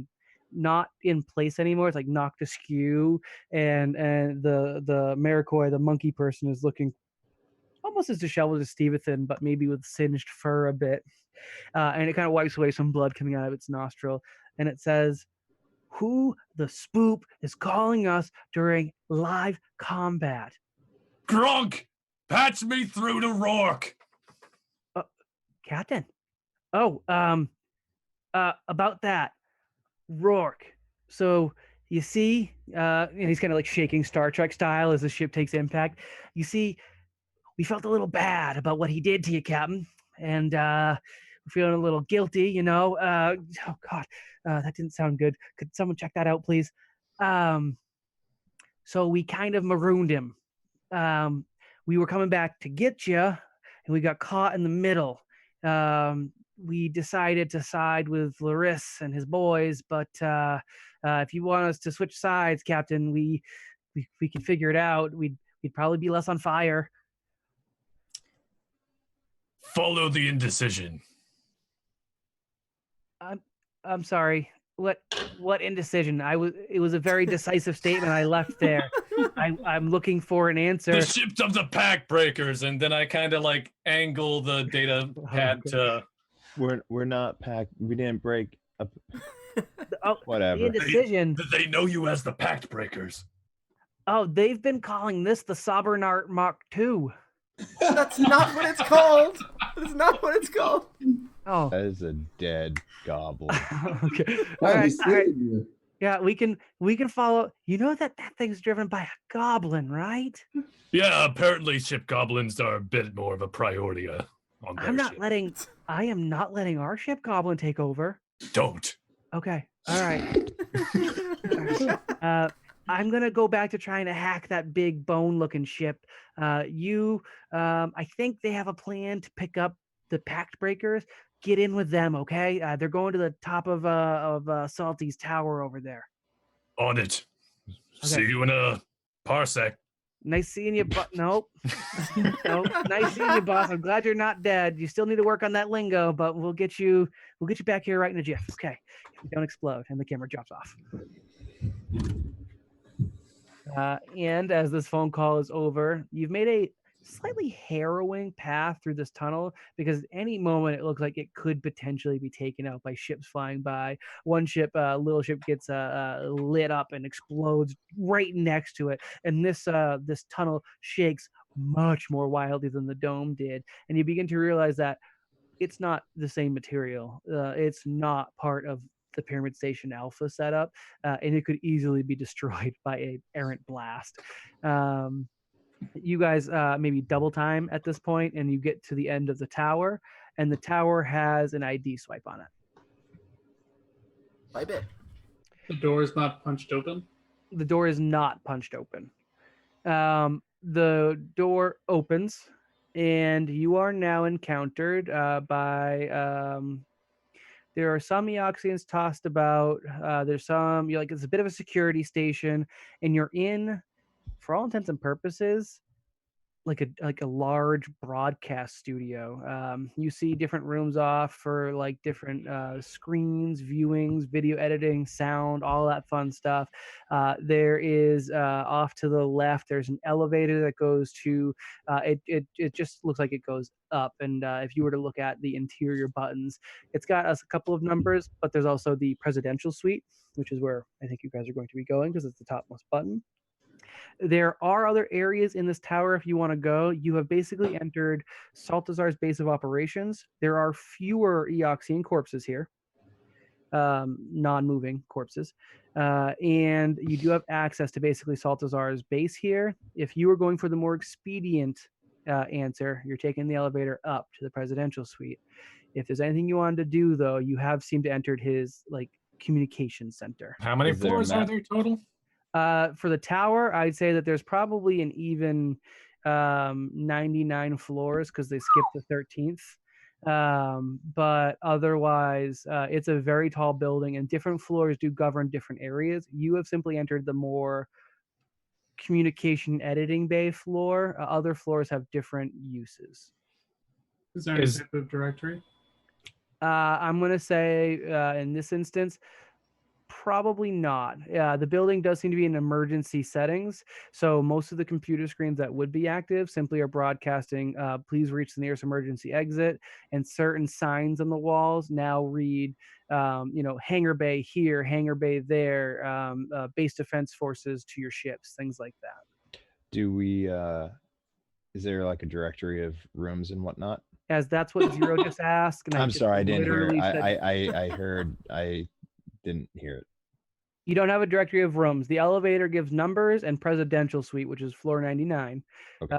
not in place anymore. It's like knocked askew, and the Marikoi, the monkey person, is looking almost as disheveled as Stevathan, but maybe with singed fur a bit. And it kind of wipes away some blood coming out of its nostril. And it says, "Who the spoop is calling us during live combat?" Grunk! Patch me through to Rourke! Captain. Oh, About that, Rourke. So you see, and he's kind of like shaking Star Trek style as the ship takes impact. You see, we felt a little bad about what he did to you, Captain, and we're feeling a little guilty, you know. Oh God, that didn't sound good. Could someone check that out, please? Um, so we kind of marooned him. We were coming back to get you, and we got caught in the middle. We decided to side with Larisse and his boys, but if you want us to switch sides, Captain, we can figure it out. We'd probably be less on fire. Follow the indecision. I'm sorry. What indecision? It was a very decisive statement. I left there. I'm looking for an answer. The ships of the pack breakers, and then I kind of like angle the data pad to. We're not packed. We didn't break up. Whatever. The indecision. They know you as the pact breakers. Oh, they've been calling this the Sobernart Mach 2. That's not what it's called. That's not what it's called. Oh, That is a dead goblin. okay. Why All right, he's all right. stealing you? Yeah, we can follow. You know that thing's driven by a goblin, right? Yeah, apparently ship goblins are a bit more of a priority on their ship. I am not letting our ship goblin take over. Don't. Okay. All right. I'm gonna go back to trying to hack that big bone-looking ship. I think they have a plan to pick up the Pact Breakers. Get in with them, okay? They're going to the top of Salty's tower over there. On it. Okay. See you in a parsec. Nice seeing you, nope. Nope. Nice seeing you, boss. I'm glad you're not dead. You still need to work on that lingo, but we'll get you back here right in a jiff. Okay. Don't explode, and the camera drops off. And as this phone call is over, you've made a slightly harrowing path through this tunnel because at any moment it looks like it could potentially be taken out by ships flying by. One ship, little ship, gets lit up and explodes right next to it, and this tunnel shakes much more wildly than the dome did. And you begin to realize that it's not the same material. It's not part of the Pyramid Station Alpha setup, and it could easily be destroyed by an errant blast. You guys maybe double time at this point, and you get to the end of the tower, and the tower has an ID swipe on it. Swipe it. The door is not punched open. The door is not punched open. The door opens, and you are now encountered by. There are some Eoxians tossed about. There's some. You're like it's a bit of a security station, and you're in, for all intents and purposes, like a large broadcast studio. You see different rooms off for like different screens, viewings, video editing, sound, all that fun stuff. There is off to the left. There's an elevator that goes to. It just looks like it goes up. And if you were to look at the interior buttons, it's got a couple of numbers, but there's also the presidential suite, which is where I think you guys are going to be going because it's the topmost button. There are other areas in this tower if you want to go. You have basically entered Saltazar's base of operations. There are fewer Eoxian corpses here, non-moving corpses. And you do have access to basically Saltazar's base here. If you were going for the more expedient answer, you're taking the elevator up to the presidential suite. If there's anything you wanted to do, though, you have seemed to enter his like communication center. How many Is there a floors are map? there total? For the tower, I'd say that there's probably an even 99 floors because they skipped the 13th. But otherwise, it's a very tall building, and different floors do govern different areas. You have simply entered the more communication editing bay floor. Other floors have different uses. Is there any type of directory? I'm going to say in this instance, probably not. The building does seem to be in emergency settings, so most of the computer screens that would be active simply are broadcasting, please reach the nearest emergency exit, and certain signs on the walls now read, hangar bay here, hangar bay there, base defense forces to your ships, things like that. Do we is there like a directory of rooms and whatnot? as that's what Zero just asked. And I'm just sorry, I didn't hear. literally said, I heard. I didn't hear it. you don't have a directory of rooms. The elevator gives numbers and presidential suite, which is floor 99. Okay.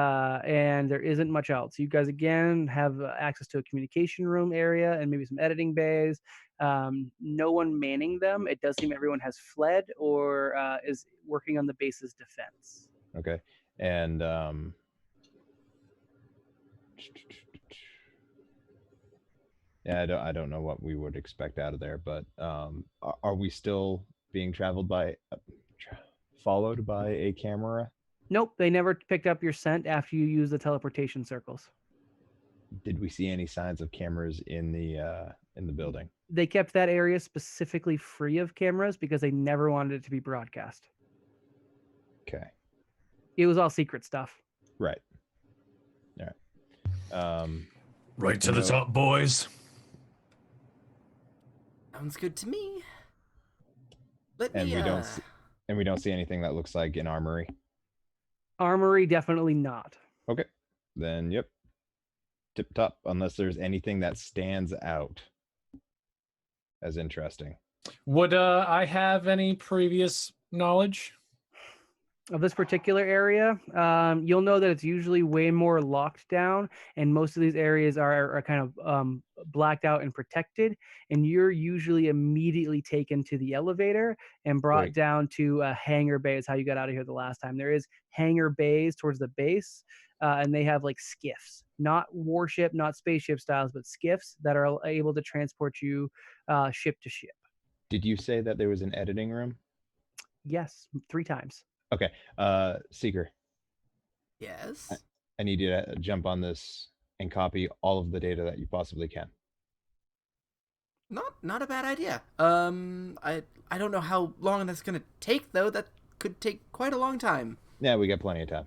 And there isn't much else. You guys, again, have access to a communication room area and maybe some editing bays. No one manning them. It does seem everyone has fled or is working on the base's defense. Okay. And yeah, I don't know what we would expect out of there, but are we still being followed by a camera? Nope, they never picked up your scent after you used the teleportation circles. Did we see any signs of cameras in the building? They kept that area specifically free of cameras because they never wanted it to be broadcast. Okay. It was all secret stuff. Right. All right. Right to the top, boys. Sounds good to me. Let And me. we don't see anything that looks like an armory. Armory, definitely not. Okay. Then yep. Tip top, unless there's anything that stands out as interesting. Would I have any previous knowledge Of this particular area, you'll know that it's usually way more locked down, and most of these areas are kind of blacked out and protected, and you're usually immediately taken to the elevator and brought Great. down to a hangar bay is how you got out of here the last time. There is hangar bays towards the base, and they have like skiffs, not warship, not spaceship styles, but skiffs that are able to transport you ship to ship. Did you say that there was an editing room? Yes, 3 times. Okay. Seeker, Yes. I need you to jump on this and copy all of the data that you possibly can. Not a bad idea. I don't know how long that's gonna take though. That could take quite a long time. Yeah, we got plenty of time.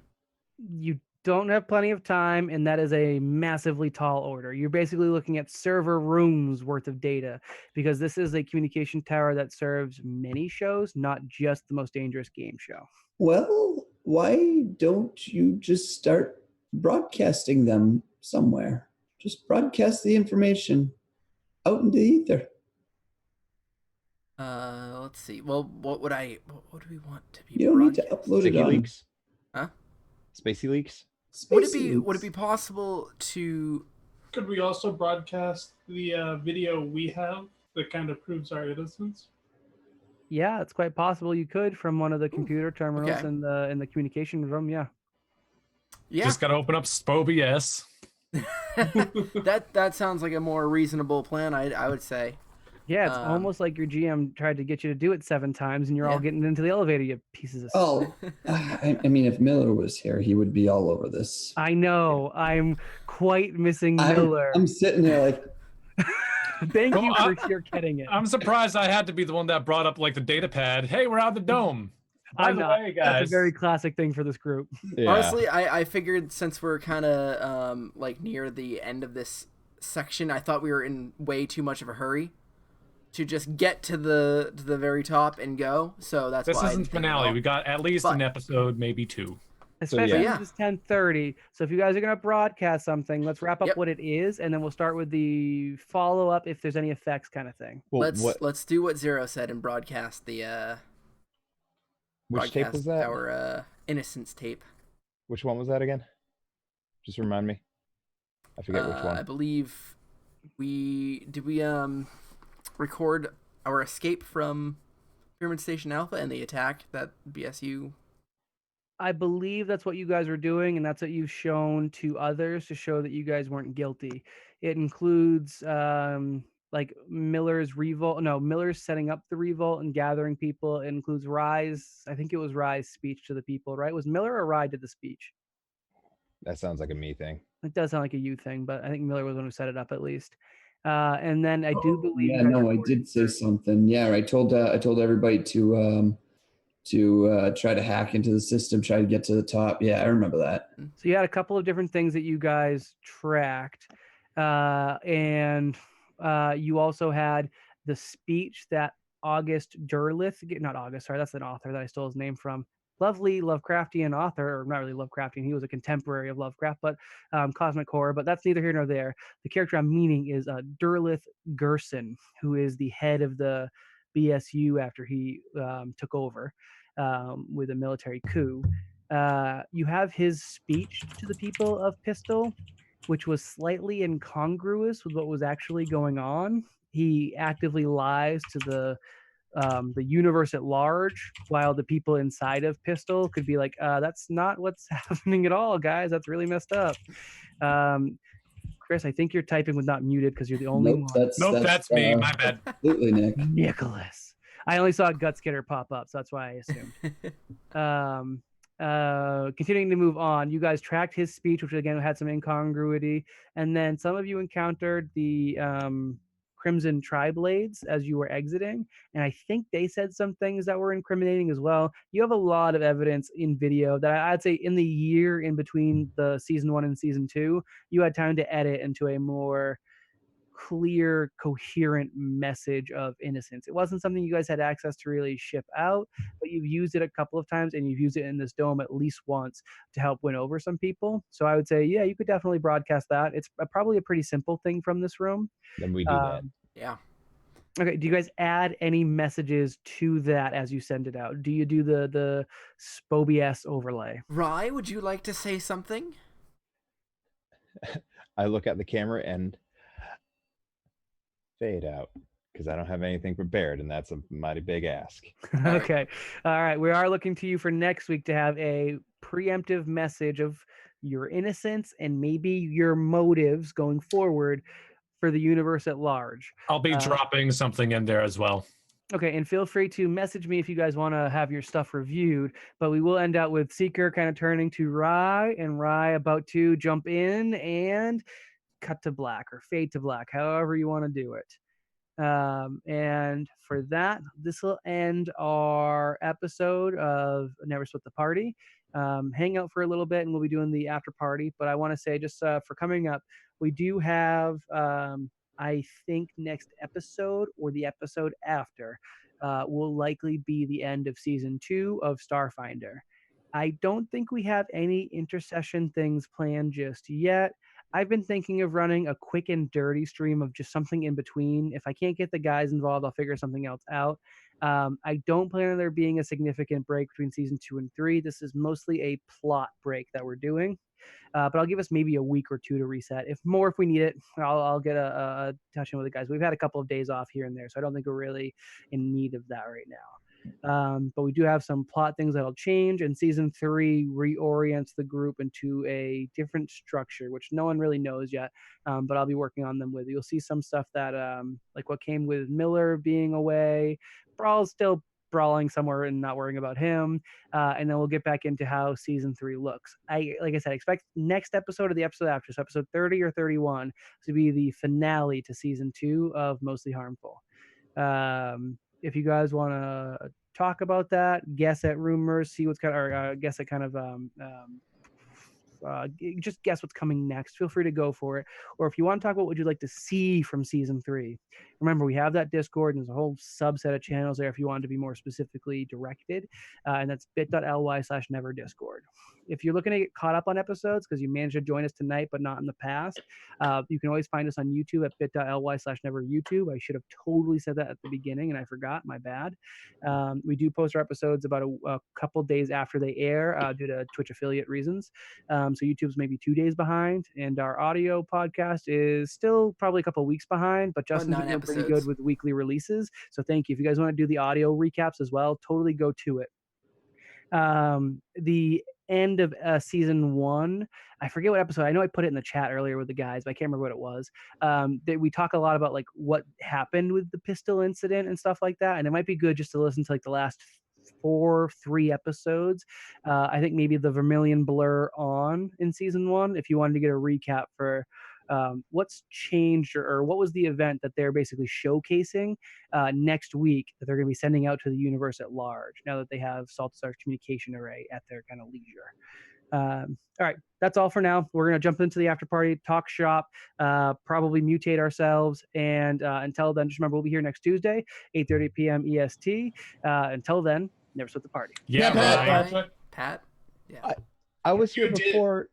You don't have plenty of time, and that is a massively tall order. You're basically looking at server rooms worth of data because this is a communication tower that serves many shows, not just the most dangerous game show. Well, why don't you just start broadcasting them somewhere? Just broadcast the information out into the ether. Let's see. Well, what do we want to be? You don't need to broadcast? upload it Sticky on. leaks? Huh? Spacey leaks? Would Spacey it be leaks. possible to? Could we also broadcast the video we have that kind of proves our innocence? Yeah, it's quite possible you could from one of the computer terminals okay. in the communication room. Yeah. Yeah, Just gotta open up SPOBS. that sounds like a more reasonable plan. I would say. Yeah, it's almost like your GM tried to get you to do it 7 times, and you're all getting into the elevator, you pieces of. Oh, I mean, if Miller was here, he would be all over this. I know. I'm quite missing Miller. I'm sitting there like, Thank you Well, for sure getting it. I'm surprised I had to be the one that brought up like the data pad. Hey, we're out of the dome. By I'm the not. way, That's guys. a very classic thing for this group. Yeah. Honestly, I figured since we're kind of like near the end of this section, I thought we were in way too much of a hurry to just get to the very top and go. So that's This why I isn't didn't think finale. about- We got at least But- an episode, maybe 2. Especially yeah. since it's 10:30. So if you guys are going to broadcast something, let's wrap up Yep. what it is, and then we'll start with the follow-up if there's any effects kind of thing. Well, let's do what Zero said and broadcast the which tape was that? our innocence tape. Which one was that again? Just remind me. I forget which one. I believe we record our escape from Pyramid Station Alpha and the attack that BSU. I believe that's what you guys were doing, and that's what you've shown to others to show that you guys weren't guilty. It includes like Miller's revolt. No, Miller's setting up the revolt and gathering people. It includes Rye's. I think it was Rye's speech to the people, right? Was Miller or Rye did the speech? That sounds like a me thing. It does sound like a you thing, but I think Miller was the one who set it up at least. And then I do believe. yeah, you guys no, I recorded did say something. Yeah, I told everybody to try to hack into the system, try to get to the top. Yeah, I remember that. So you had a couple of different things that you guys tracked, and you also had the speech that August Derleth, not August, sorry, that's an author that I stole his name from. lovely Lovecraftian author, or not really Lovecraftian, he was a contemporary of Lovecraft, but cosmic horror, but that's neither here nor there. The character I'm meaning is Derlith Gerson, who is the head of the BSU after he took over with a military coup. You have his speech to the people of Pistol, which was slightly incongruous with what was actually going on. He actively lies to the universe at large, while the people inside of Pistol could be like, "That's not what's happening at all, guys. That's really messed up." Um, Chris, I think you're typing with not muted because you're the only Nope, one. Nope, that's me. My bad. Absolutely, Nick. Nicholas. I only saw Gutskitter pop up, so that's why I assumed. Continuing to move on, you guys tracked his speech, which again had some incongruity, and then some of you encountered the Crimson Tri-Blades as you were exiting, and I think they said some things that were incriminating as well. You have a lot of evidence in video that I'd say in the year in between the season 1 and season 2, you had time to edit into a more clear, coherent message of innocence. It wasn't something you guys had access to really ship out, but you've used it a couple of times, and you've used it in this dome at least once to help win over some people. So I would say, yeah, you could definitely broadcast that. It's probably a pretty simple thing from this room. Then we do that. Yeah. Okay, do you guys add any messages to that as you send it out? Do you do the Spobies overlay? Rye, would you like to say something? I look at the camera and fade out because I don't have anything prepared, and that's a mighty big ask. Okay. All right. We are looking to you for next week to have a preemptive message of your innocence and maybe your motives going forward for the universe at large. I'll be dropping something in there as well. Okay, and feel free to message me if you guys want to have your stuff reviewed, but we will end out with Seeker kind of turning to Rye, and Rye about to jump in and cut to black or fade to black, however you want to do it. And for that, this will end our episode of Never Split the Party. Hang out for a little bit and we'll be doing the after party. But I want to say, just for coming up, we do have, I think, next episode or the episode after will likely be the end of season 2 of Starfinder. I don't think we have any intercession things planned just yet. I've been thinking of running a quick and dirty stream of just something in between. If I can't get the guys involved, I'll figure something else out. I don't plan on there being a significant break between season 2 and 3. This is mostly a plot break that we're doing. But I'll give us maybe a week or two to reset. If we need it, I'll get a touch in with the guys. We've had a couple of days off here and there, so I don't think we're really in need of that right now. But we do have some plot things that'll change, and season 3 reorients the group into a different structure, which no one really knows yet. But I'll be working on them with. You'll see some stuff that, like what came with Miller being away. Brawl's still brawling somewhere and not worrying about him. And then we'll get back into how season 3 looks. Like I said, expect next episode or the episode after, so episode 30 or 31, to be the finale to season 2 of Mostly Harmful. If you guys want to talk about that, guess at rumors, see what's kind of, or guess at kind of, just guess what's coming next, feel free to go for it. Or if you want to talk about what you'd like to see from season 3, remember we have that Discord and there's a whole subset of channels there if you want to be more specifically directed, and that's bit.ly/neverdiscord. If you're looking to get caught up on episodes because you managed to join us tonight but not in the past, you can always find us on YouTube at bit.ly/neveryoutube. I should have totally said that at the beginning and I forgot, my bad. We do post our episodes about a couple days after they air due to Twitch affiliate reasons. So YouTube's maybe 2 days behind, and our audio podcast is still probably a couple weeks behind, but Justin's been doing pretty good with weekly releases. So thank you. If you guys want to do the audio recaps as well, totally go to it. The end of season 1, I forget what episode, I know I put it in the chat earlier with the guys, but I can't remember what it was. That we talk a lot about like what happened with the pistol incident and stuff like that, and it might be good just to listen to like the last 3 episodes. I think maybe the Vermilion Blur on in season 1, if you wanted to get a recap for what's changed or what was the event that they're basically showcasing next week that they're going to be sending out to the universe at large now that they have Saltazar's communication array at their kind of leisure. All right, that's all for now. We're going to jump into the after party, talk shop, probably mutate ourselves, and until then, just remember we'll be here next Tuesday, 8:30 p.m. EST. Until then, Never Split the Party. Yeah, Pat. Ryan. Pat. Yeah. I was here You did. before